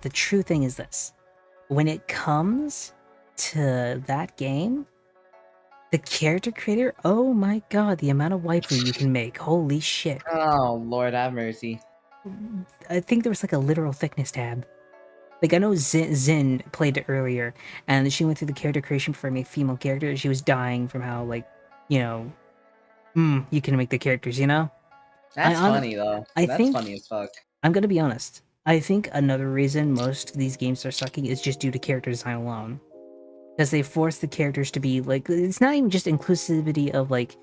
the true thing is this. When it comes to that game, the character creator, oh my god, the amount of waifu you can make. Holy shit. Oh, Lord have mercy. I think there was like a literal thickness tab. Like, I know Zin played it earlier, and she went through the character creation for a female character. She was dying from how, like, you know, you can make the characters, you know? That's funny, though. That's funny as fuck. I'm gonna be honest. I think another reason most of these games are sucking is just due to character design alone. Because they force the characters to be, like, it's not even just inclusivity of, like,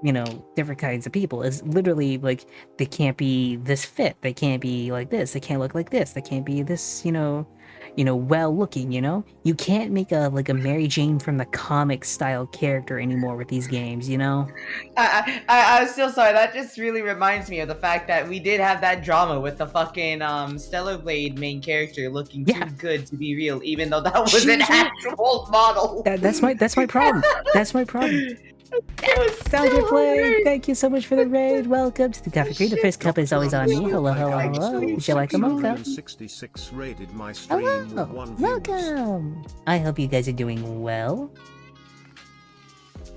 you know, different kinds of people. It's literally, like, they can't be this fit. They can't be like this. They can't look like this. They can't be this, you know, well looking, you know? You can't make a Mary Jane from the comic style character anymore with these games, you know? I'm still sorry. That just really reminds me of the fact that we did have that drama with the fucking Stellar Blade main character looking too good to be real, even though that was an actual model. That's my problem. That's my problem. Play. Thank you so much for the raid. Welcome to the Coffee Creed. The first cup is always on me. Hello. Would you like a mocha? 66 rated my stream with 1 welcome. I hope you guys are doing well.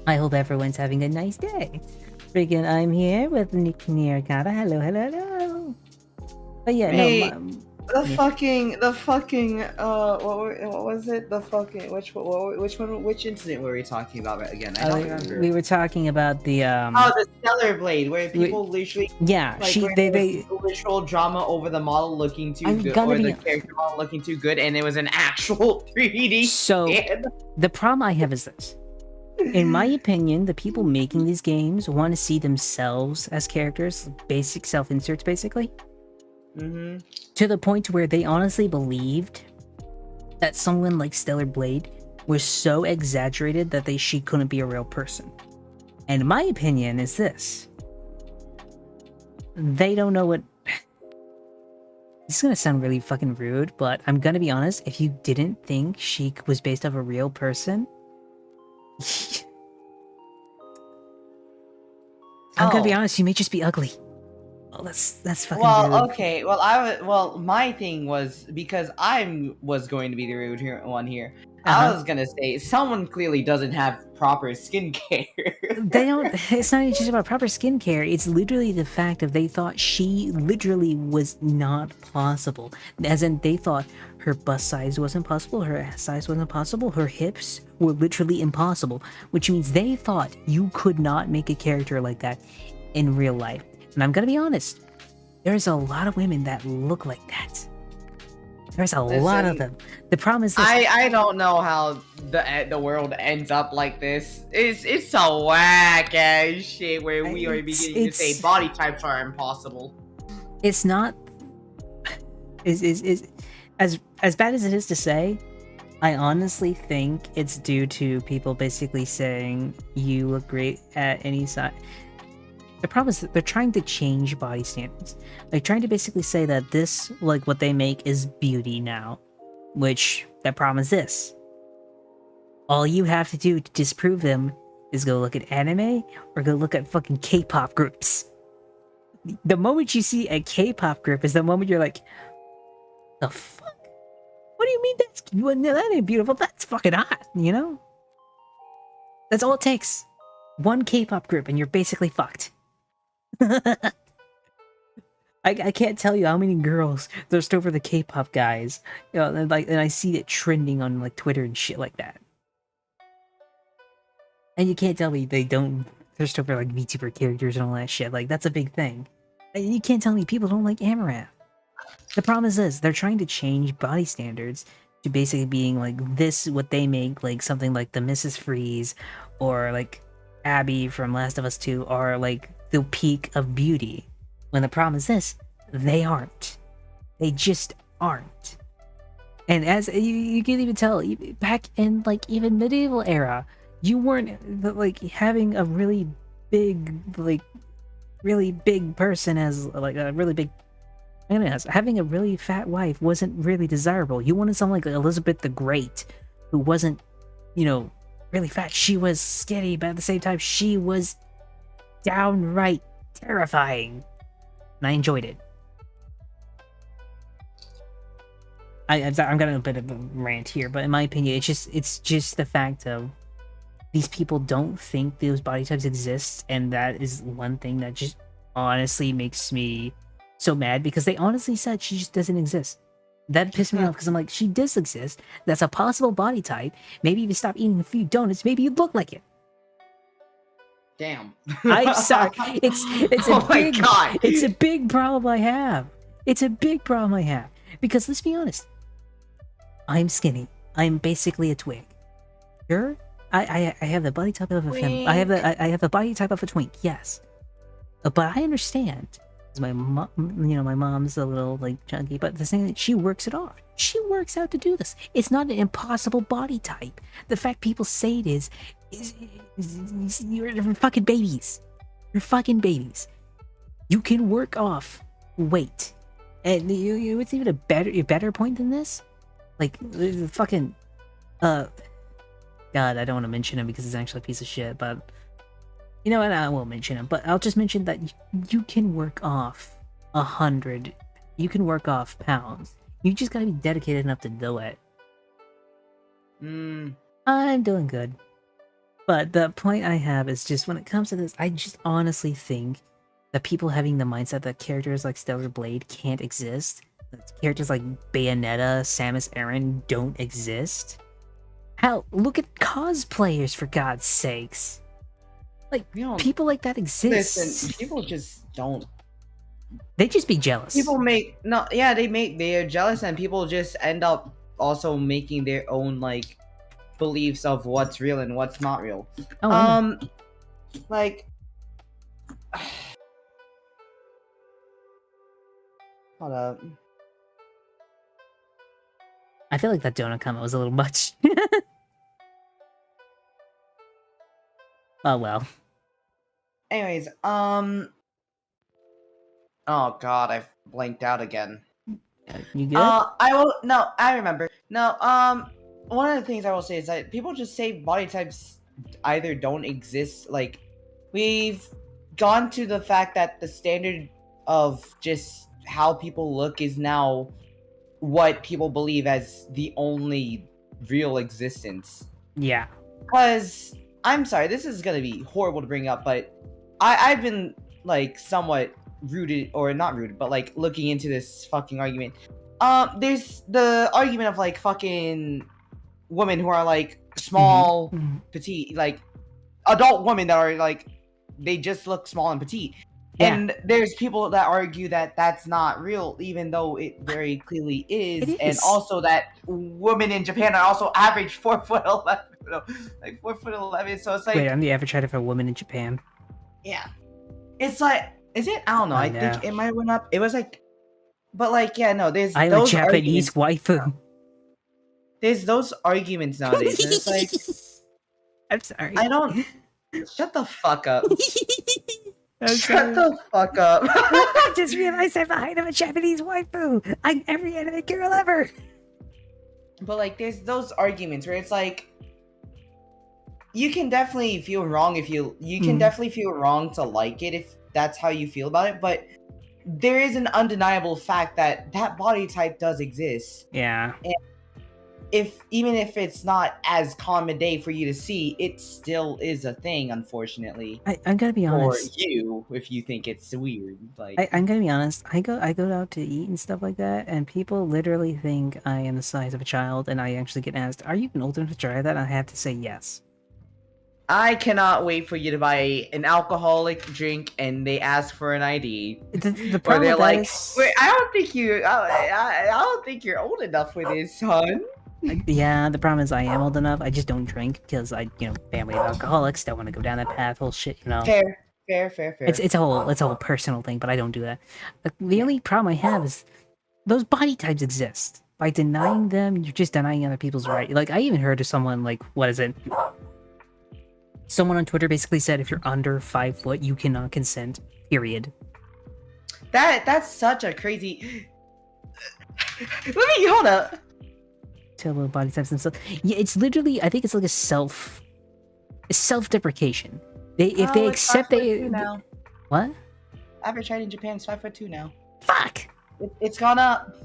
I hope everyone's having a nice day. Friggin' I'm here with Nick Niergata. Hello, hello, hello. But yeah, Hey, no, the yeah. fucking, what was it? The fucking, which incident were we talking about again? I don't remember. We were talking about the Oh, the Stellar Blade, where people literally, yeah, like, where there was literal drama over the model looking too I'm good, gonna or the be- character model looking too good, and it was an actual 3D So- skin. the problem I have is this. In my opinion, the people making these games want to see themselves as characters, basic self-inserts basically, to the point where they honestly believed that someone like Stellar Blade was so exaggerated that she couldn't be a real person. And my opinion is this. They don't know what... This is gonna sound really fucking rude, but I'm gonna be honest, if you didn't think she was based off a real person... I'm gonna be honest, you may just be ugly. Oh, that's fucking rude. Well, okay. Well, my thing was, because I was going to be the rude one here. I was gonna say someone clearly doesn't have proper skincare. They don't. It's not even just about proper skincare. It's literally the fact of they thought she literally was not possible. As in, they thought her bust size wasn't possible, her ass size wasn't possible, her hips were literally impossible. Which means they thought you could not make a character like that in real life. And I'm gonna be honest, there's a lot of women that look like that. There's a lot of them. The problem is this. I don't know how the world ends up like this. It's so whack ass shit where we are beginning to say body types are impossible. It's not. Is as bad as it is to say. I honestly think it's due to people basically saying you look great at any size. The problem is that they're trying to change body standards. They're trying to basically say that this, like what they make, is beauty now. Which, the problem is this. All you have to do to disprove them is go look at anime or go look at fucking K-pop groups. The moment you see a K-pop group is the moment you're like, the fuck? What do you mean that's... No, that ain't beautiful, that's fucking hot, you know? That's all it takes. One K-pop group and you're basically fucked. I can't tell you how many girls thirst over the K-pop guys, you know, and I see it trending on like Twitter and shit like that. And you can't tell me they don't thirst over like VTuber characters and all that shit. Like that's a big thing. And you can't tell me people don't like Amaranth. The problem is this: they're trying to change body standards to basically being like this, what they make, like something like the Mrs. Freeze or like Abby from Last of Us 2 are like the peak of beauty. When the problem is this, they aren't. They just aren't. And as you can even tell, back in like even medieval era, you weren't like having a really big person as like a really big. Having a really fat wife wasn't really desirable. You wanted someone like Elizabeth the Great, who wasn't, you know, really fat. She was skinny, but at the same time, she was downright terrifying. And I enjoyed it. I'm getting a bit of a rant here, but in my opinion, it's just the fact of these people don't think those body types exist, and that is one thing that just honestly makes me so mad, because they honestly said she just doesn't exist. That pissed me off, because I'm like, she does exist. That's a possible body type. Maybe if you stop eating a few donuts, maybe you'd look like it. Damn. I'm sorry. It's Oh my God. It's a big problem I have. It's a big problem I have. Because let's be honest. I'm skinny. I'm basically a twig. Sure? I have the body type of a fem. I have the body type of a twink, yes. But I understand. My mom, you know, my mom's a little like chunky, but the thing is, she works it off. She works out to do this. It's not an impossible body type. The fact people say it is you're fucking babies. You're fucking babies. You can work off weight, and it's even a better point than this. Like fucking God, I don't want to mention him because he's actually a piece of shit, but. You know what, I won't mention him, but I'll just mention that you can work off 100. You can work off pounds. You just gotta be dedicated enough to do it. I'm doing good. But the point I have is just when it comes to this, I just honestly think that people having the mindset that characters like Stellar Blade can't exist, that characters like Bayonetta, Samus Aran don't exist. Hell, look at cosplayers, for God's sakes. Like, You know, people like that exist. listen, people just don't. They just be jealous. People they're jealous, and people just end up also making their own like beliefs of what's real and what's not real. Oh, I know. Like, hold up. I feel like that donut comment was a little much. Oh well. Anyways, oh god, I blanked out again. You good? I remember. No, one of the things I will say is that people just say body types either don't exist. Like, we've gone to the fact that the standard of just how people look is now what people believe as the only real existence. Yeah. Because, I'm sorry, this is gonna be horrible to bring up, but I've been, like, somewhat rooted, or not rooted, but, like, looking into this fucking argument. There's the argument of, like, fucking women who are, like, small, petite, like, adult women that are, like, they just look small and petite. Yeah. And there's people that argue that that's not real, even though it very clearly is. It And is. also that women in Japan are also average 4'11", like 4'11". So it's like, Wait, I'm the average height of a woman in Japan. yeah, it's like, is it? I don't know. I I think it might have went up. It was like, but like, yeah, no. There's I'm a those Japanese arguments. waifu. There's those arguments nowadays. And it's like, I'm sorry. I don't. Shut the fuck up. I'm Shut the fuck up. I just realized I'm the height of a Japanese waifu. I'm every anime girl ever. But like, there's those arguments where it's like, you can definitely feel wrong if you can definitely feel wrong to like it if that's how you feel about it. But there is an undeniable fact that that body type does exist. Yeah. Even if it's not as common day for you to see, it still is a thing, unfortunately. I'm gonna be Or honest. you, if you think it's weird. Like, I'm gonna be honest. I go out to eat and stuff like that, and people literally think I am the size of a child, and I actually get asked, "Are you even old enough to try that?" I have to say yes. I cannot wait for you to buy an alcoholic drink and they ask for an ID. The Or problem they're with like, that is, "Wait, I don't think I don't think you're old enough for this, son." yeah, the problem is I am old enough. I just don't drink because family of alcoholics, don't want to go down that path. Whole shit, Fair. It's a whole personal thing, but I don't do that. The only problem I have is those body types exist. By denying them, you're just denying other people's right. Like, I even heard of someone, like, what is it? Someone on Twitter basically said if you're under 5 foot, you cannot consent. Period. That's such a crazy. Let me hold up. Tell about body types themselves. Yeah, it's literally. I think it's like a self-deprecation. If they accept now. What? Average height in Japan is 5'2" now. Fuck. It's gone up.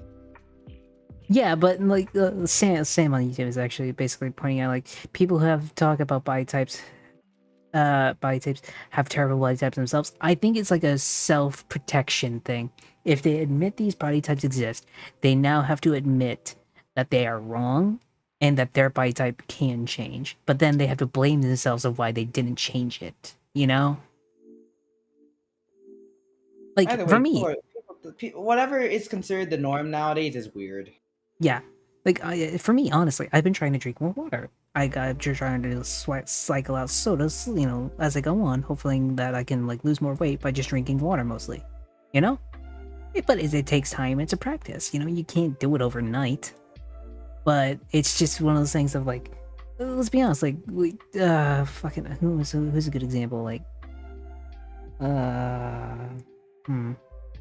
Yeah, but like Sam on YouTube is actually basically pointing out like people who have talk about body types have terrible body types themselves. I think it's like a self-protection thing. If they admit these body types exist, they now have to admit that they are wrong and that their body type can change. But then they have to blame themselves of why they didn't change it, you know? Like, Either way, for me... whatever is considered the norm nowadays is weird. Yeah. Like, for me, honestly, I've been trying to drink more water. I got trying to cycle out sodas, as I go on, hopefully that I can, like, lose more weight by just drinking water mostly. You know? But it takes time. It's a practice. You can't do it overnight. But it's just one of those things of, like, let's be honest, like, who's a good example? Like,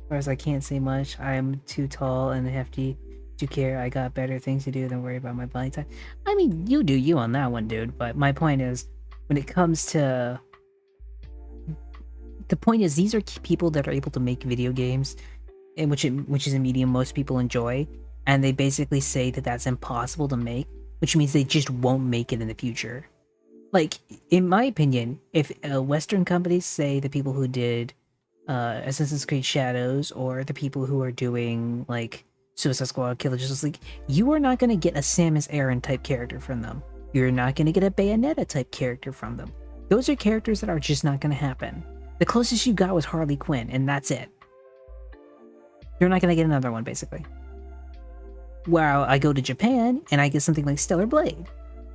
whereas I can't say much. I am too tall and hefty to care. I got better things to do than worry about my body type. I mean, you do you on that one, dude. But my point is, when it comes to... The point is, these are people that are able to make video games, in which is a medium most people enjoy, and they basically say that that's impossible to make, which means they just won't make it in the future. like, in my opinion, if Western companies say the people who did Assassin's Creed Shadows or the people who are doing like Suicide Squad, Killer Justice League, you are not going to get a Samus Aran type character from them. You're not going to get a Bayonetta type character from them. Those are characters that are just not going to happen. The closest you got was Harley Quinn, and that's it. You're not going to get another one, basically. While I go to Japan, and I get something like Stellar Blade.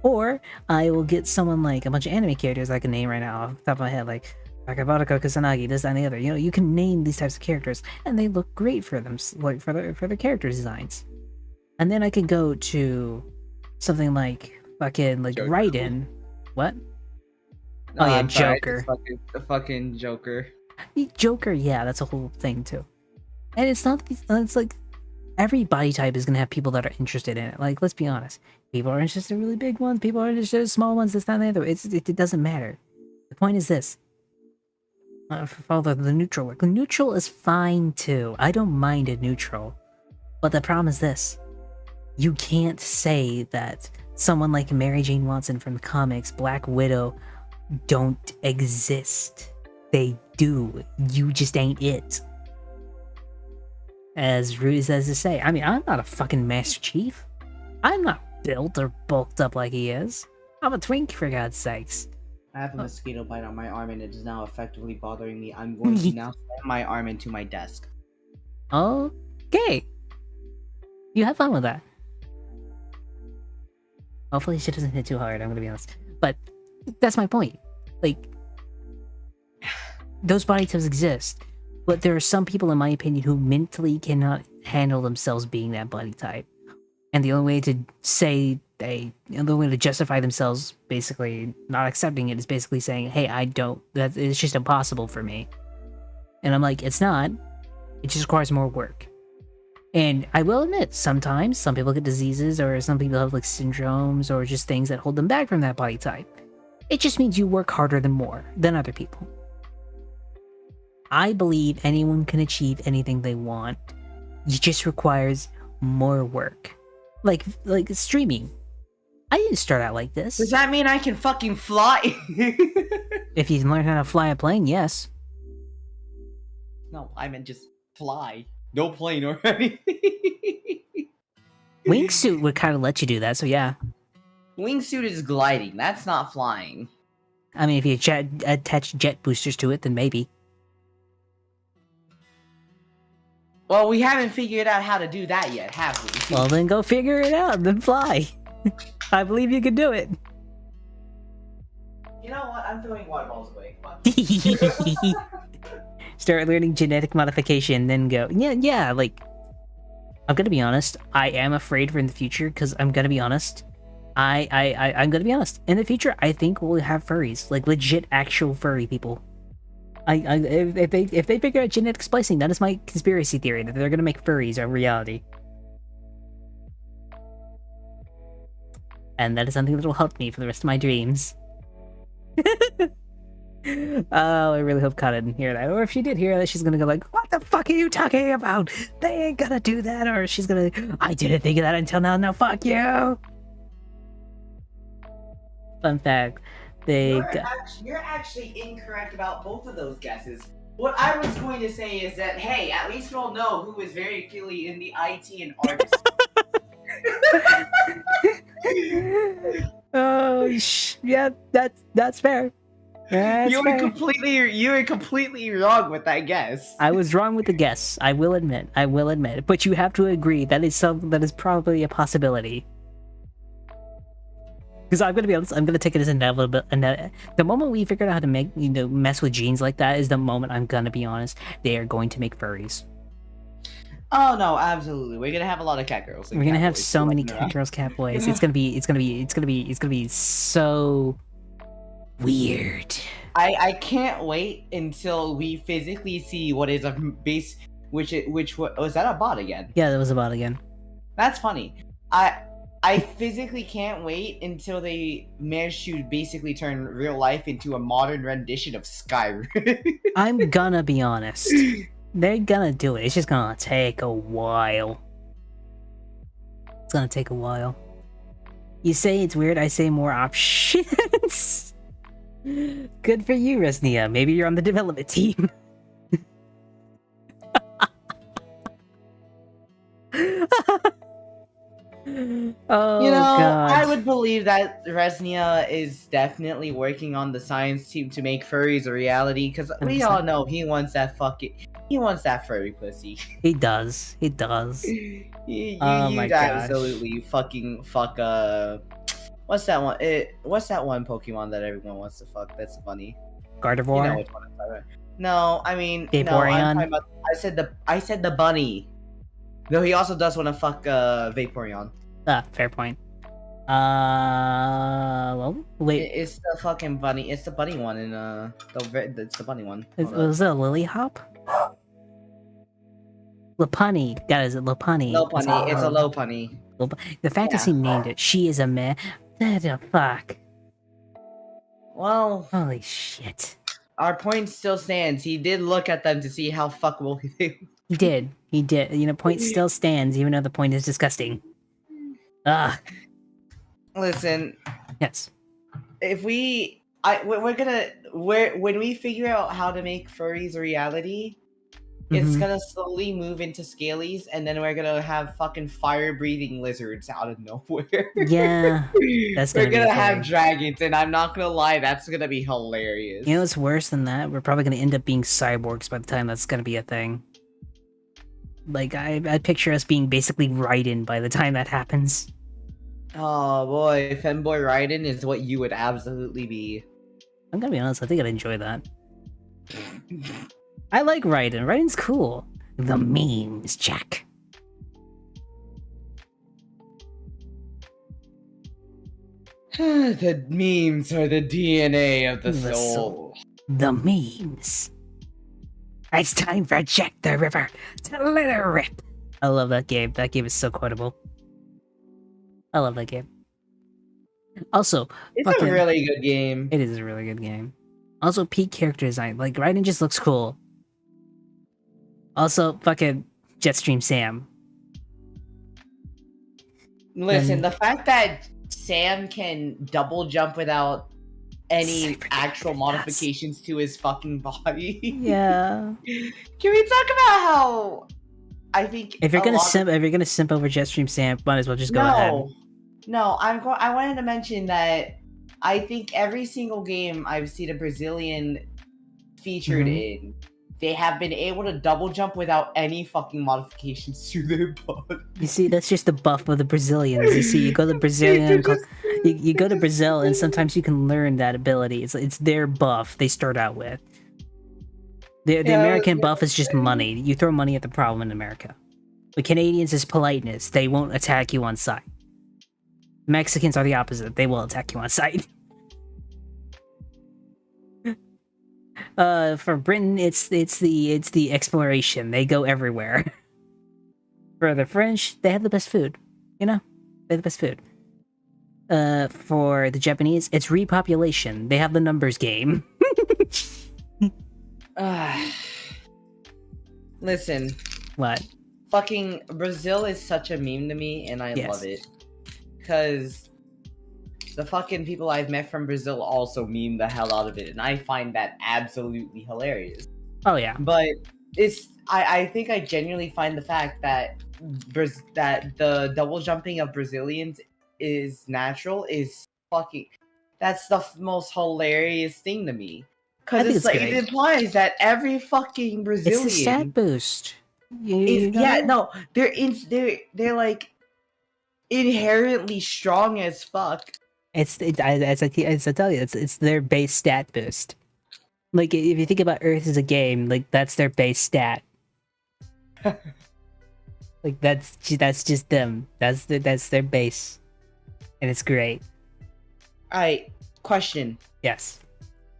Or I will get someone like a bunch of anime characters I can name right now off the top of my head, like Akabaraka, Kusanagi, this, that, and the other. You know, you can name these types of characters, and they look great for them, like for their character designs. And then I can go to something like fucking like Joker. Raiden. What? No, Oh yeah, I'm sorry, Joker. The fucking Joker. Joker, yeah, that's a whole thing too. And it's not. It's like every body type is gonna have people that are interested in it. Like, let's be honest. People are interested in really big ones. People are interested in small ones. This, that, and the other. It doesn't matter. The point is this. Follow the neutral work. Neutral is fine too. I don't mind a neutral. But the problem is this. You can't say that someone like Mary Jane Watson from the comics, Black Widow, don't exist. They do. You just ain't it. As rude as to say. I mean, I'm not a fucking Master Chief. I'm not built or bulked up like he is. I'm a twink, for God's sakes. I have a mosquito bite on my arm and it is now effectively bothering me. I'm going to now slam my arm into my desk. Okay. You have fun with that. Hopefully she doesn't hit too hard, I'm gonna be honest. But that's my point. Like, those body types exist. But there are some people, in my opinion, who mentally cannot handle themselves being that body type. And the only way to say the only way to justify themselves basically not accepting it is basically saying, hey, it's just impossible for me. And I'm like, it's not. It just requires more work. And I will admit, sometimes some people get diseases or some people have like syndromes or just things that hold them back from that body type. It just means you work harder than other people. I believe anyone can achieve anything they want. It just requires more work. Like streaming. I didn't start out like this. Does that mean I can fucking fly? If you learn how to fly a plane, yes. No, I meant just fly. No plane or anything. Wingsuit would kind of let you do that, so yeah. Wingsuit is gliding. That's not flying. I mean, if you attach jet boosters to it, then maybe. Well, we haven't figured out how to do that yet, have we? Well, then go figure it out, then fly. I believe you can do it. You know what? I'm throwing water balls away. Fuck. Start learning genetic modification, then go. Yeah, like, I'm gonna be honest. I am afraid for in the future, because I'm gonna be honest. I'm gonna be honest. In the future, I think we'll have furries, like legit, actual furry people. If they figure out genetic splicing, that is my conspiracy theory that they're gonna make furries a reality. And that is something that will help me for the rest of my dreams. Oh, I really hope Kata didn't hear that. Or if she did hear that, she's gonna go like, what the fuck are you talking about? They ain't gonna do that. Or she's gonna, I didn't think of that until now. No, fuck you. Fun fact. You're actually incorrect about both of those guesses. What I was going to say is that, hey, at least we'll know who is very clearly in the IT and artist. Oh, yeah, that's fair. That's You fair. were completely wrong with that guess. I was wrong with the guess. I will admit. But you have to agree that is probably a possibility. Because I'm gonna be honest, I'm gonna take it as inevitable. The moment we figure out how to make, mess with genes like that is the moment I'm gonna be honest. They are going to make furries. Oh no, absolutely. We're gonna have a lot of cat girls. We're gonna have so many cat girls, cat boys. It's gonna be so weird. I can't wait until we physically see what is a base. Which was that a bot again? Yeah, that was a bot again. That's funny. I physically can't wait until they manage to basically turn real life into a modern rendition of Skyrim. I'm gonna be honest. They're gonna do it. It's just gonna take a while. It's gonna take a while. You say it's weird, I say more options. Good for you, Resnia. Maybe you're on the development team. Oh You know, god. I would believe that Resnia is definitely working on the science team to make furries a reality, because we 100%. all know he wants that furry pussy. He does. He does. Oh my You'd gosh. absolutely fucking fuck what's that one? What's that one Pokemon that everyone wants to fuck? That's funny. You Gardevoir? know which one I'm talking about. No, I mean no. I'm Vaporeon? talking about. I said the bunny. Though he also does want to fuck Vaporeon. Ah, fair point. Well, wait. It's the fucking bunny. It's the bunny one in it's the bunny one. Was it a lily hop? Lopunny. God, is it Lopunny? Low punny. It's a low punny. The fact is he named it. She is a man. What the fuck? Well, Holy shit. our point still stands. He did look at them to see how fuckable they. He did. He did. You know, point still stands, even though the point is disgusting. Ah, Listen, yes. if when we figure out how to make furries a reality, it's Mhm. gonna slowly move into scalies, and then we're gonna have fucking fire-breathing lizards out of nowhere. Yeah, that's we're gonna be gonna a have thing. dragons, and I'm not gonna lie, that's gonna be hilarious. You know what's worse than that? We're probably gonna end up being cyborgs by the time that's gonna be a thing. Like, I picture us being basically Raiden by the time that happens. Oh boy, Femboy Raiden is what you would absolutely be. I'm gonna be honest, I think I'd enjoy that. I like Raiden. Raiden's cool. The memes, Jack. The memes are the DNA of the The soul. soul. The memes. It's time for Jack the Ripper to let it rip. I love that game. That game is so quotable. I love that game. Also, It's fucking, a really good game. it is a really good game. Also, peak character design. Like, Raiden just looks cool. Also, fucking Jetstream Sam. Listen, And- the fact that Sam can double jump without any Super actual yes. modifications to his fucking body. Yeah. Can we talk about how I think If you're a gonna lot of- simp over Jetstream Sam, might as well just go ahead. No, I wanted to mention that I think every single game I've seen a Brazilian featured Mhm. in, they have been able to double jump without any fucking modifications to their body. You see, that's just the buff of the Brazilians. You see, you go to Brazilian, you go to Brazil, and sometimes you can learn that ability. It's their buff they start out with. The Yeah, American buff is just money. You throw money at the problem in America. The Canadians is politeness. They won't attack you on sight. Mexicans are the opposite. They will attack you on sight. For Britain, it's the exploration. They go everywhere. For the French, they have the best food. You know, they have the best food. For the Japanese, it's repopulation. They have the numbers game. Listen, What? fucking Brazil is such a meme to me, and I Yes. love it. Because the fucking people I've met from Brazil also meme the hell out of it, and I find that absolutely hilarious. Oh yeah. But I think I genuinely find the fact that that the double jumping of Brazilians is natural is fucking, that's the most hilarious thing to me. Because think it's it's like, it great. implies that every fucking Brazilian It's the stat boost. You is, know yeah, that? no, they're like inherently strong as fuck. As I tell you, it's their base stat boost. Like if you think about Earth as a game, like that's their base stat. Like that's just them. That's their base, and it's great. Alright, question. Yes.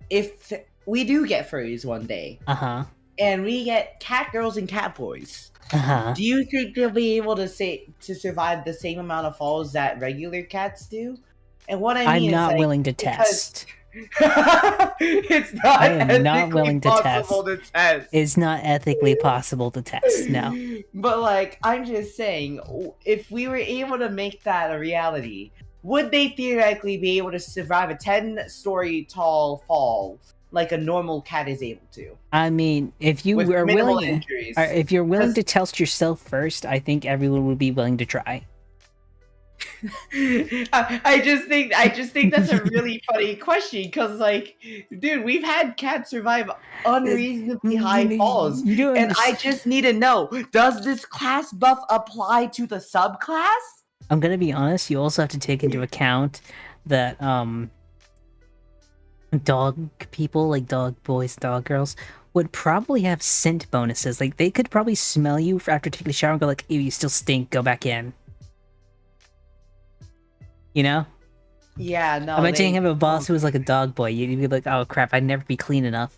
If we do get furries one day, Uh and we get cat girls and cat boys, huh. do you think they'll be able to survive the same amount of falls that regular cats do? And what I I'm mean not is, like, willing to because- test. it's not I am not ethically willing to possible to test. It's not ethically possible to test. No. But like, I'm just saying, if we were able to make that a reality, would they theoretically be able to survive a 10-story tall fall like a normal cat is able to? I mean, if you With are minimal willing, injuries. if you're willing 'Cause- to test yourself first, I think everyone would be willing to try. I just think that's a really funny question because, like, dude, we've had cats survive unreasonably high falls, You do and I understand. just need to know: does this class buff apply to the subclass? I'm gonna be honest. You also have to take into account that dog people, like dog boys, dog girls, would probably have scent bonuses. Like they could probably smell you after taking a shower and go like, "Ew, you still stink. Go back in." You know? Yeah, no. Imagine they- having a boss who was like a dog boy. You'd be like, "Oh crap, I'd never be clean enough."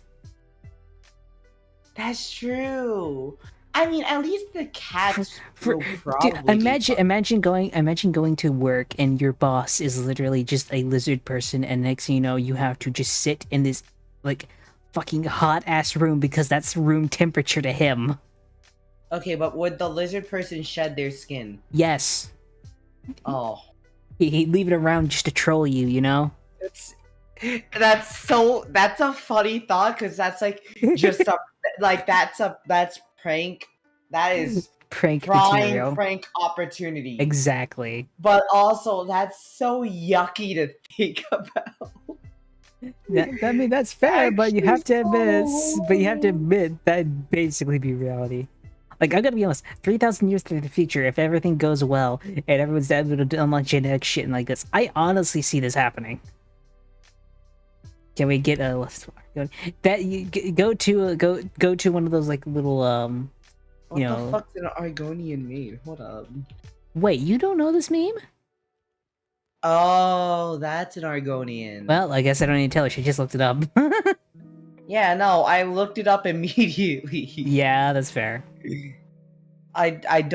That's true. I mean, at least the cats For- will Dude, probably. imagine going to work and your boss is literally just a lizard person, and next thing you know, you have to just sit in this like fucking hot ass room because that's room temperature to him. Okay, but would the lizard person shed their skin? Yes, Oh, he'd leave it around just to troll you, you know? that's a funny thought because that's like just a that's prank. That is Prank prime material. prank opportunity. Exactly. But also, that's so yucky to think about. I mean, that's fair, but you have to admit, Actually, but you have to admit that'd basically be reality. Like, I'm gonna be honest, 3,000 years to the future, if everything goes well and everyone's able to unlock genetic shit and like this, I honestly see this happening. Can we get a that you go to one of those like little What you the know? fuck's an Argonian made? Hold up. Wait, you don't know this meme? Oh, that's an Argonian. Well, I guess I don't need to tell her. She just looked it up. Yeah, no, I looked it up immediately. Yeah, that's fair. I haven't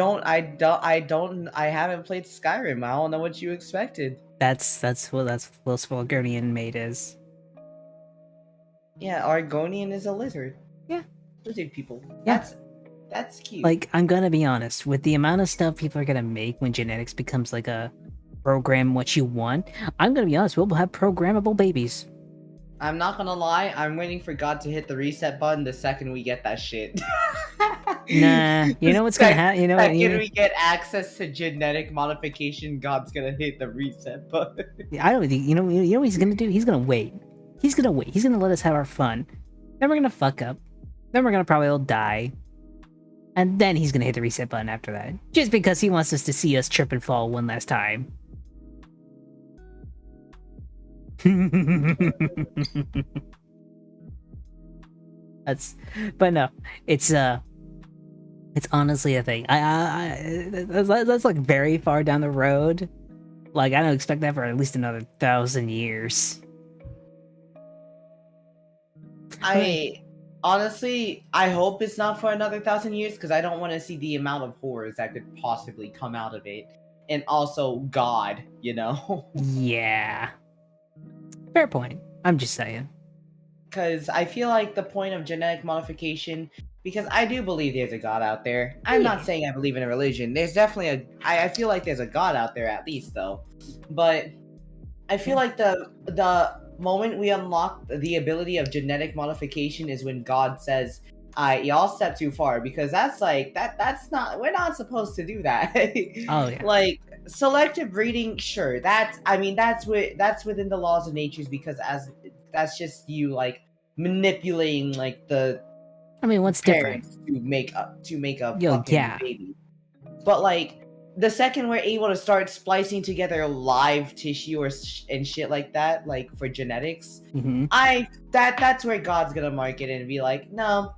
played Skyrim. I don't know what you expected. That's what Volgurnian mate is. Yeah, Argonian is a lizard. Yeah. Lizard people. Yeah. That's cute. Like, I'm gonna be honest, with the amount of stuff people are gonna make when genetics becomes like a program what you want, I'm gonna be honest, we'll have programmable babies. I'm not gonna lie, I'm waiting for God to hit the reset button the second we get that shit. Nah, you know what's gonna happen? You know what? Second we get access to genetic modification, God's gonna hit the reset button. I don't think you know what he's gonna do? He's gonna wait. He's gonna wait. He's gonna let us have our fun. Then we're gonna fuck up. Then we're gonna probably all die. And then he's gonna hit the reset button after that. Just because he wants us to see us trip and fall one last time. But no, it's honestly a thing. That's like very far down the road. Like I don't expect that for at least another 1,000 years. I honestly, I hope it's not for another 1,000 years because I don't want to see the amount of horrors that could possibly come out of it. And also God, you know? Yeah. Fair point. I'm just saying. Because I feel like the point of genetic modification, because I do believe there's a God out there. I'm not saying I believe in a religion. There's definitely I feel like there's a God out there at least though. But I feel like the moment we unlock the ability of genetic modification is when God says, y'all step too far, because that's like that's not, we're not supposed to do that. Oh yeah. Like selective breeding, sure, that's within the laws of natures, because as that's just you like manipulating like the I mean, what's different? parents to make a Yo, fucking yeah. baby. But like the second we're able to start splicing together live tissue and shit like that, like for genetics, Mm-hmm. that's where God's gonna mark it and be like, no,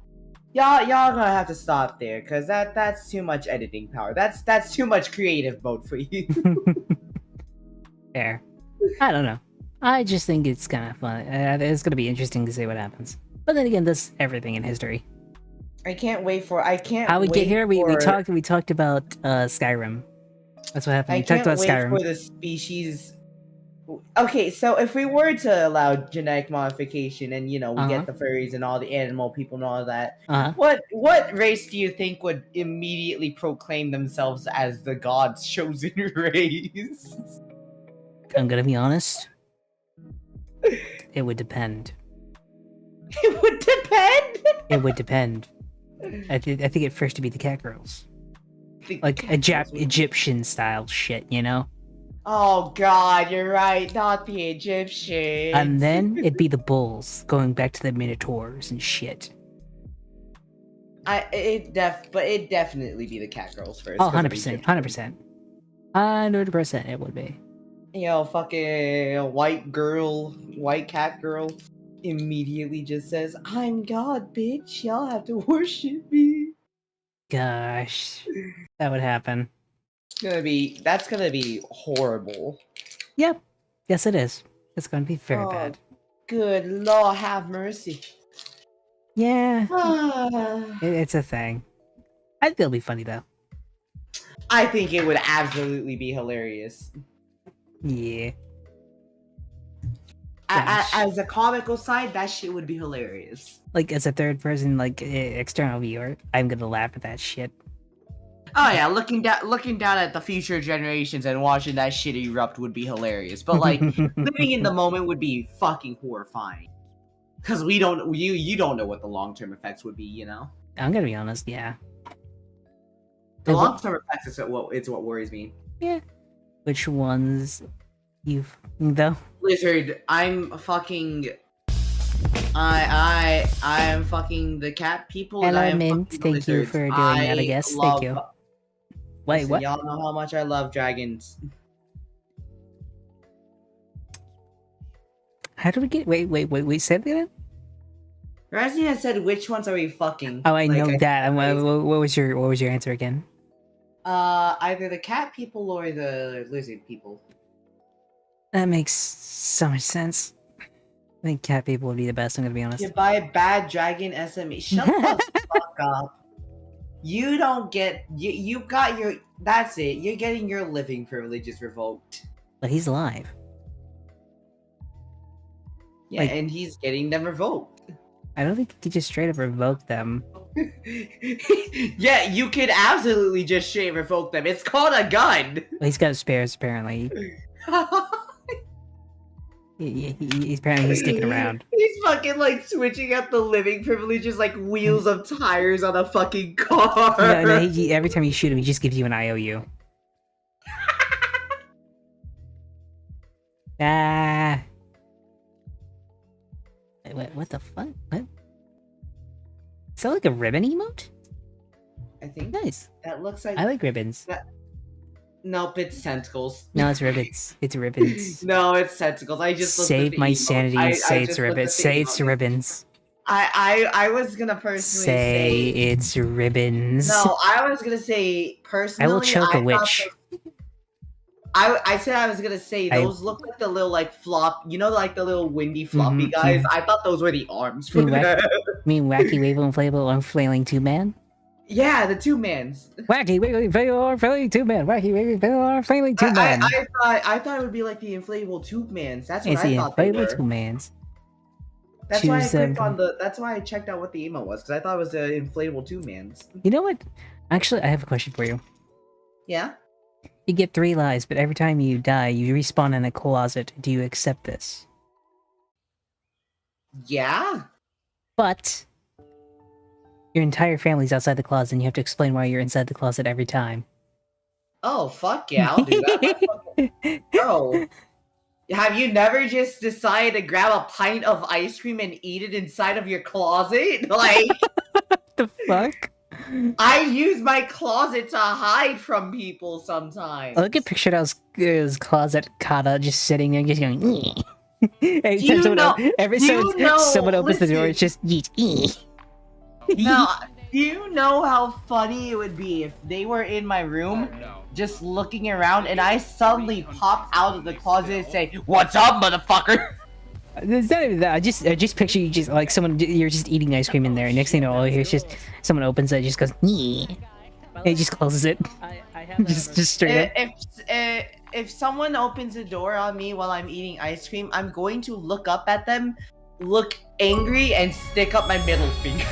y'all gonna have to stop there, because that's too much editing power. That's too much creative mode for you. Fair. I don't know. I just think it's kind of fun. It's gonna be interesting to see what happens. But then again, that's everything in history. I can't wait for How we get here? We talked about Skyrim. That's what happened. I We talked can't about wait Skyrim. for the species. Okay, so if we were to allow genetic modification, and you know we get the furries and all the animal people and all that, what race do you think would immediately proclaim themselves as the God's chosen race? I'm gonna be honest. It would depend. It would depend. It would depend. I think it first to be the cat girls, like Egyptian style shit, you know. Oh God, you're right. Not the Egyptians. And then it'd be the bulls, going back to the minotaurs and shit. But it definitely be the cat girls first. Oh, 100%, 100%, 100%. It would be. Fucking white cat girl, immediately just says, "I'm God, bitch. Y'all have to worship me." Gosh, that would happen. That's gonna be horrible. Yep. Yes, it is. It's gonna be very Oh, bad. Good Lord, have mercy. Yeah, Ah. it's a thing. I think it'll be funny though. I think it would absolutely be hilarious. Yeah. As a comical side, that shit would be hilarious. Like as a third person, like external viewer, I'm gonna laugh at that shit. Oh yeah, looking down at the future generations and watching that shit erupt would be hilarious. But like living in the moment would be fucking horrifying. Cause you don't know what the long-term effects would be, you know? I'm gonna be honest, yeah. The long-term effects is what worries me. Yeah. Which ones you've though? Lizard, I'm fucking I'm fucking the cat people and I Hello, am Mint. fucking Thank you lizards. for doing that, I guess. Thank you. Wait, Listen, what? Y'all know how much I love dragons. How do we get? Wait. Say that again? Razzie said, "Which ones are we fucking?" Oh, I Like, know that. And what was your answer again? Either the cat people or the lizard people. That makes so much sense. I think cat people would be the best. I'm gonna be honest. You buy a bad dragon SME. Shut the fuck up. You don't get you got your. That's it. You're getting your living privileges revoked. But he's alive. Yeah, Like- and he's getting them revoked. I don't think he could just straight up revoke them. Yeah, you could absolutely just straight revoke them. It's called a gun. Well, he's got spares apparently. He's apparently sticking around. He's fucking like switching out the living privileges like wheels of tires on a fucking car. No, every time you shoot him, he just gives you an IOU. Ah. Wait, what the fuck? What? Is that like a ribbon emote? I think Nice. that looks like. I like ribbons. Nope, it's tentacles. No, it's ribbons. It's ribbons. No, it's tentacles. I just looked at Save the my emote. sanity I and say it's just looked at ribbons. the Say it's emote. ribbons. I was gonna personally Say it's ribbons. No, I was gonna say personally. I will choke a thought witch. I said I was gonna say those look like the little like flop, you know, like the little windy floppy Mhm, guys. I thought those were the arms for You them. mean wacky wave inflatable and flailing two man? Yeah, the two mans. Wacky waving inflatable flailing two man. Wacky waving inflatable flailing two man. I thought it would be like the inflatable tube mans. That's what It's I the thought they inflatable were. two mans. That's why I Choose, clicked on the. That's why I checked out what the emo was because I thought it was the inflatable two mans. You know what? Actually, I have a question for you. Yeah. You get 3 lives, but every time you die, you respawn in a closet. Do you accept this? Yeah. But your entire family's outside the closet, and you have to explain why you're inside the closet every time. Oh fuck yeah, I'll do that. Bro, have you never just decided to grab a pint of ice cream and eat it inside of your closet? Like, What the fuck? I use my closet to hide from people sometimes. I look at picture his closet Kata just sitting there, just going. "Eeh." Every you time know- every do time you know- someone opens the door, listen. it's just yeet. "Eeh." Now, do you know how funny it would be if they were in my room, just looking around, and I suddenly pop out of the closet and say, "What's up, motherfucker?" It's not even that. I just picture you just like someone. You're just eating ice cream in there, and next thing you know, all you hear is just someone opens it, just goes. "Eeh." And he just closes it. just straight up. If someone opens the door on me while I'm eating ice cream, I'm going to look up at them look angry and stick up my middle finger.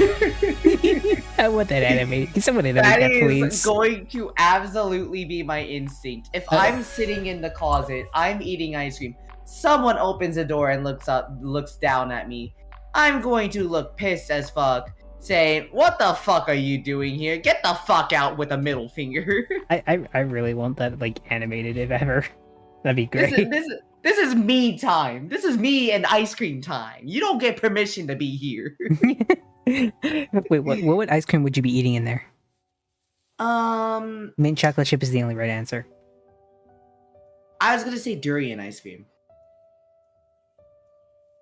I want that animated. Can someone animate That that, is please? going to absolutely be my instinct. If I'm sitting in the closet, I'm eating ice cream, someone opens the door and looks down at me, I'm going to look pissed as fuck, saying, "What the fuck are you doing here? Get the fuck out," with a middle finger. I really want that like animated if ever. That'd be great. This is me time. This is me and ice cream time. You don't get permission to be here. Wait, what ice cream would you be eating in there? Mint chocolate chip is the only right answer. I was gonna say durian ice cream.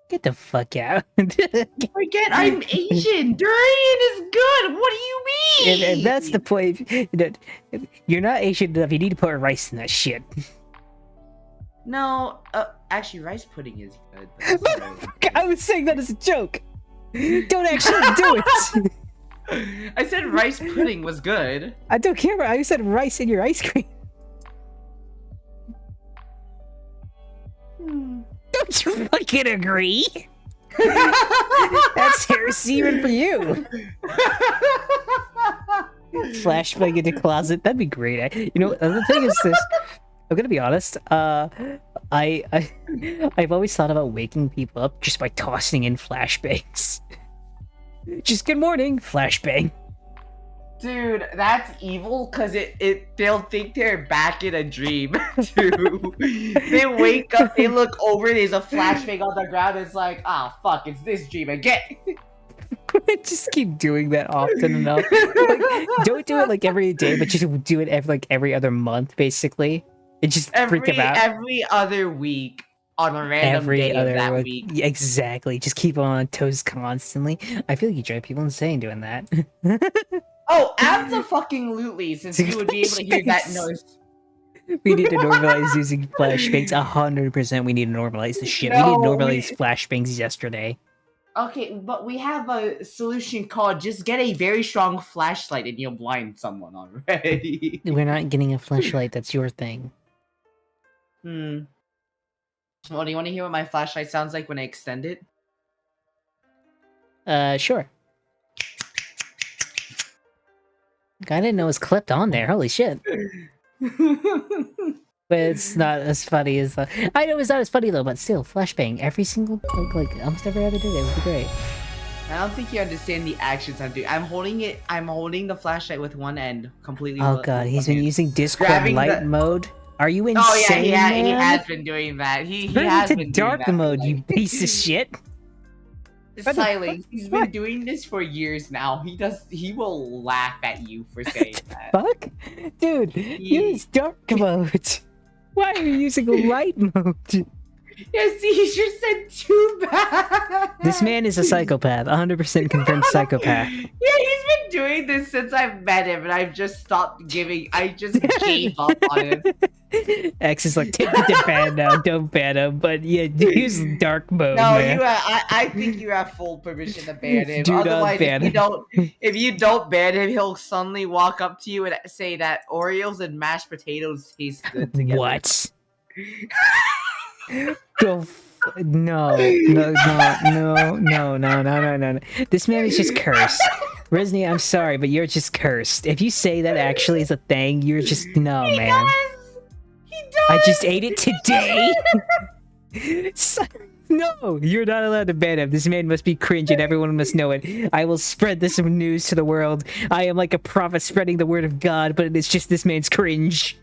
Get the fuck out. Forget I'm Asian. Durian is good. What do you mean? If that's the point. You're not Asian enough. You need to put rice in that shit. No, actually, rice pudding is good. But that's not really- I was saying that as a joke. Don't actually do it. I said rice pudding was good. I don't care. I said rice in your ice cream. Don't you fucking agree? That's heresy even for you. Flashbang into closet. That'd be great. You know, the thing is this. I'm gonna be honest. I've always thought about waking people up just by tossing in flashbangs. Just good morning, flashbang. Dude, that's evil because they'll think they're back in a dream too. They wake up, they look over, there's a flashbang on the ground, it's like, ah, fuck, it's this dream again. Just keep doing that often enough. Like, don't do it like every day, but just do it every other month, basically. And just freak them out. Every other week on a random day of that week. Yeah, exactly. Just keep on toes constantly. I feel like you drive people insane doing that. Oh, absolutely, since you would be able to hear that noise. We need to normalize using flashbangs. 100%. We need to normalize the shit. We need to normalize flashbangs yesterday. Okay, but we have a solution called just get a very strong flashlight and you'll blind someone already. We're not getting a flashlight. That's your thing. Well, do you want to hear what my flashlight sounds like when I extend it? Sure. I didn't know it was clipped on there. Holy shit. But it's not as funny as... I know it's not as funny though, but still, flashbang every single... Like almost every other day, that would be great. I don't think you understand the actions I'm doing. I'm holding the flashlight with one end completely. Oh god, he's been using Discord Grabbing light mode? Are you insane, Oh yeah, he man? has been doing that. He Turn has into been dark doing that mode, you piece of shit. Silence. He's been doing this for years now. He will laugh at you for saying that. Fuck? Dude, use dark mode. Why are you using light mode? Yes, he just said too bad. This man is a psychopath. 100% confirmed psychopath. Yeah, he's been doing this since I've met him, and I've just stopped giving. I just gave up on him. X is like, take the ban now, don't ban him. But yeah, use dark mode. No, man. I think you have full permission to ban him. Do not Otherwise, ban if you don't ban him, he'll suddenly walk up to you and say that Oreos and mashed potatoes taste good together. What? No. This man is just cursed. Resney, I'm sorry, but you're just cursed. If you say that actually is a thing, you're just... No, man. He does! I just ate it today! No, you're not allowed to ban him. This man must be cringe and everyone must know it. I will spread this news to the world. I am like a prophet spreading the word of God, but it's just this man's cringe.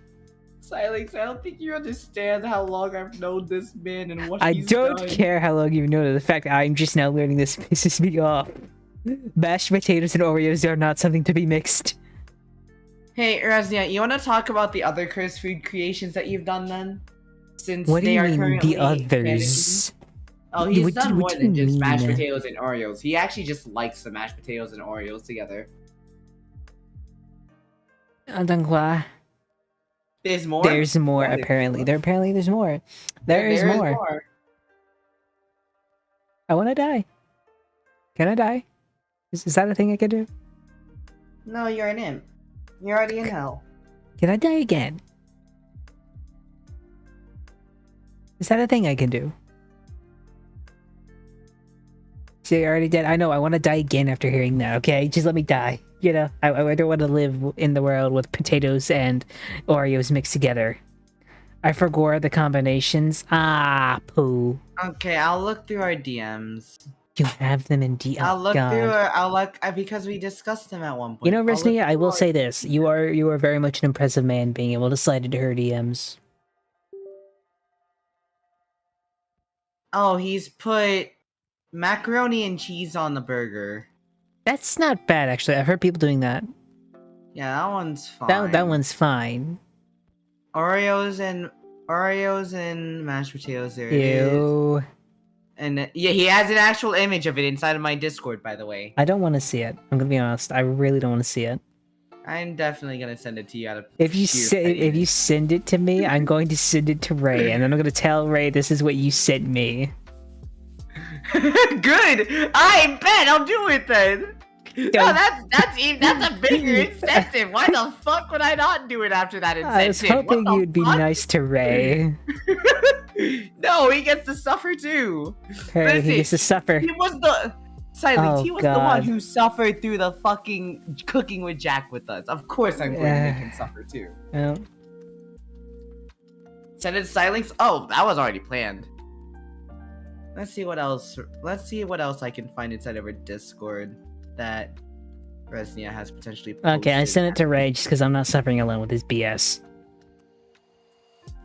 Silence, I don't think you understand how long I've known this man and what he's I don't done. care how long you've known it. The fact that I'm just now learning this pisses me off. Mashed potatoes and Oreos are not something to be mixed. Hey, Raznia, you want to talk about the other cursed food creations that you've done then? Since What do they you are mean, currently the others? Oh, he's What do- done more what do than you just mashed mean? potatoes and Oreos. He actually just likes the mashed potatoes and Oreos together. There's more? There's more, What is apparently. more? There's more. There is more. I want to die. Can I die? Is that a thing I can do? No, you're an imp. You're already in hell. Can I die again? Is that a thing I can do? See, I already did. I know. I want to die again after hearing that. Okay, just let me die. You know, I don't want to live in the world with potatoes and Oreos mixed together. I forgot the combinations. Ah, poo. Okay, I'll look through our DMs. You have them in D. I'll Oh, look God. through I'll look because we discussed them at one point. You know, I'll look Resnia, I through will our- say this: you are very much an impressive man, being able to slide into her DMs. Oh, he's put macaroni and cheese on the burger. That's not bad, actually. I've heard people doing that. Yeah, that one's fine. That one's fine. Oreos and mashed potatoes. There it is. Ew. And yeah, he has an actual image of it inside of my Discord, by the way. I don't want to see it. I'm gonna be honest. I really don't want to see it. I'm definitely gonna send it to you out of If you sheer if you send it to me, I'm going to send it to Ray, and then I'm gonna tell Ray this is what you sent me. Good. I bet I'll do it then. No, that's a bigger incentive. Why the fuck would I not do it after that incentive? I was hoping What the you'd be fuck? nice to Ray. No, he gets to suffer too. Hey, Listen, he gets to suffer. He was the Silence. Oh, He was the one God. who suffered through the fucking cooking with Jack with us. Of course, I'm going to make him suffer too. Well, Send it to Silence. Oh, that was already planned. Let's see what else. Let's see what else I can find inside of our Discord that Resnia has potentially posted. okay, I sent it to Ray just because I'm not suffering alone with his BS.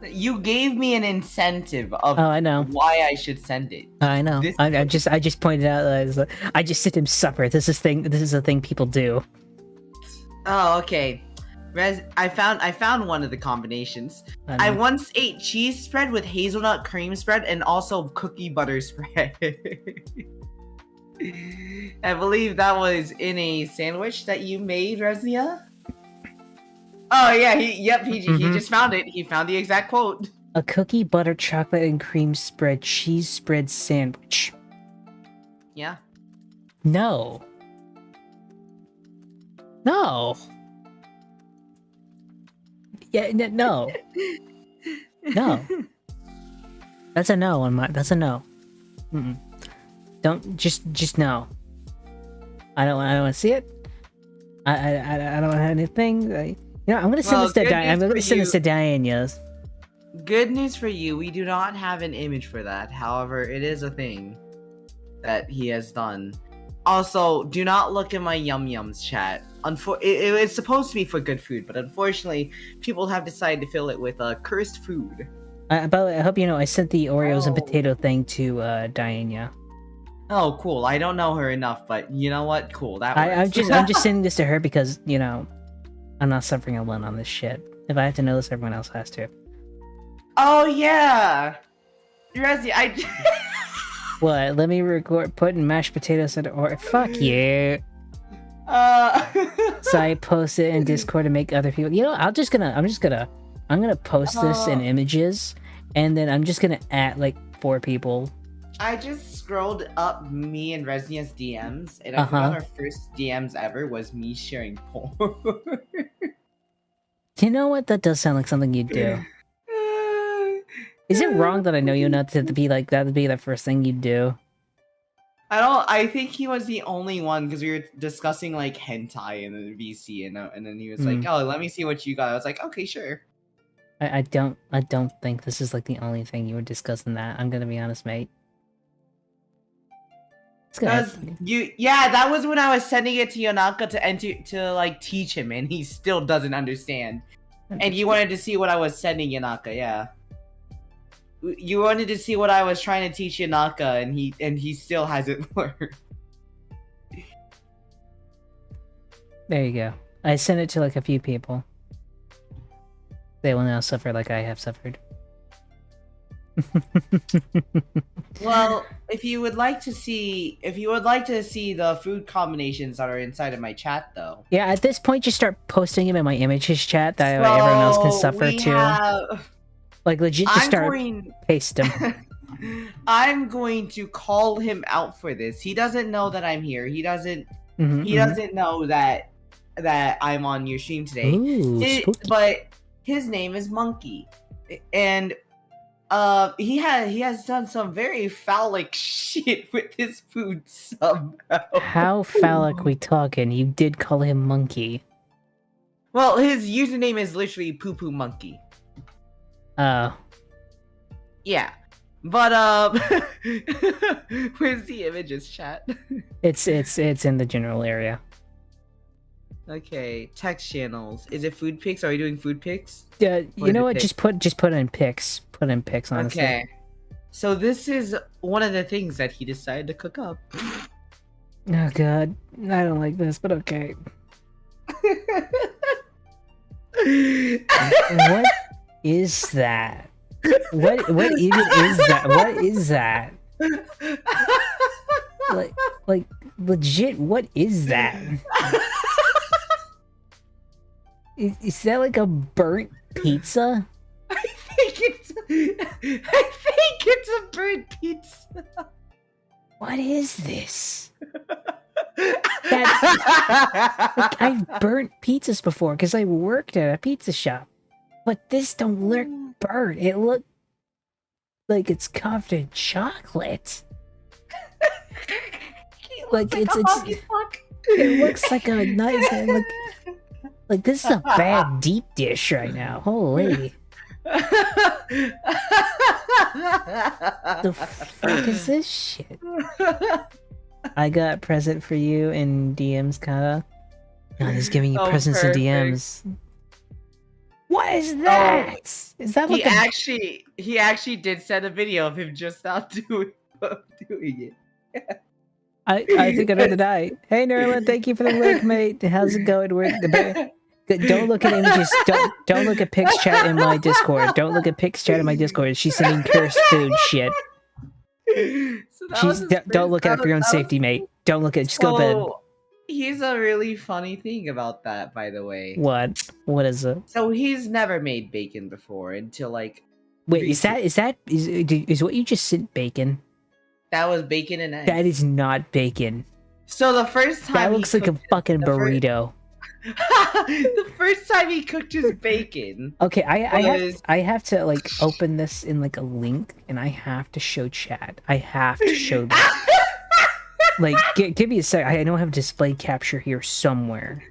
You gave me an incentive of Oh, I know. why I should send it. I know. This- I just pointed out that I just sit him suffer. This is a thing people do. Oh, okay. I found one of the combinations. I know. once ate cheese spread with hazelnut cream spread and also cookie butter spread. I believe that was in a sandwich that you made, Resnia. Oh yeah, he just found it. He found the exact quote. A cookie, butter, chocolate, and cream spread cheese spread sandwich. Yeah. No. No. Yeah, no. No. That's a no on my. That's a no. Mm-mm. Don't just no. I don't want to see it. I don't have anything. You know, I'm gonna send Well, this to good Diane. I'm news gonna for send this you. to Diane. Yes. Good news for you, we do not have an image for that. However, it is a thing that he has done. Also, do not look at my Yum Yums chat. It's supposed to be for good food, but unfortunately, people have decided to fill it with cursed food. By the way, I hope you know I sent the Oreos and Oh. potato thing to Diane. Yeah. Oh, cool. I don't know her enough, but you know what? Cool. That works. I'm just sending this to her because you know I'm not suffering alone on this shit. If I have to know this, everyone else has to. Oh yeah, Resi, What? Let me record putting mashed potatoes into or fuck you. So I post it in Discord to make other people. You know, I'm gonna post this in images, and then I'm just gonna add like 4 people. I just scrolled up me and Resnia's DMs, and I found our first DMs ever was me sharing porn. You know what? That does sound like something you'd do. Is it wrong that I know you not to be like that? To be the first thing you'd do? I think he was the only one because we were discussing like hentai in the VC, and then he was like, "Oh, let me see what you got." I was like, "Okay, sure." I don't think this is like the only thing you were discussing. That I'm gonna be honest, mate. It's gonna That was when I was sending it to Yonaka to like teach him, and he still doesn't understand. And you wanted to see what I was sending Yonaka, yeah. You wanted to see what I was trying to teach Yanaka, and he still hasn't learned. There you go. I sent it to like a few people. They will now suffer like I have suffered. Well, if you would like to see the food combinations that are inside of my chat, though. Yeah, at this point, just start posting them in my images chat. That way everyone else can So, suffer we too. have- Like legit, just I'm start going. paste them. I'm going to call him out for this. He doesn't know that I'm here. He doesn't. Mhm, He mhm. doesn't know that I'm on your stream today. Ooh, spooky. But his name is Monkey, and He has done some very phallic shit with his food somehow. How phallic we talking? You did call him monkey. Well, his username is literally poo poo monkey. Oh. Yeah. But where's the images, chat? It's in the general area. Okay, text channels. Is it food pics? Are we doing food pics? Yeah, What you is know it what? pic? Just put in pics. Put in pics, honestly. Okay. So this is one of the things that he decided to cook up. Oh god, I don't like this, but okay. What is that? What even is that? What is that? Like legit, what is that? Is that like a burnt pizza? I think it's a burnt pizza. What is this? Like, I've burnt pizzas before because I worked at a pizza shop, but this don't look burnt. It looked like it's covered in chocolate. Like a hockey puck. it looks like a nice like this is a bad deep dish right now. Holy, the fuck is this shit? I got a present for you in DMs, Kata. God, he's giving you Oh, presents in perfect. DMs. What is that? Is that like He actually did send a video of him just not doing it. I think I'd rather die. Hey, Nerlin, thank you for the link, mate. How's it going? Don't look at images. Don't look at Pix chat in my Discord. Don't look at Pix chat in my Discord. She's sending cursed food shit. Don't look at it for your own safety, mate. Don't look at it. Just go to bed. Here's a really funny thing about that, by the way. What? What is it? So he's never made bacon before until like Wait, is what you just sent bacon? that was bacon and eggs. That is not bacon. So the first time That looks like a fucking the fir- burrito. the first time he cooked his bacon. Okay, was- I have to like open this in like a link, and I have to show chat. I have to show that. Like, give me a sec. I know I have display capture here somewhere.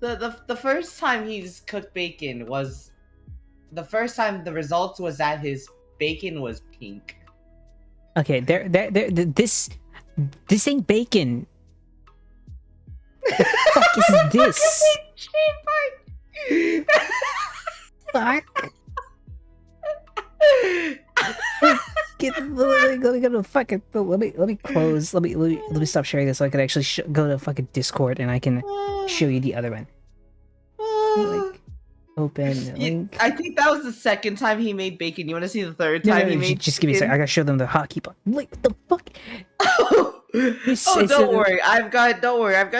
The first time he's cooked bacon was the first time the results was that his bacon was pink. Okay, this ain't bacon. The fuck is this? Fuck. Let me go to fucking. Let me close. Let me stop sharing this so I can actually go to fucking Discord and I can show you the other one. Like, open link. I think that was the second time he made bacon. You want to see the third No, time he made? just give me a second. I gotta show them the hotkey button. Like, what the fuck? Don't worry. I've got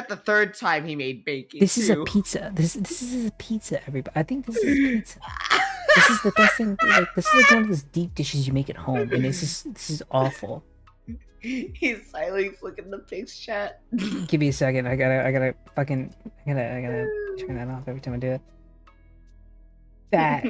the third time he made bacon. This is a too. pizza. This is a pizza, everybody. I think this is a pizza. This is the best thing. Like, this is like one of those deep dishes you make at home, and this is awful. He's silently flicking the pig's chat. Give me a second. I gotta fucking turn that off every time I do it. That.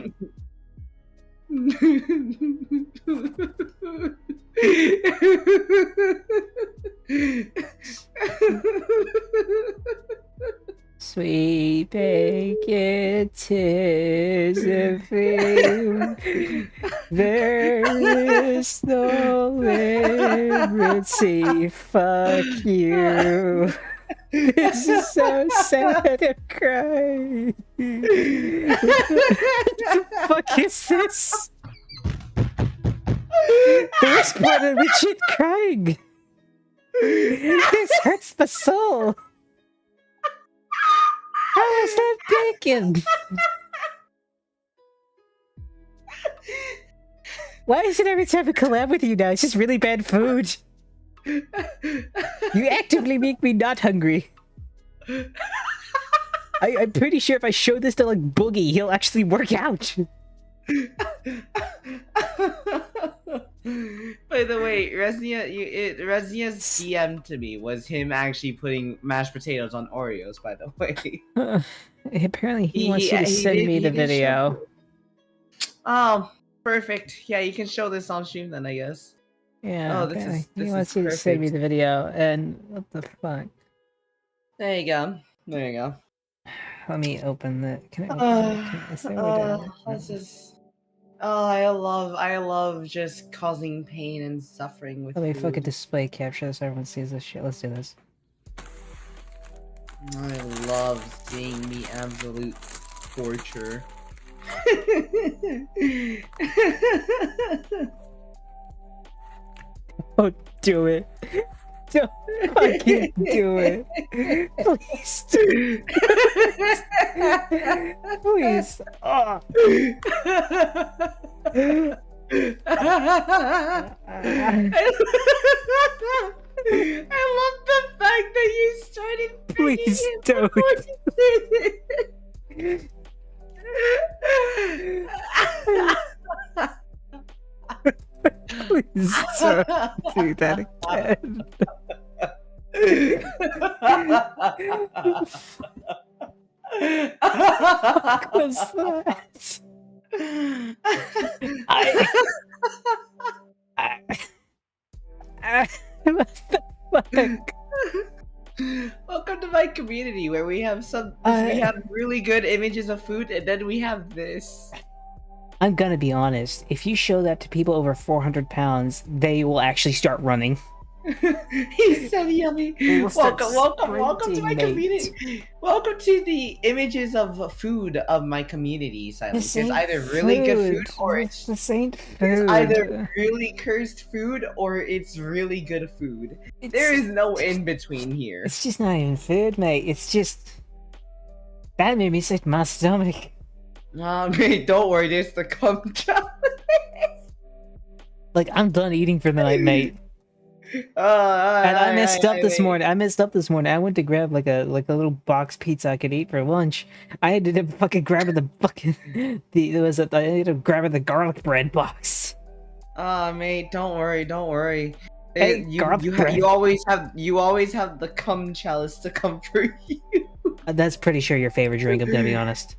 Sweet bacon, 'tis a thing. There is no liberty. Fuck you. This is so sad. I'm crying. What the fuck is this? There's part of legit crying. This hurts my soul. How is that bacon? Why is it every time I collab with you now, it's just really bad food? You actively make me not hungry. I'm pretty sure if I show this to like Boogie, he'll actually work out. By the way, Resnia's DM to me was him actually putting mashed potatoes on Oreos. By the way, Apparently he wants you to send me the video. Perfect. Yeah, you can show this on stream then, I guess. Yeah. Oh, this okay. is He this wants is you to send me perfect. the video, and what the fuck? There you go. There you go. Let me open the. Can I open it? Is there a way to? Let's just. Oh, I love just causing pain and suffering with Let me food. fucking display capture so everyone sees this shit. Let's do this. I love seeing the absolute torture. Oh, do it. Don't fucking do it. Please do it. Please. Oh. I love the fact that you started Please begging him Please don't do that again. What was that? What the fuck? Welcome to my community where we have we have really good images of food and then we have this. I'm gonna be honest. If you show that to people over 400 pounds, they will actually start running. He said yummy. Will start Welcome to my sprinting, community. Welcome to the images of food of my community, Silence. This It's ain't either really good food or this ain't food. it's either really cursed food or it's really good food. There is no in between here. It's just not even food, mate. It's just that made me sick to my stomach. Mate, don't worry, there's the cum challenge. Like, I'm done eating for the night, mate. And I messed up this morning. I went to grab like a little box pizza I could eat for lunch. I ended up fucking grabbing the fucking I ended up grabbing the garlic bread box. Mate, don't worry. Hey, you always have the cum chalice to come for you. That's pretty sure your favorite drink, I'm gonna be honest.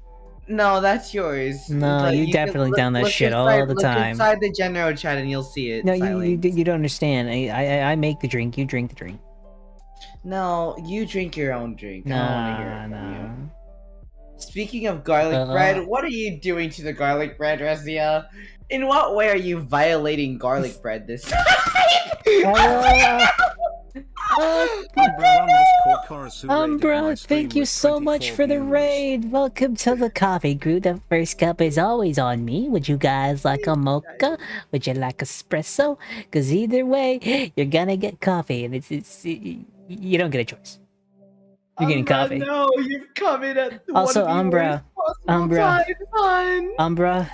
No, that's yours. No, But you definitely down that shit all the time. Look inside the general chat and you'll see it. No, you Silence. don't understand. I make the drink, you drink the drink. No, you drink your own drink. I don't wanna hear it from Nah. you. Speaking of garlic bread, what are you doing to the garlic bread, Rezia? In what way are you violating garlic bread this time? Umbra, thank you so much for the raid. Welcome to the coffee group. The first cup is always on me. Would you guys like a mocha? Would you like espresso? Because either way, you're gonna get coffee, and you don't get a choice. You're getting coffee. No, you've come in at Also, one of the worst possible times, hon. Umbra,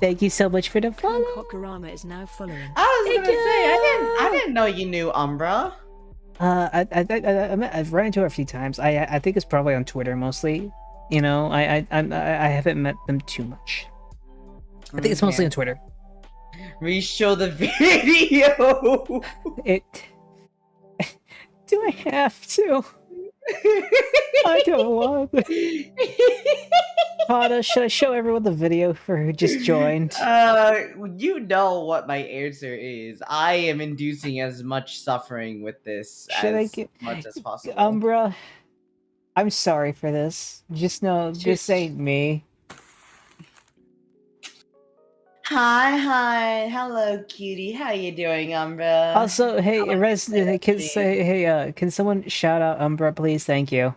thank you so much for the follow. Kokurama is now following. I was gonna Thank say, you. I didn't know you knew Umbra. I've run into her a few times. I think it's probably on Twitter mostly. You know, I haven't met them too much. I think it's mostly on Twitter. Re-show the video. Do I have to? I don't want to. Hada, should I show everyone the video for who just joined? You know what my answer is. I am inducing as much suffering with this much as possible. Umbra, I'm sorry for this. Just know, this ain't me. Hi, hello, cutie. How you doing, Umbra? Also, hey, can someone shout out Umbra, please? Thank you.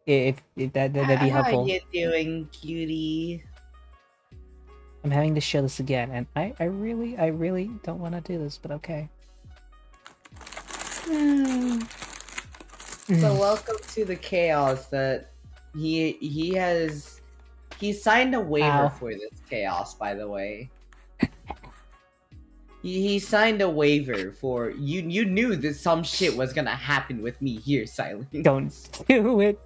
If that'd be helpful. How you doing, cutie? I'm having to show this again, and I really don't want to do this, but okay. So welcome to the chaos that he signed a waiver for this chaos, by the way. He signed a waiver for you knew that some shit was gonna happen with me here, Silence. Don't do it.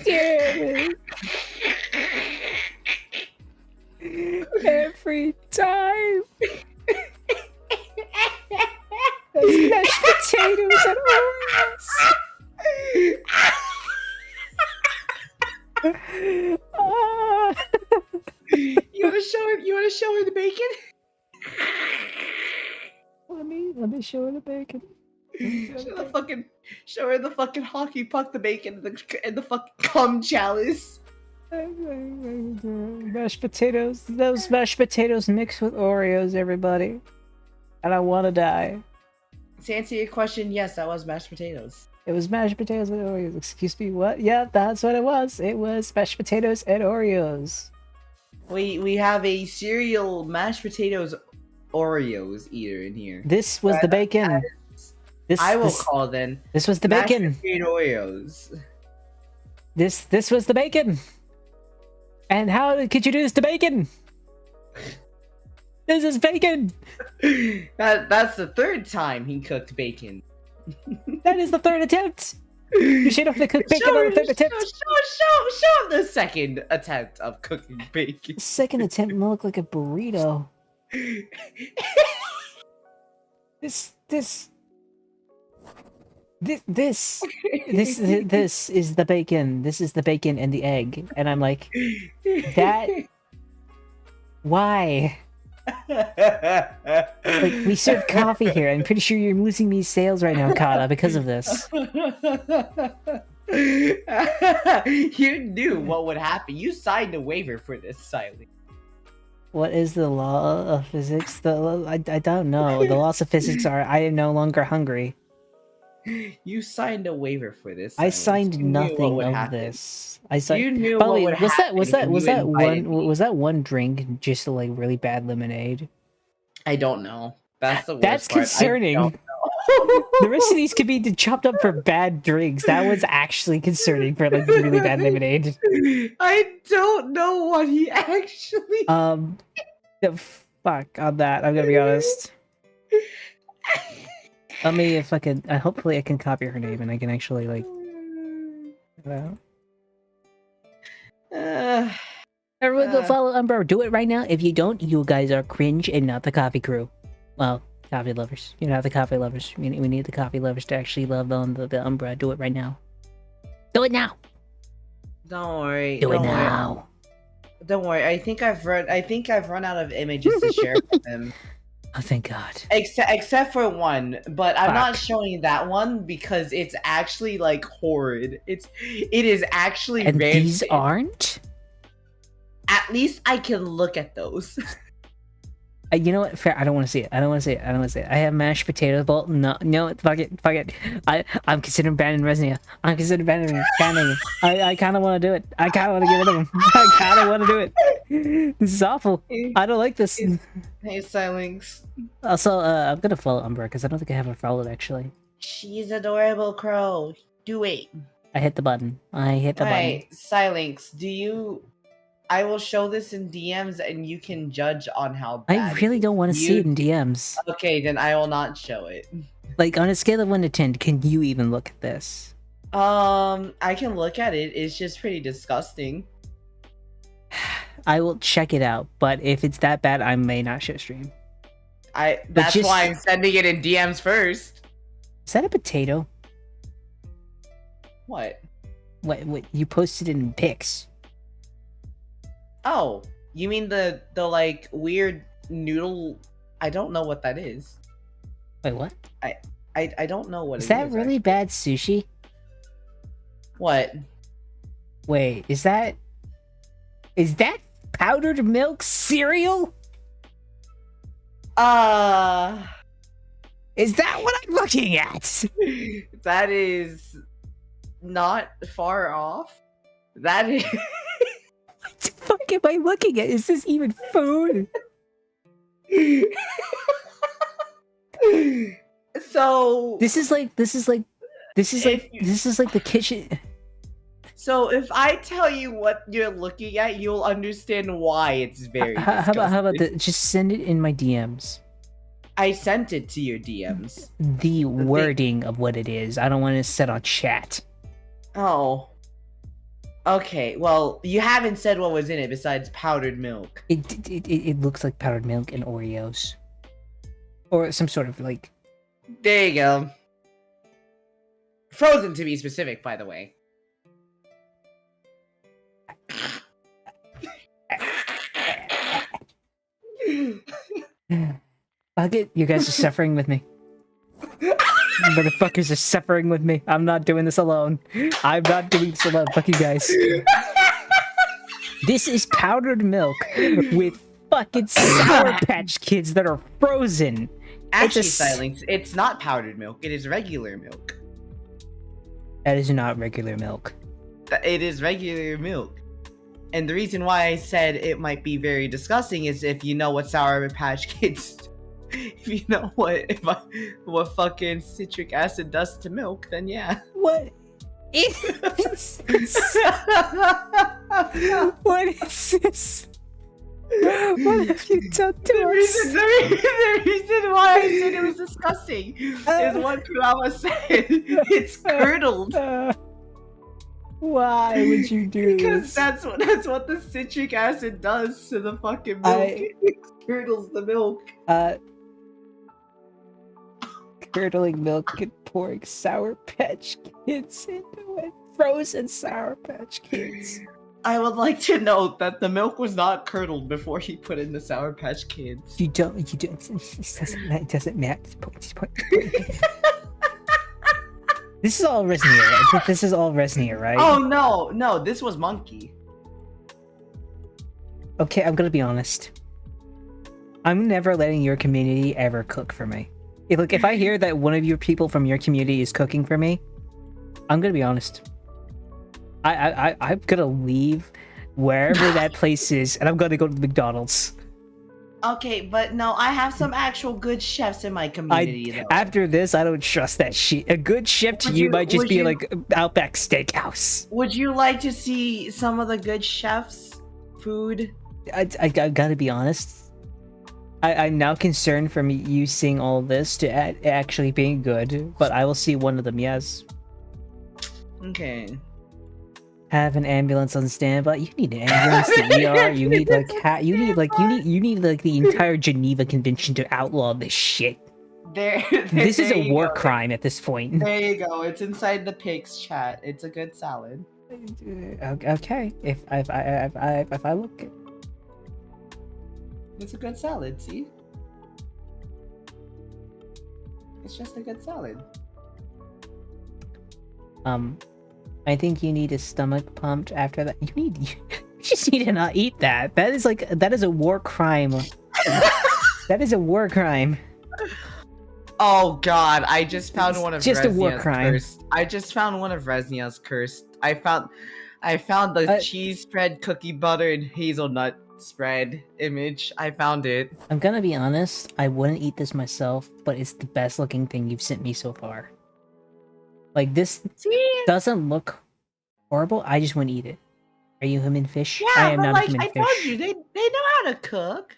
Damn it. Every time. Those mashed potatoes and Oreos. You wanna show her the bacon? Show her the bacon. Show her the fucking hockey puck, the bacon, and the fucking cum chalice. Mashed potatoes. Those mashed potatoes mixed with Oreos, everybody. And I want to die. To answer your question, yes, that was mashed potatoes. It was mashed potatoes and Oreos. Excuse me, what? Yeah, that's what it was. It was mashed potatoes and Oreos. We have a cereal mashed potatoes Oreos eater in here. This was the bacon. This call then. This was the bacon. Mashed potato Oreos. This was the bacon. And how could you do this to bacon? This is bacon. That's the third time he cooked bacon. That is the third attempt. You should have to cook bacon on the third attempt. Show him the second attempt of cooking bacon. Second attempt will look like a burrito. This is the bacon. This is the bacon and the egg. And I'm like, that... Why? Like, we serve coffee here. I'm pretty sure you're losing me sales right now, Kata, because of this. You knew what would happen. You signed a waiver for this, Siley. What is the law of physics? I don't know. The laws of physics are I am no longer hungry. You signed a waiver for this. I signed nothing of this. I signed. You knew what would happen. Was that one drink just like really bad lemonade? I don't know. That's the worst That's part. concerning. The rest of these could be chopped up for bad drinks. That was actually concerning for like really bad lemonade. I don't know what he actually. The fuck on that. I'm gonna be honest. Let me if I can. Hopefully, I can copy her name and I can actually like. Everyone, go follow Umbro. Do it right now. If you don't, you guys are cringe and not the coffee crew. Well, coffee lovers. You're not the coffee lovers. We need the coffee lovers to actually love the Umbra. Do it right now. Do it now. Don't worry. Do it now. Don't worry. I think I've run out of images to share with them. Oh, thank God. Except for one, but I'm not showing that one because it's actually like horrid. It is actually. And rancid. these aren't. At least I can look at those. You know what? Fair. I don't want to see it. I don't want to see it. I have mashed potatoes bowl. No. Fuck it. I'm considering banning Resnia. I'm considering banning him. I kind of want to do it. I kind of want to get rid of him. I kind of want to do it. This is awful. I don't like this. Hey, Silence. Also, I'm gonna follow Umbra because I don't think I have her followed actually. She's adorable, Crow. Do it. I hit the button. Button. Silence. I will show this in DMs and you can judge on how bad I really don't want to see it in DMs. Okay, then I will not show it. Like, on a scale of 1 to 10, can you even look at this? I can look at it. It's just pretty disgusting. I will check it out, but if it's that bad, I may not show stream. That's why I'm sending it in DMs first. Is that a potato? What? What? You posted it in pics. Oh, you mean the like weird noodle? I don't know what that is. Wait, what? I don't know what is that really bad sushi? What? Wait, is that powdered milk cereal? Is that what I'm looking at? That is not far off. That is. What the fuck am I looking at? Is this even food? So this is like the kitchen. So if I tell you what you're looking at, you'll understand why it's very disgusting. How about just send it in my DMs. I sent it to your DMs. The wording of what it is. I don't want to set on chat. Oh. Okay, well, you haven't said what was in it besides powdered milk. It looks like powdered milk and Oreos. Or some sort of, like... There you go. Frozen, to be specific, by the way. Fuck it, you guys are suffering with me. motherfuckers are suffering with me. I'm not doing this alone. I'm not doing this alone. Fuck you guys. This is powdered milk with fucking Sour Patch Kids that are frozen. Actually, It's a Silence, it's not powdered milk. It is regular milk. That is not regular milk. It is regular milk. And the reason why I said it might be very disgusting is if you know what Sour Patch Kids, if you know what fucking citric acid does to milk, then yeah. What is this? What is this? What have you done to us? The reason why I said it was disgusting is what Kurama said. It's curdled. Why would you do Because this? that's what the citric acid does to the fucking milk. It curdles the milk. Curdling milk and pouring Sour Patch Kids into it. Frozen Sour Patch Kids. I would like to note that the milk was not curdled before he put in the Sour Patch Kids. You don't. It doesn't matter. This is all Resnier. This is all Resnier, right? Oh no, this was Monkey. Okay, I'm gonna be honest. I'm never letting your community ever cook for me. If I hear that one of your people from your community is cooking for me, I'm gonna be honest. I'm gonna leave wherever that place is, and I'm gonna go to the McDonald's. Okay, but no, I have some actual good chefs in my community. Though. After this, I don't trust that shit. A good chef to you might just be like Outback Steakhouse. Would you like to see some of the good chefs' food? I gotta be honest. I'm now concerned from you seeing all this to actually being good, but I will see one of them. Yes. Okay. Have an ambulance on standby. You need an ambulance to ER. You need you need the entire Geneva Convention to outlaw this shit. This is a war crime at this point. There you go. It's inside the pigs chat. It's a good salad. Okay, if I look, it's a good salad. See, it's just a good salad. I think you need a stomach pumped after that. You just need to not eat that. That is a war crime. That is a war crime. Oh god, I just found one of just a war Resnia's crime. cursed. I just found one of Resnia's cursed. I found the cheese spread, cookie butter, and hazelnut spread image. I found it. I'm gonna be honest, I wouldn't eat this myself, but it's the best looking thing you've sent me so far. Like, this doesn't look horrible, I just wouldn't eat it. Are you human fish? Yeah, I am but not like, a human I fish. told you, they know how to cook.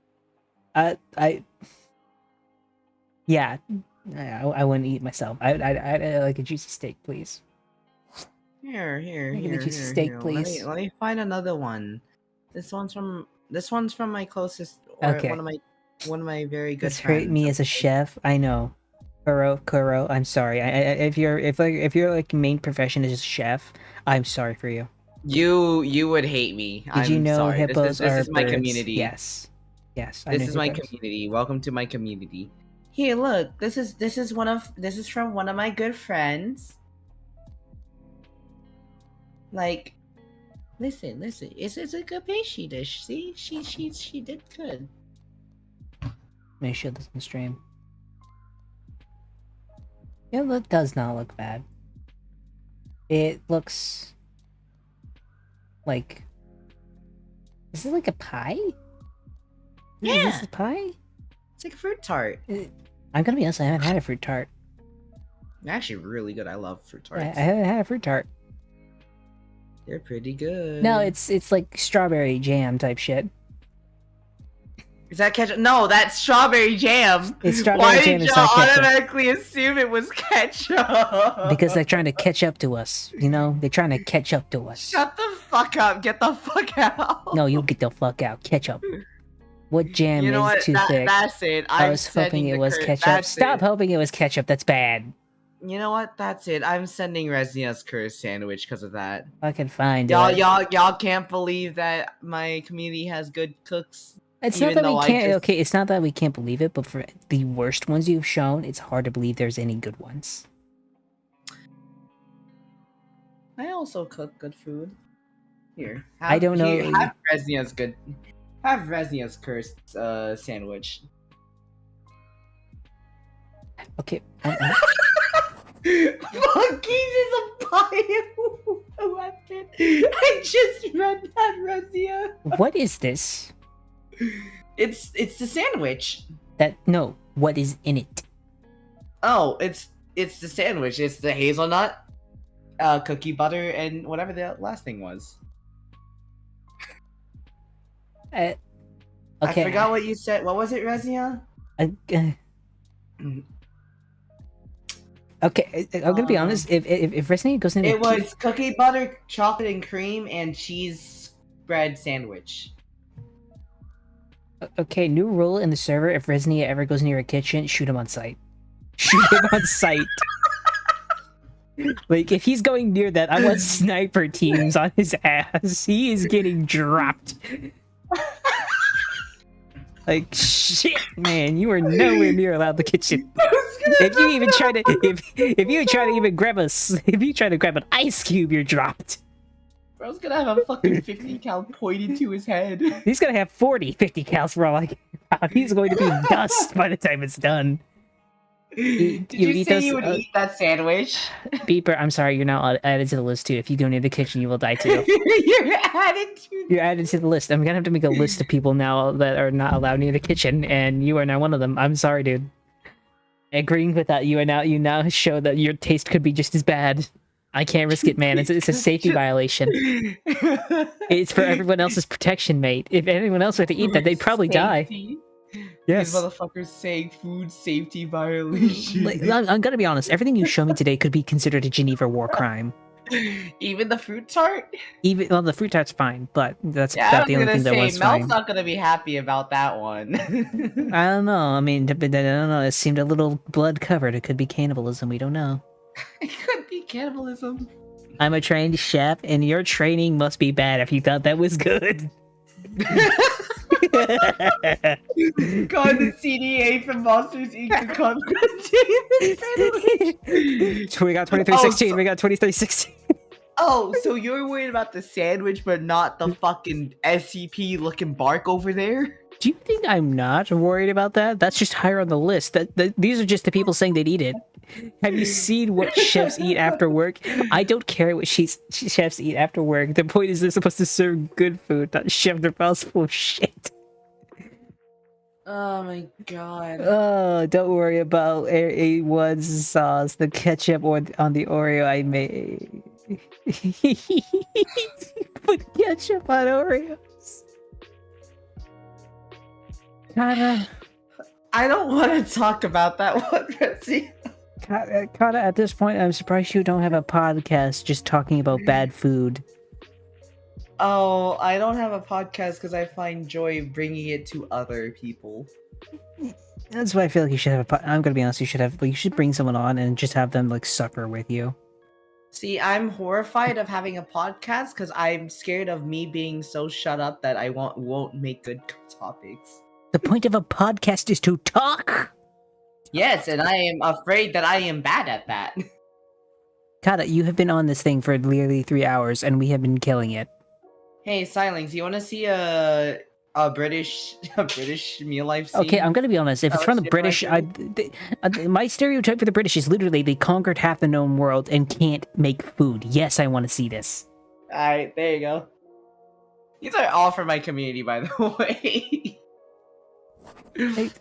Yeah, I wouldn't eat it myself. I like a juicy steak, please. Here. Make it a juicy steak, here. please. Let me find another one. This one's from my closest, or Okay. one of my very good This hurt friends. me as a chef. I know. Kuro, I'm sorry. If your like main profession is a chef, I'm sorry for you. You would hate me. Did you know sorry. hippos this are is my birds? community. Yes. I This know is my hippos. community. Welcome to my community. Here, look. This is from one of my good friends. Like, listen. It's a good pastry dish. See, she did good. Let me show this on stream. Yeah, that does not look bad. It looks like, is it like a pie? Is Yeah. this a pie? It's like a fruit tart. I'm gonna be honest, I haven't had a fruit tart. They're actually really good. I love fruit I tarts. haven't had a fruit tart. They're pretty good. No, it's like strawberry jam type shit. Is that ketchup? No, that's strawberry jam. It's strawberry Why jam, did it's y'all not ketchup. automatically assume it was ketchup? Because they're trying to catch up to us, you know? They're trying to catch up to us. Shut the fuck up. Get the fuck out. No, you get the fuck out. Ketchup. What jam You know is what? too thick? That's it. I was hoping it was ketchup. Stop hoping it was ketchup. That's bad. You know what? That's it. I'm sending Resnia's curse sandwich because of that. Fucking fine, dude. Y'all can't believe that my community has good cooks. It's not even that we though I can't. just- Okay, it's not that we can't believe it, but for the worst ones you've shown, it's hard to believe there's any good ones. I also cook good food. Here, I don't know. Have Resnia's good. Have Resnia's cursed sandwich. Okay. Monkeys is a bio weapon. I just read that, Resnia. What is this? It's the sandwich. No. What is in it? Oh, it's the sandwich. It's the hazelnut, cookie butter, and whatever the last thing was. Okay. I forgot what you said. What was it, Resnia? Okay, I'm gonna be honest. If Resident goes into It was cookie butter, chocolate and cream, and cheese spread sandwich. Okay, new rule in the server: if Resnia ever goes near a kitchen, shoot him on sight. Shoot him on sight. Like if he's going near that, I want sniper teams on his ass. He is getting dropped. Like shit, man, you are nowhere near allowed the kitchen. If you even try to, if you try to even grab if you try to grab an ice cube, you're dropped. Bro's gonna have a fucking 50 cal pointed to his head. He's gonna have 50 cals for all I care about. He's going to be dust by the time it's done. Did you say you would eat that sandwich? Beeper, I'm sorry, you're now added to the list too. If you go near the kitchen, you will die too. You're added to the list. I'm gonna have to make a list of people now that are not allowed near the kitchen, and you are now one of them. I'm sorry, dude. Agreeing with that, you now show that your taste could be just as bad. I can't risk it, man. It's a safety violation. It's for everyone else's protection, mate. If anyone else were to eat that, they'd probably die. Yes. These motherfuckers saying food safety violation. Like, I'm gonna be honest. Everything you show me today could be considered a Geneva war crime. Even the fruit tart? Well, the fruit tart's fine, but that's Yeah, about the only thing that was Mel's fine. not gonna be happy about that one. I don't know. I mean, I don't know. It seemed a little blood covered. It could be cannibalism. We don't know. It could be cannibalism. I'm a trained chef, and your training must be bad if you thought that was good. God, the CDA from Monsters Inc. We got 2316. We got 2316. Oh, so you're worried about the sandwich, but not the fucking SCP looking bark over there? Do you think I'm not worried about that? That's just higher on the list. These are just the people saying they'd eat it. Have you seen what chefs eat after work? I don't care what chefs eat after work. The point is they're supposed to serve good food, not shove their mouths full of shit. Oh my god. Oh, don't worry about A1's sauce, the ketchup or on the Oreo I made. Put ketchup on Oreos. Kata, I don't want to talk about that one, Betsy. Kata, at this point, I'm surprised you don't have a podcast just talking about bad food. Oh, I don't have a podcast because I find joy bringing it to other people. That's why I feel like you should have I'm gonna be honest, you should bring someone on and just have them like suffer with you. See, I'm horrified of having a podcast because I'm scared of me being so shut up that I won't make good topics. The point of a podcast is to talk! Yes, and I am afraid that I am bad at that. Kata, you have been on this thing for nearly 3 hours and we have been killing it. Hey, Silings, you want to see a British meal life scene? Okay, I'm gonna be honest. If it's from the British, my stereotype for the British is literally they conquered half the known world and can't make food. Yes, I want to see this. Alright, there you go. These are all for my community, by the way.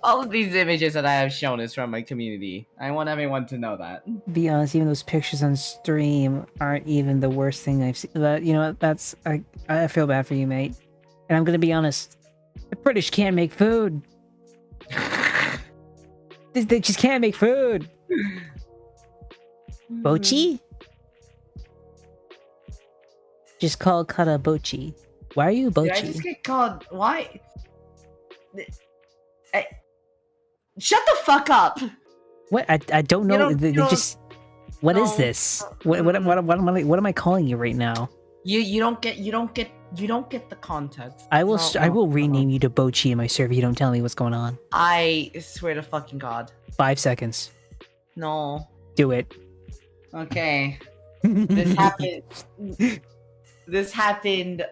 All of these images that I have shown is from my community. I want everyone to know that. Be honest, even those pictures on stream aren't even the worst thing I've seen. You know what? I feel bad for you, mate. And I'm gonna be honest. The British can't make food. They just can't make food. Bochi? Just call Kata Bochi. Why are you Bochi? Did I just get called? Why? Shut the fuck up! What? I don't know. They don't- just. What is this? What am I calling you right now? You don't get the context. I will No, I will no. rename you to Bochi in my server. You don't tell me what's going on. I swear to fucking god. 5 seconds. No. Do it. Okay. This happened. This happened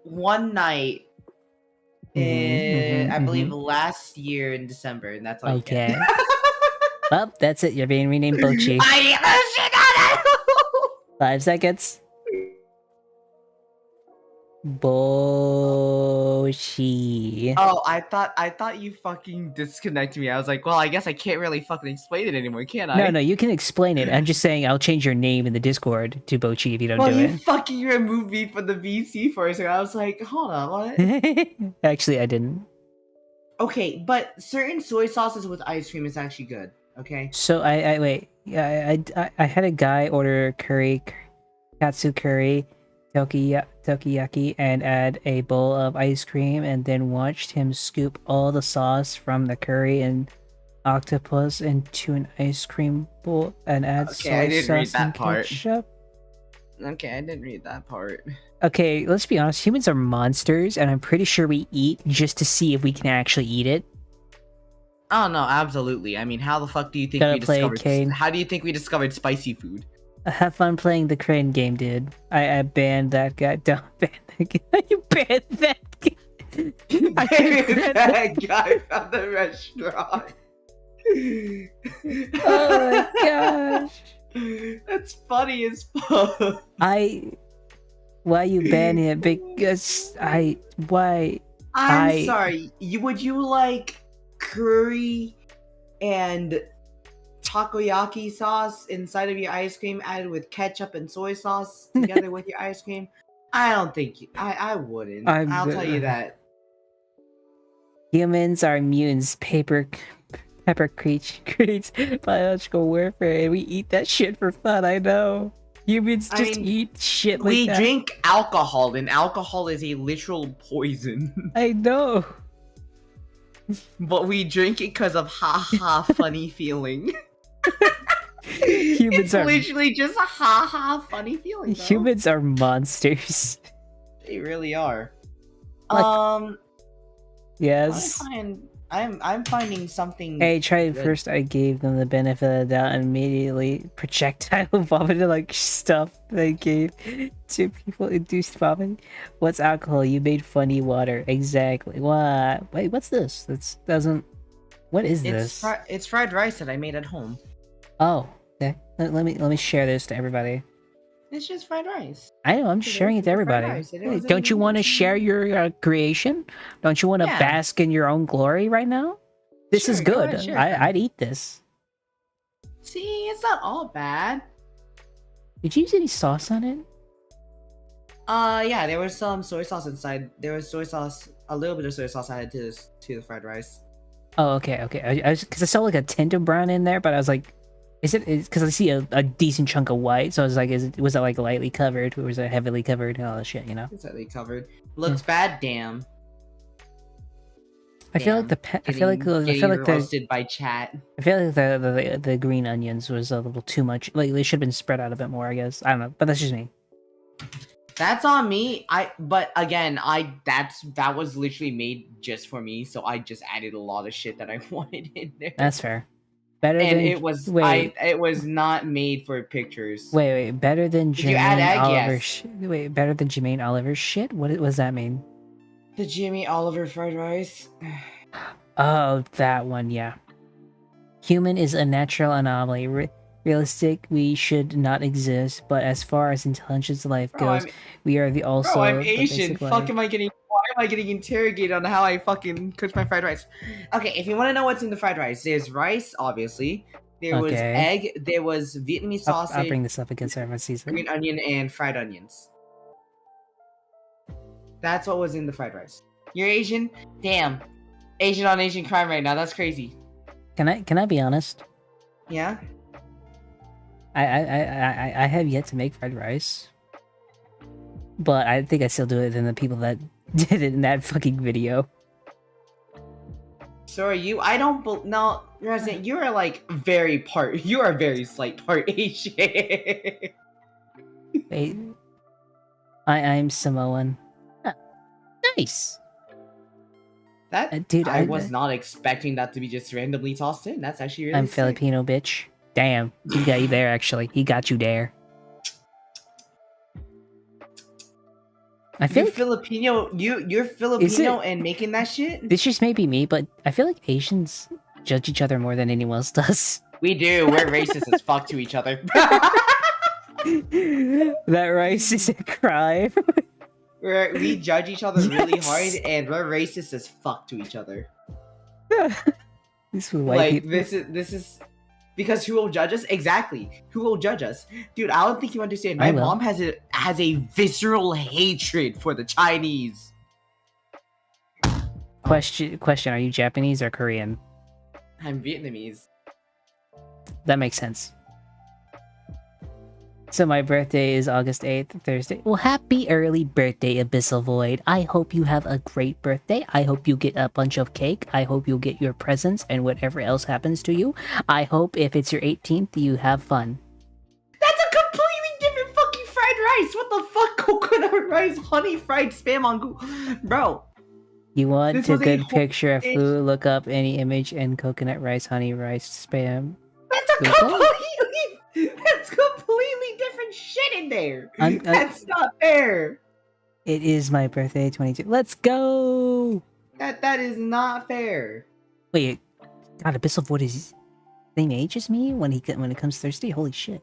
one night. I believe last year in December, and that's all. Okay. You get. Well, that's it. You're being renamed Bochi. I need that shit out of 5 seconds. Bochi. Oh, I thought you fucking disconnected me. I was like, well, I guess I can't really fucking explain it anymore, can I? No, you can explain it. I'm just saying I'll change your name in the Discord to Bochi if you don't Well, do you fucking removed me from the VC for a second. I was like, hold on, what? it. Actually, I didn't. Okay, but certain soy sauces with ice cream is actually good. Okay. So I wait. Yeah, I had a guy order curry, katsu curry, tokiyaki, and add a bowl of ice cream, and then watched him scoop all the sauce from the curry and octopus into an ice cream bowl and add soy sauce and ketchup. Okay, I didn't read that part. Okay, let's be honest. Humans are monsters, and I'm pretty sure we eat just to see if we can actually eat it. Oh no, absolutely. I mean, how the fuck do you think Gotta we play discovered? Kane. How do you think we discovered spicy food? Have fun playing the crane game, dude. I banned that guy. Don't ban that guy. You banned that guy. I regret That guy from the restaurant. Oh my gosh. That's funny as fuck. Why you ban it? Because why? I'm sorry. Would you like curry and takoyaki sauce inside of your ice cream added with ketchup and soy sauce together with your ice cream? I don't think I wouldn't. I'll tell you that. Humans are mutants. Pepper creates biological warfare, and we eat that shit for fun. I know. Humans just eat shit like we that. drink alcohol, and alcohol is a literal poison. I know. But we drink it because of ha funny feeling. Humans it's are literally just a ha funny feeling. Though. Humans are monsters. They really are. Like- Yes. I'm finding something. Hey, try it good. first. I gave them the benefit of the doubt and immediately projectile vomited like stuff they gave to people induced vomiting. What's alcohol? You made funny water. Exactly. What? Wait, what's this? This doesn't. What is this? It's fried rice that I made at home. Oh, okay. Let me share this to everybody. It's just fried rice. I know. I'm sharing it to everybody. Hey, don't you want to share your creation? Don't you want to bask in your own glory right now? This is good. Ahead, sure. I'd eat this. See, it's not all bad. Did you use any sauce on it? Yeah, there was some soy sauce inside. There was soy sauce, a little bit of soy sauce added to the fried rice. Oh, okay. Because I saw like a tint of brown in there, but I was like, is it? Because I see a decent chunk of white, so I was like, was it like lightly covered, or was it heavily covered, and all that shit, you know? It's heavily covered. Looks bad, damn. I feel like roasted by chat. I feel like the green onions was a little too much. Like they should have been spread out a bit more, I guess. I don't know, but that's just me. That's on me. But again, that was literally made just for me, so I just added a lot of shit that I wanted in there. That's fair. It was not made for pictures. Wait, better than Did you add egg? Oliver's wait, better than Jermaine Oliver's shit? What does that mean? The Jimmy Oliver fried rice. Oh, that one, yeah. Human is a natural anomaly. Realistic, we should not exist, but as far as intelligence of life goes, we are the also. Bro, I'm Asian. Why am I getting interrogated on how I fucking cook my fried rice? Okay, if you want to know what's in the fried rice, there's rice, obviously. There was egg. There was Vietnamese sausage. I'll bring this up against everyone season. Green onion and fried onions. That's what was in the fried rice. You're Asian? Damn. Asian on Asian crime right now. That's crazy. Can I be honest? Yeah. I have yet to make fried rice, but I think I still do it than the people that did it in that fucking video. So are you? I don't. No, Resident, you are like You are very slight part Asian. Wait, I'm Samoan. Nice. That dude, I was not expecting that to be just randomly tossed in. That's actually really. I'm sick. Filipino, bitch. Damn, he got you there. Actually, he got you there. I feel You're like Filipino. You're Filipino and making that shit. this just may be me, but I feel like Asians judge each other more than anyone else does. We do. We're racist as fuck to each other. That rice is a crime. We judge each other really Yes. hard, and we're racist as fuck to each other. This was white Like people. this is because who will judge us? Exactly. Who will judge us, dude? I don't think you understand. I My will. mom has a visceral hatred for the Chinese. Question: Are you Japanese or Korean? I'm Vietnamese. That makes sense. So my birthday is August 8th, Thursday. Well, happy early birthday, Abyssal Void. I hope you have a great birthday. I hope you get a bunch of cake. I hope you'll get your presents and whatever else happens to you. I hope if it's your 18th, you have fun. That's a completely different fucking fried rice. What the fuck? Coconut rice, honey fried spam on Google, bro. You want This a was a good whole picture of dish. food? Look up any image and coconut rice, honey rice, spam. That's a Google? that's completely different shit in there. I'm- That's not fair. It is my birthday, 22. Let's go! That is not fair. Wait, God, Abyssal Void is same age as me when it comes Thursday. Holy shit!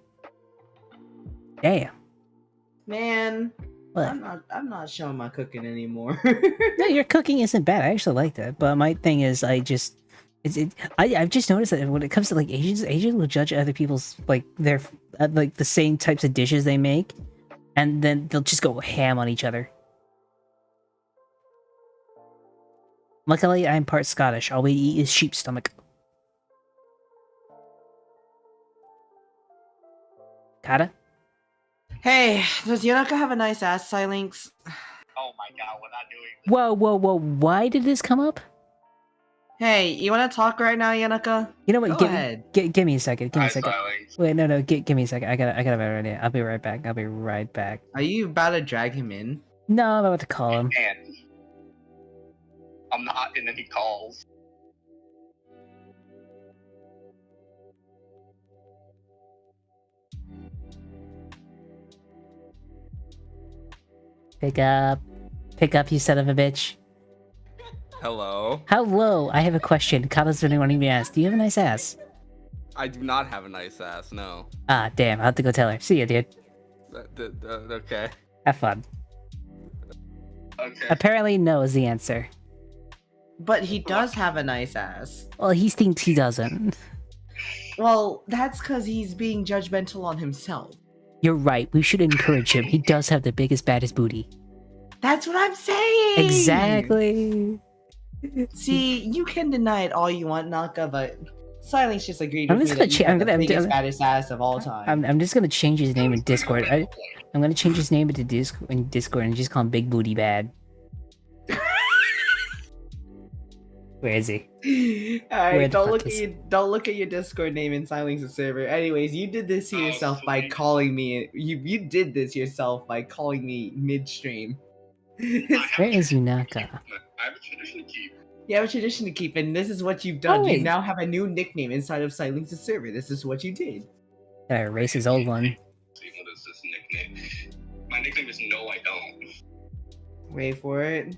Damn. Man, What? I'm not showing my cooking anymore. No, your cooking isn't bad. I actually like that. But my thing is, I've just noticed that when it comes to like Asians will judge other people's like their like the same types of dishes they make, and then they'll just go ham on each other. Luckily, I'm part Scottish. All we eat is sheep stomach. Kata? Hey, does Yonaka have a nice ass, Silinx? Oh my god, we're not doing Whoa! Why did this come up? Hey, you want to talk right now, Yonaka? You know what? Go ahead. Give me a second. Give me a second. Silence. Wait, no, give me a second. I got a better idea. I'll be right back. Are you about to drag him in? No, I'm about to call him. And I'm not in any calls. Pick up, you son of a bitch. Hello. Hello, I have a question. Kata's been wanting me to ask. Do you have a nice ass? I do not have a nice ass, no. Ah, damn. I'll have to go tell her. See ya, dude. Okay. Have fun. Okay. Apparently, no is the answer. But he does have a nice ass. Well, he thinks he doesn't. Well, that's because he's being judgmental on himself. You're right. We should encourage him. He does have the biggest, baddest booty. That's what I'm saying! Exactly. See, you can deny it all you want, Naka, but Silence just agreed I'm with just me gonna that you have the I'm biggest, gonna- baddest ass of all time. I'm just gonna change his name in Discord. I'm gonna change his name into Discord and just call him Big Booty Bad. Where is he? Where Alright, the fuck don't look at your Discord name and silence the server. Anyways, you did this to yourself by calling me. You did this yourself by calling me midstream. Where is Yunaka? I have a tradition to keep. You have a tradition to keep, and this is what you've done. Oh, You wait. now have a new nickname inside of Silence the server. This is what you did. Gotta erase his old one. See, what is this nickname? My nickname is No I Don't. Wait for it.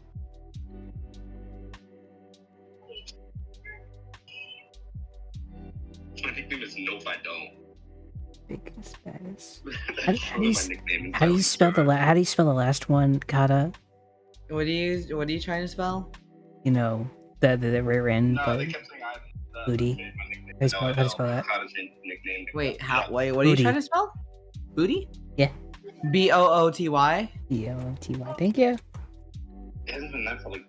My nickname is No If I Don't. Biggest, baddest. That's How do really you my s- nickname in How do you Silent spell the Server. how do you spell the last one, Kata? What are you trying to spell? You know, the rear end, No, but they kept saying Booty. my nickname. How do you spell- how do you spell that? How to change the nickname. Wait, Yeah. what are Booty. you trying to spell? Booty? Yeah. Booty? T-O-T-Y. Thank you. It hasn't been that for like.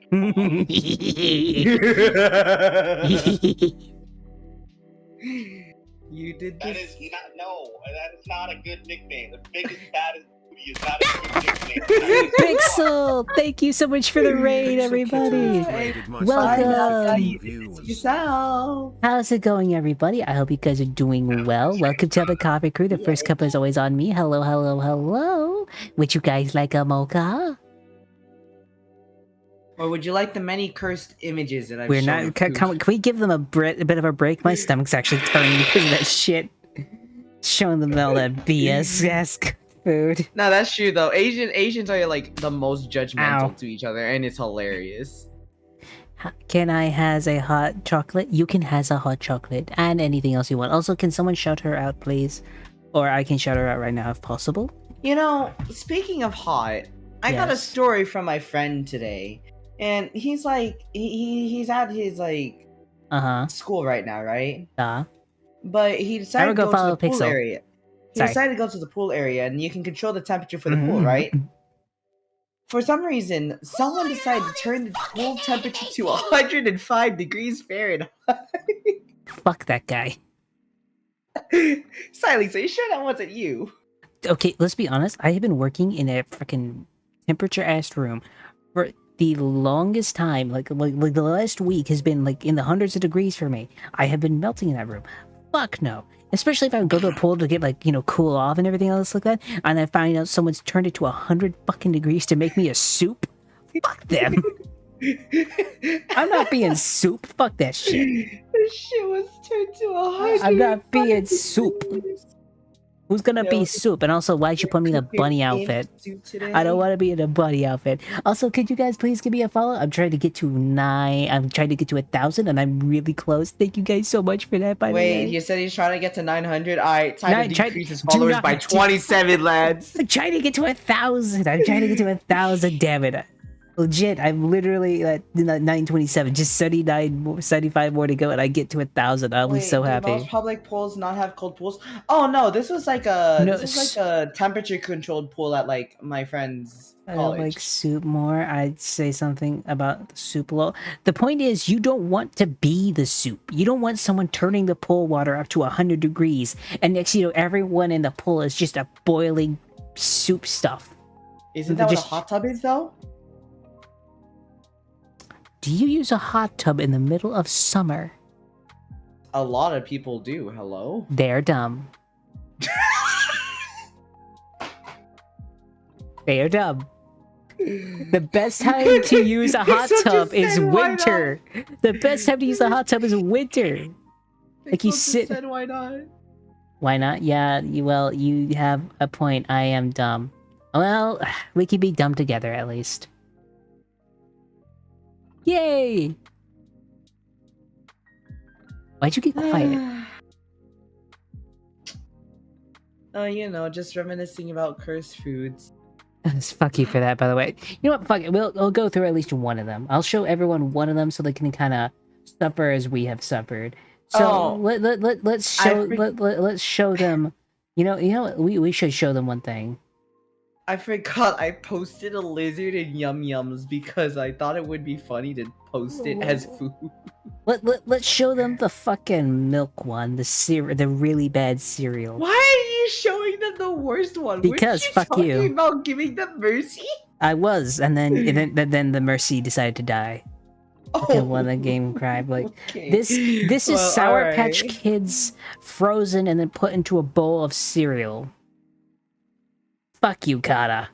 You did That this. is not no. That is not a good nickname. The biggest baddest booty is not a good nickname. Pixel, thank you so much for the raid, everybody. Rated my Welcome. stream with 15 viewers. Yourself. How's it going, everybody? I hope you guys are doing well. Welcome to the coffee crew. The first cup is always on me. Hello, hello, hello. Would you guys like a mocha? Or would you like the many cursed images that I've We're shown not. of Can food? we give them a bit of a break? My stomach's actually turning because of that shit. Showing them all that BS. food. No, that's true though. Asians are like the most judgmental Ow. to each other, and it's hilarious. Can I has a hot chocolate? You can has a hot chocolate and anything else you want. Also, can someone shout her out, please? Or I can shout her out right now if possible. You know, speaking of hot, I got a Yes. story from my friend today, and he's like, he's at his like school right now, right? But he decided to go go to follow the pool Pixel. area. He Sorry. decided to go to the pool area, and you can control the temperature for the pool, right? For some reason, someone decided to turn the pool temperature to 105 degrees Fahrenheit. Fuck that guy. Silence, are you sure that wasn't you? Okay, let's be honest. I have been working in a freaking temperature-ass room for the longest time. Like the last week has been like in the hundreds of degrees for me. I have been melting in that room. Fuck no. Especially if I would go to the pool to get like, cool off and everything else like that, and I find out someone's turned it to 100 fucking degrees to make me a soup. Fuck them. I'm not being soup. Fuck that shit. The shit was turned to 100. I'm not being soup. Who's gonna Yo, be soup? And also, why'd you put me in a bunny outfit? I don't want to be in a bunny outfit. Also, could you guys please give me a follow? I'm trying to get to 1,000, and I'm really close. Thank you guys so much for that. By the way, Wait, you said he's trying to get to 900. All right, time Nine- to try- decrease his do followers not- by 27, lads. I'm trying to get to 1,000. I'm trying to get to 1,000. Damn it. Legit, I'm literally at 927. Just 75 more to go, and I get to 1,000. I'll be so do happy. most public pools not have cold pools? Oh no, this was like a temperature controlled pool at like my friend's I college. don't like soup more. I'd say something about the soup law. The point is, you don't want to be the soup. You don't want someone turning the pool water up to 100 degrees, and next you know, everyone in the pool is just a boiling soup stuff. Isn't that what a just- hot tub is though? Do you use a hot tub in the middle of summer? A lot of people do. Hello? They're dumb. They are dumb. The best time to use a hot So just tub is say why winter. The best time to use a hot tub is winter. Like you sit. Said, why not? Why not? Yeah, you have a point. I am dumb. Well, we can be dumb together at least. Yay! Why'd you get quiet? Just reminiscing about cursed foods. Fuck you for that, by the way. You know what? Fuck it. We'll go through at least one of them. I'll show everyone one of them so they can kind of suffer as we have suffered. So let's show them. We should show them one thing. I forgot I posted a lizard in Yum Yums because I thought it would be funny to post it as food. Let's show them the fucking milk one, the really bad cereal. Why are you showing them the worst one? Because Weren't fuck talking you. about giving them mercy? I was, and then the Mercy decided to die. And when the game cried, like okay. this is Well, Sour alright. Patch Kids frozen and then put into a bowl of cereal. Fuck you, Kata.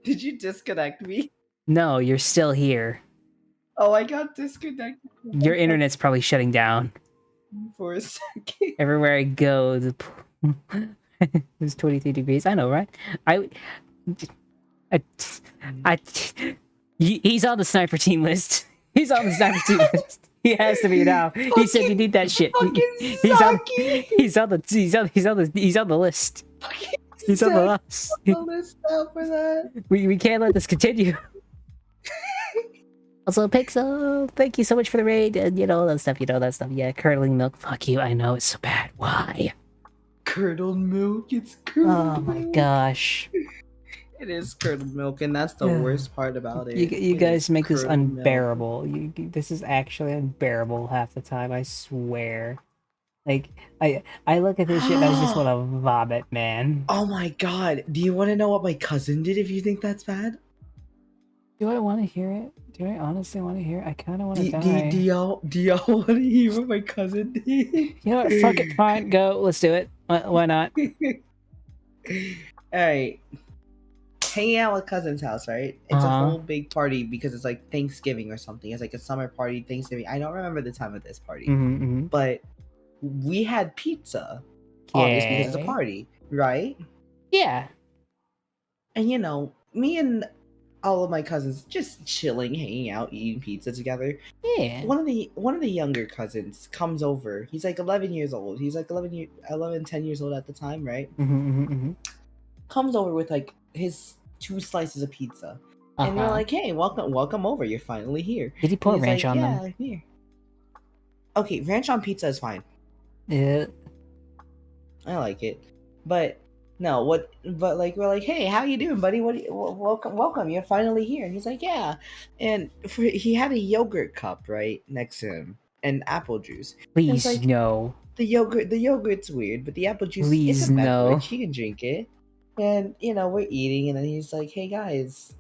Did you disconnect me? No, you're still here. Oh, I got disconnected Your internet's probably shutting down. for a second. Everywhere I go, it's 23 degrees. I know, right? He's on the sniper team list. He's on the sniper team list. He has to be now. He said you need that shit. He's on the list. He's on the list. list out for that. We can't let this continue. Also, Pixel, thank you so much for the raid, and that stuff. Yeah, curdling milk. Fuck you. I know it's so bad. Why? Curdled milk. It's curdled Oh my milk. gosh. It is curdled milk, and that's the worst part about it. You It guys is make this curdled milk. unbearable. This is actually unbearable half the time. I swear. Like I look at this shit and I just want to vomit, man. Oh my god. Do you want to know what my cousin did if you think that's bad? Do I want to hear it? Do I honestly want to hear it? I kind of want to Do die. y'all want to hear what my cousin did? You know what? Fuck it. Fine. Go. Let's do it. Why not? Alright. Hanging out at cousin's house, right? It's a Uh-huh. whole big party because it's like Thanksgiving or something. It's like a summer party, Thanksgiving. I don't remember the time of this party. Mm-hmm. But we had pizza. Obviously, because it's a Okay. party, right? Yeah. And you know, me and all of my cousins just chilling, hanging out, eating pizza together. Yeah. One of the younger cousins comes over. He's like 11 years old. He's like 10 years old at the time, right? Comes over with like his 2 slices of pizza. And we're like, "Hey, welcome over. You're finally here." Did he And put he's ranch like, on "Yeah, them? here." Okay, ranch on pizza is fine. Yeah. I like it. But no, but like we're like, "Hey, how you doing, buddy? Welcome. You're finally here." And he's like, "Yeah." And he had a yogurt cup right next to him and apple juice. And it's Please like no. the yogurt's weird, but the apple juice it's Please a no. beverage. He can drink it. And you know, we're eating and then he's like, "Hey guys,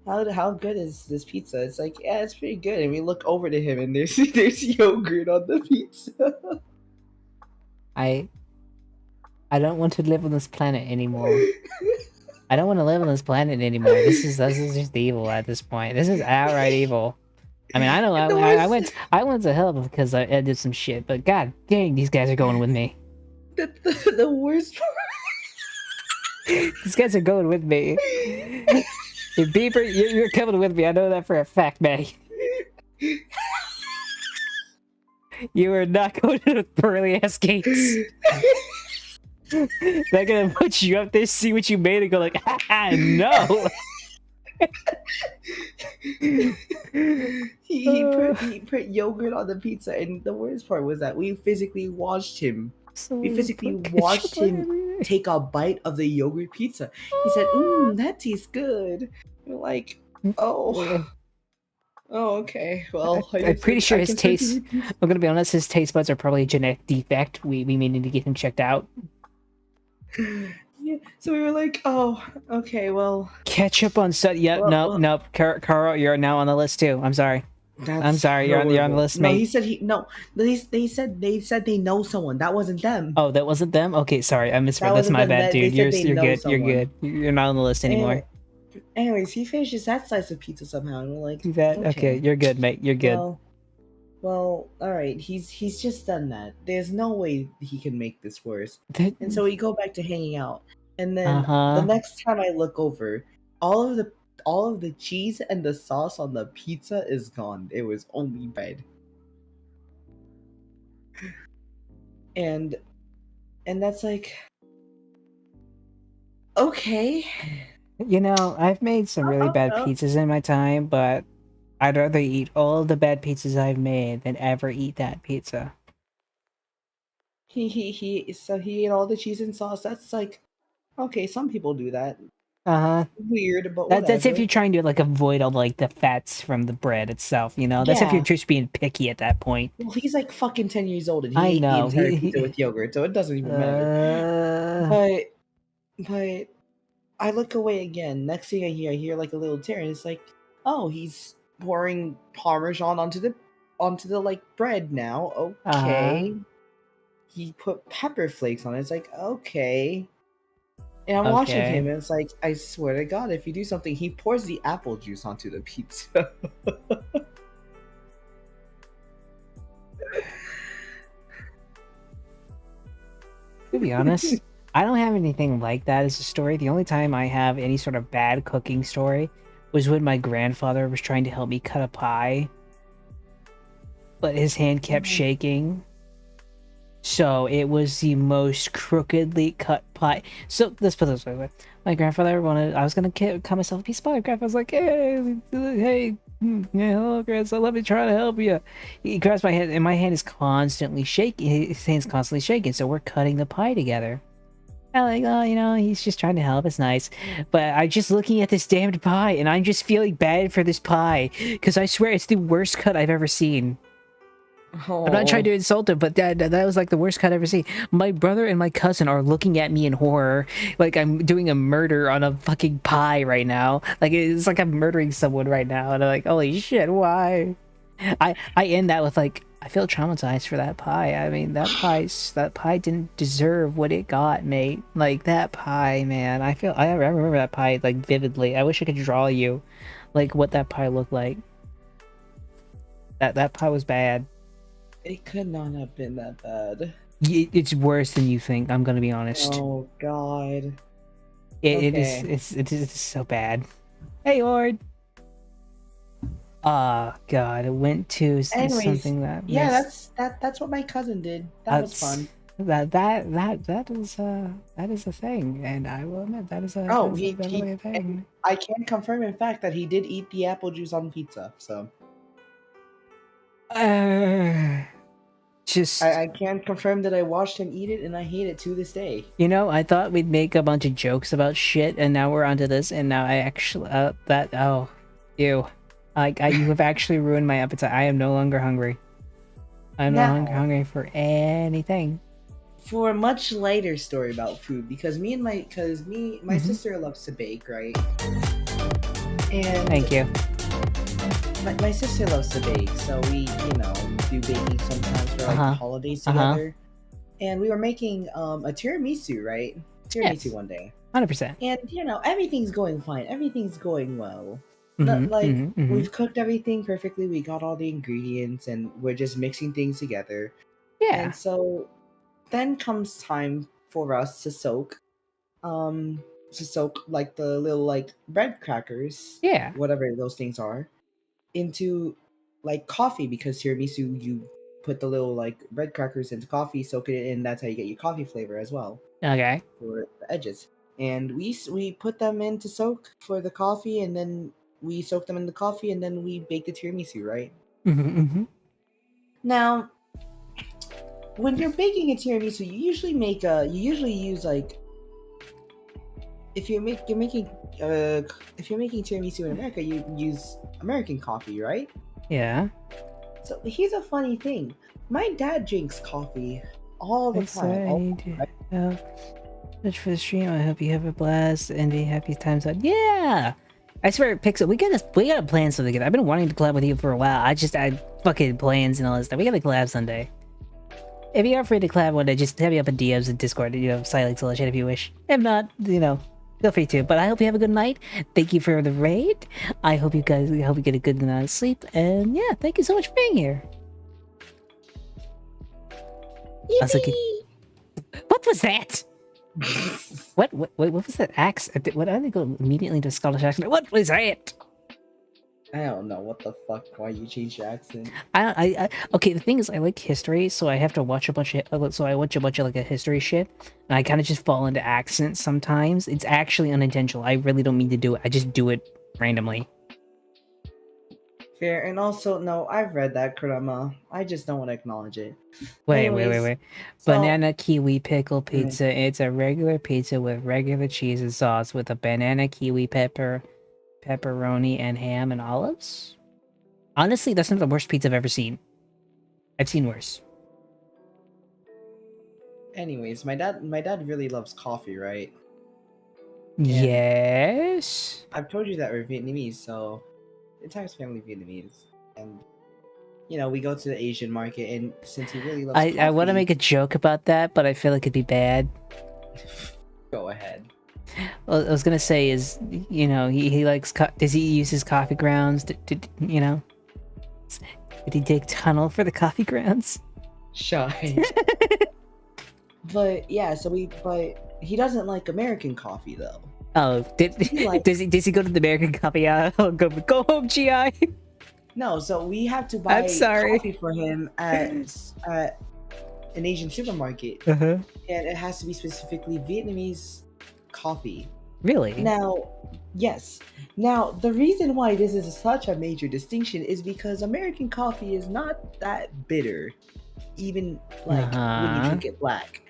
how good is this pizza?" It's like, "Yeah, it's pretty good." And we look over to him and there's yogurt on the pizza. I don't want to live on this planet anymore. I don't want to live on this planet anymore. This is just evil at this point. This is outright evil. I mean, I know I went to hell because I did some shit, but god dang, these guys are going with me. The worst part. These guys are going with me. Hey, Beaver, you're coming with me. I know that for a fact, man. You are not going to the pearly ass gates. They're gonna put you up there, see what you made, and go like, no. he put yogurt on the pizza, and the worst part was that we physically watched him. We physically watched him take a bite of the yogurt pizza. He said, that tastes good." We're like, "Oh, okay. Well, I'm pretty sure his taste. I'm gonna be honest. His taste buds are probably a genetic defect. We may need to get him checked out. Yeah. So we were like, "Oh, okay. Well, Ketchup on set. Yep. Well, Nope. Carl, you're now on the list too. I'm sorry. I'm sorry. You're on the list, No, mate. he said They said they know someone. That wasn't them. Oh, that wasn't them. Okay, sorry. I misread. That That's wasn't my them. bad, They dude. said You're they know good. someone. You're good. You're not on the list anymore. Anyways, he finishes that slice of pizza somehow, and we're like, Okay. You're good, mate. You're good. Well, all right. He's just done that. There's no way he can make this worse. And so we go back to hanging out. And then the next time I look over, all of the cheese and the sauce on the pizza is gone. It was only bread. And that's like, okay. You know, I've made some really bad pizzas in my time, but I'd rather eat all the bad pizzas I've made than ever eat that pizza. So he ate all the cheese and sauce. That's like, okay, some people do that. Weird, but That's if whatever. you're trying to like avoid all like the fats from the bread itself, you know. That's if you're Yeah. just being picky at that point. Well, he's like fucking 10 years old and he I ate know, the entire he- pizza with yogurt, so it doesn't even matter. But I look away again. Next thing I hear like a little tear, and it's like, oh, he's pouring Parmesan onto the like bread now. Okay. He put pepper flakes on it. It's like, okay. And I'm watching Okay. him, and it's like, I swear to God, if you do something, he pours the apple juice onto the pizza. To be honest, I don't have anything like that as a story. The only time I have any sort of bad cooking story was when my grandfather was trying to help me cut a pie, but his hand kept shaking. So it was the most crookedly cut pie. So let's put it this way. My grandfather I was gonna cut myself a piece of pie. My grandfather's like, hey, yeah, hello, grandson, let me try to help you. He grabs my hand, and my hand is constantly shaking. His hand's constantly shaking, so we're cutting the pie together. I'm like, oh, you know, he's just trying to help. It's nice. But I'm just looking at this damned pie, and I'm just feeling bad for this pie, because I swear it's the worst cut I've ever seen. I'm not trying to insult him, but that was like the worst cut I've ever seen. My brother and my cousin are looking at me in horror, like I'm doing a murder on a fucking pie right now. Like it's like I'm murdering someone right now, and I'm like, holy shit, why? I end that with like, I feel traumatized for that pie. I mean, that pie didn't deserve what it got, mate. Like that pie, man. I remember that pie like vividly. I wish I could draw you, like what that pie looked like. That pie was bad. It could not have been that bad. It's worse than you think. I'm gonna be honest. Oh God. It is Okay. it's so bad. Hey, Ord. Oh God, I went to Anyways, something that yeah, missed. that's what my cousin did. That was fun. That is a thing, and I will admit that is Oh, definitely a thing. I can confirm in fact that he did eat the apple juice on pizza. So Just I can confirm that I watched him eat it and I hate it to this day. you know, I thought we'd make a bunch of jokes about shit, and now we're onto this, and now I actually you have actually ruined my appetite. I am no longer hungry. I'm no longer Now, hungry for anything. for a much lighter story about food, because my Mhm. sister loves to bake, right? And Thank you. my sister loves to bake, so we, do baking sometimes for like Uh-huh. holidays Uh-huh. together. And we were making a tiramisu, right? Tiramisu Yes. one day. 100%. And everything's going fine. Everything's going well. Mhm, Like mhm, mhm. we've cooked everything perfectly. We got all the ingredients and we're just mixing things together. Yeah. And so then comes time for us to soak like the little like bread crackers, Yeah. whatever those things are, into like coffee, because tiramisu you put the little like bread crackers into coffee, soak it in, that's how you get your coffee flavor as well Okay. for the edges. And we put them in to soak for the coffee, and then we soak them in the coffee, and then we bake the tiramisu, right? Mhm, mhm. Now, when you're baking a tiramisu, you usually use like if you're making tiramisu in America, you use American coffee, right? Yeah. So here's a funny thing: my dad drinks coffee all the Thanks, time. I need to much for the stream. I hope you have a blast and a happy times out. Yeah. I swear, Pixel, we gotta plan something together. I've been wanting to collab with you for a while. I fucking plans and all this stuff. We gotta collab someday. If you're free to collab one day, just hit me up in DMs and Discord, Silex all that shit if you wish. If not, feel free to. But I hope you have a good night. Thank you for the raid. I hope you get a good night's sleep. And yeah, thank you so much for being here. I was like, what was that? What was that accent? What I go immediately into Scottish accent? What was that? I don't know what the fuck. Why you change your accent? Okay. The thing is, I like history, so I have to watch a bunch of like a history shit, and I kind of just fall into accents sometimes. It's actually unintentional. I really don't mean to do it. I just do it randomly. Fair, and also no, I've read that Kurama. I just don't want to acknowledge it. Wait. Anyways, Banana kiwi pickle pizza. It's a regular pizza with regular cheese and sauce with a banana kiwi pepperoni and ham and olives. Honestly, that's not the worst pizza I've ever seen. I've seen worse. Anyways, my dad really loves coffee, right? Yes. I've told you that we're Vietnamese, so the entire family Vietnamese, and we go to the Asian market, and since he really loves coffee, I want to make a joke about that, but I feel like it'd be bad. Go ahead. Well, I was gonna say is, he likes. Does he use his coffee grounds? Did he dig tunnel for the coffee grounds? Shy. But yeah, but he doesn't like American coffee though. Oh, does he go to the American coffee aisle? Go home, GI. No, so we have to buy I'm sorry. coffee for him at an Asian supermarket, Uh-huh. and it has to be specifically Vietnamese coffee. Really? Now, yes. Now, the reason why this is such a major distinction is because American coffee is not that bitter, even like when you drink it black.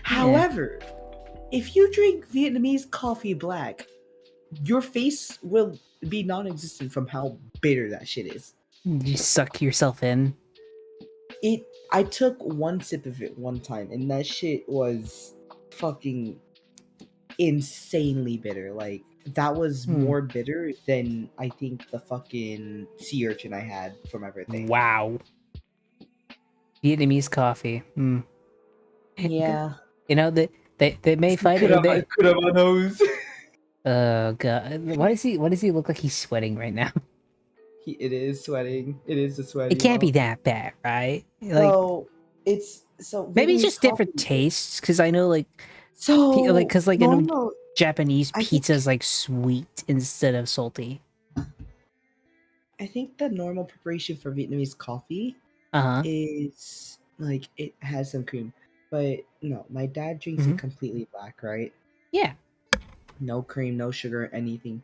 However, if you drink Vietnamese coffee black, your face will be non-existent from how bitter that shit is. You suck yourself in. I took one sip of it one time, and that shit was fucking insanely bitter. Like, that was more bitter than I think the fucking sea urchin I had for my birthday. Wow. Vietnamese coffee. Yeah. They may fight it. Kurama knows. Oh god. Why does he look like he's sweating right now? It is sweating. It is a sweating. It can't be that bad, right? Like, So maybe it's Vietnamese just different coffee- tastes, because I know So because no, Japanese I pizza think- is like sweet instead of salty. I think the normal preparation for Vietnamese coffee Uh-huh. is like it has some cream, but no, my dad drinks Mhm. it completely black, right? Yeah. No cream, no sugar, anything.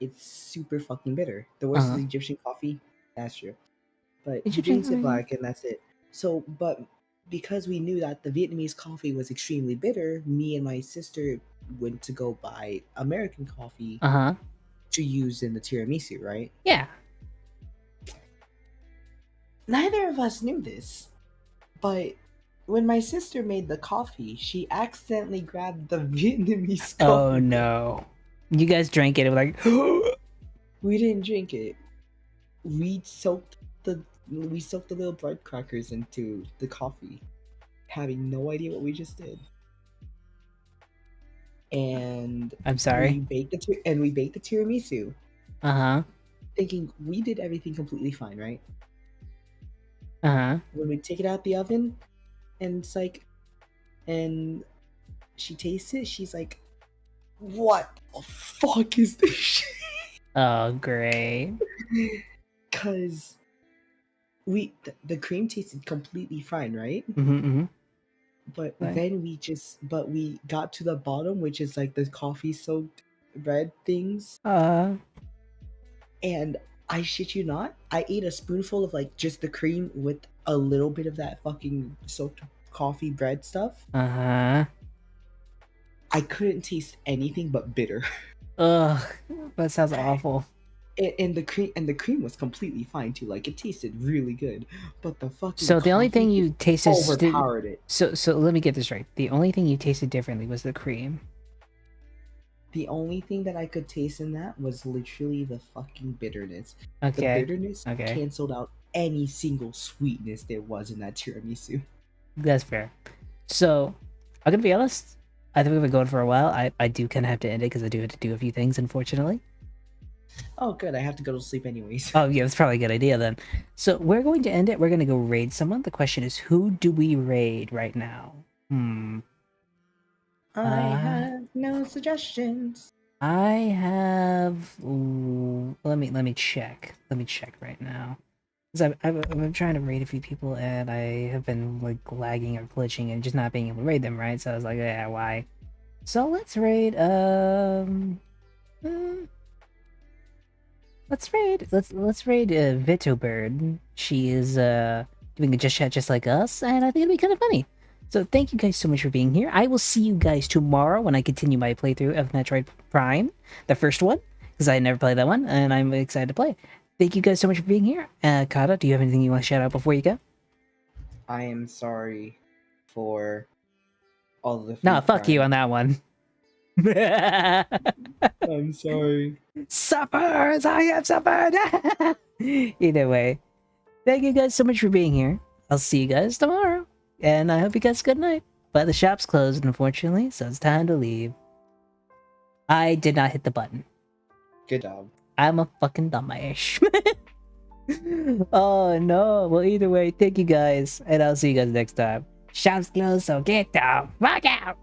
It's super fucking bitter. The worst Uh-huh. is Egyptian coffee. That's true. But he Egyptian drinks it coffee? black and that's it. So, but because we knew that the Vietnamese coffee was extremely bitter, me and my sister went to go buy American coffee Uh-huh. to use in the tiramisu, right? Yeah. Neither of us knew this, but when my sister made the coffee, she accidentally grabbed the Vietnamese coffee. Oh no. You guys drank it like We didn't drink it. We soaked the little bread crackers into the coffee, having no idea what we just did. And I'm sorry. we baked the tiramisu, Uh-huh. thinking we did everything completely fine, right? Uh-huh. When we take it out the oven, and it's like, and she tastes it, she's like, "What the fuck is this shit?" Oh, great. Cause the cream tasted completely fine, right? Mm-hmm, mm-hmm. But Right. then we got to the bottom, which is like the coffee soaked bread things, and I shit you not, I ate a spoonful of like just the cream with a little bit of that fucking soaked coffee bread stuff. Uh-huh. I couldn't taste anything but bitter. Ugh. That sounds awful. And the cream was completely fine too. Like it tasted really good, but the fucking So the only thing coffee you tasted overpowered it. So let me get this right. The only thing you tasted differently was the cream. The only thing that I could taste in that was literally the fucking bitterness. The Okay. bitterness Okay. canceled out any single sweetness there was in that tiramisu. That's fair. So I'm gonna be honest. I think we've been going for a while. I do kind of have to end it because I do have to do a few things, unfortunately. Oh, good. I have to go to sleep anyways. Oh yeah, that's probably a good idea then. So we're going to end it. We're gonna go raid someone. The question is, who do we raid right now? I have no suggestions. I have. Ooh, let me check. Let me check right now. Because I've been trying to raid a few people and I have been like lagging or glitching and just not being able to raid them, right? So I was like, yeah, why? So let's raid. Let's raid Vito Bird. She is doing a just chat just like us, and I think it'll be kind of funny. So thank you guys so much for being here. I will see you guys tomorrow when I continue my playthrough of Metroid Prime, the first one, because I never played that one, and I'm excited to play. Thank you guys so much for being here. Kata, do you have anything you want to shout out before you go? I am sorry for all the No, food fuck you crime. on that one. I'm sorry. Suffers! I have suffered! Either way, thank you guys so much for being here. I'll see you guys tomorrow. And I hope you guys good night. But the shop's closed, unfortunately, so it's time to leave. I did not hit the button. Good job. I'm a fucking dumbass. Oh no. Well, either way, thank you guys. And I'll see you guys next time. Shop's closed, so get the fuck out!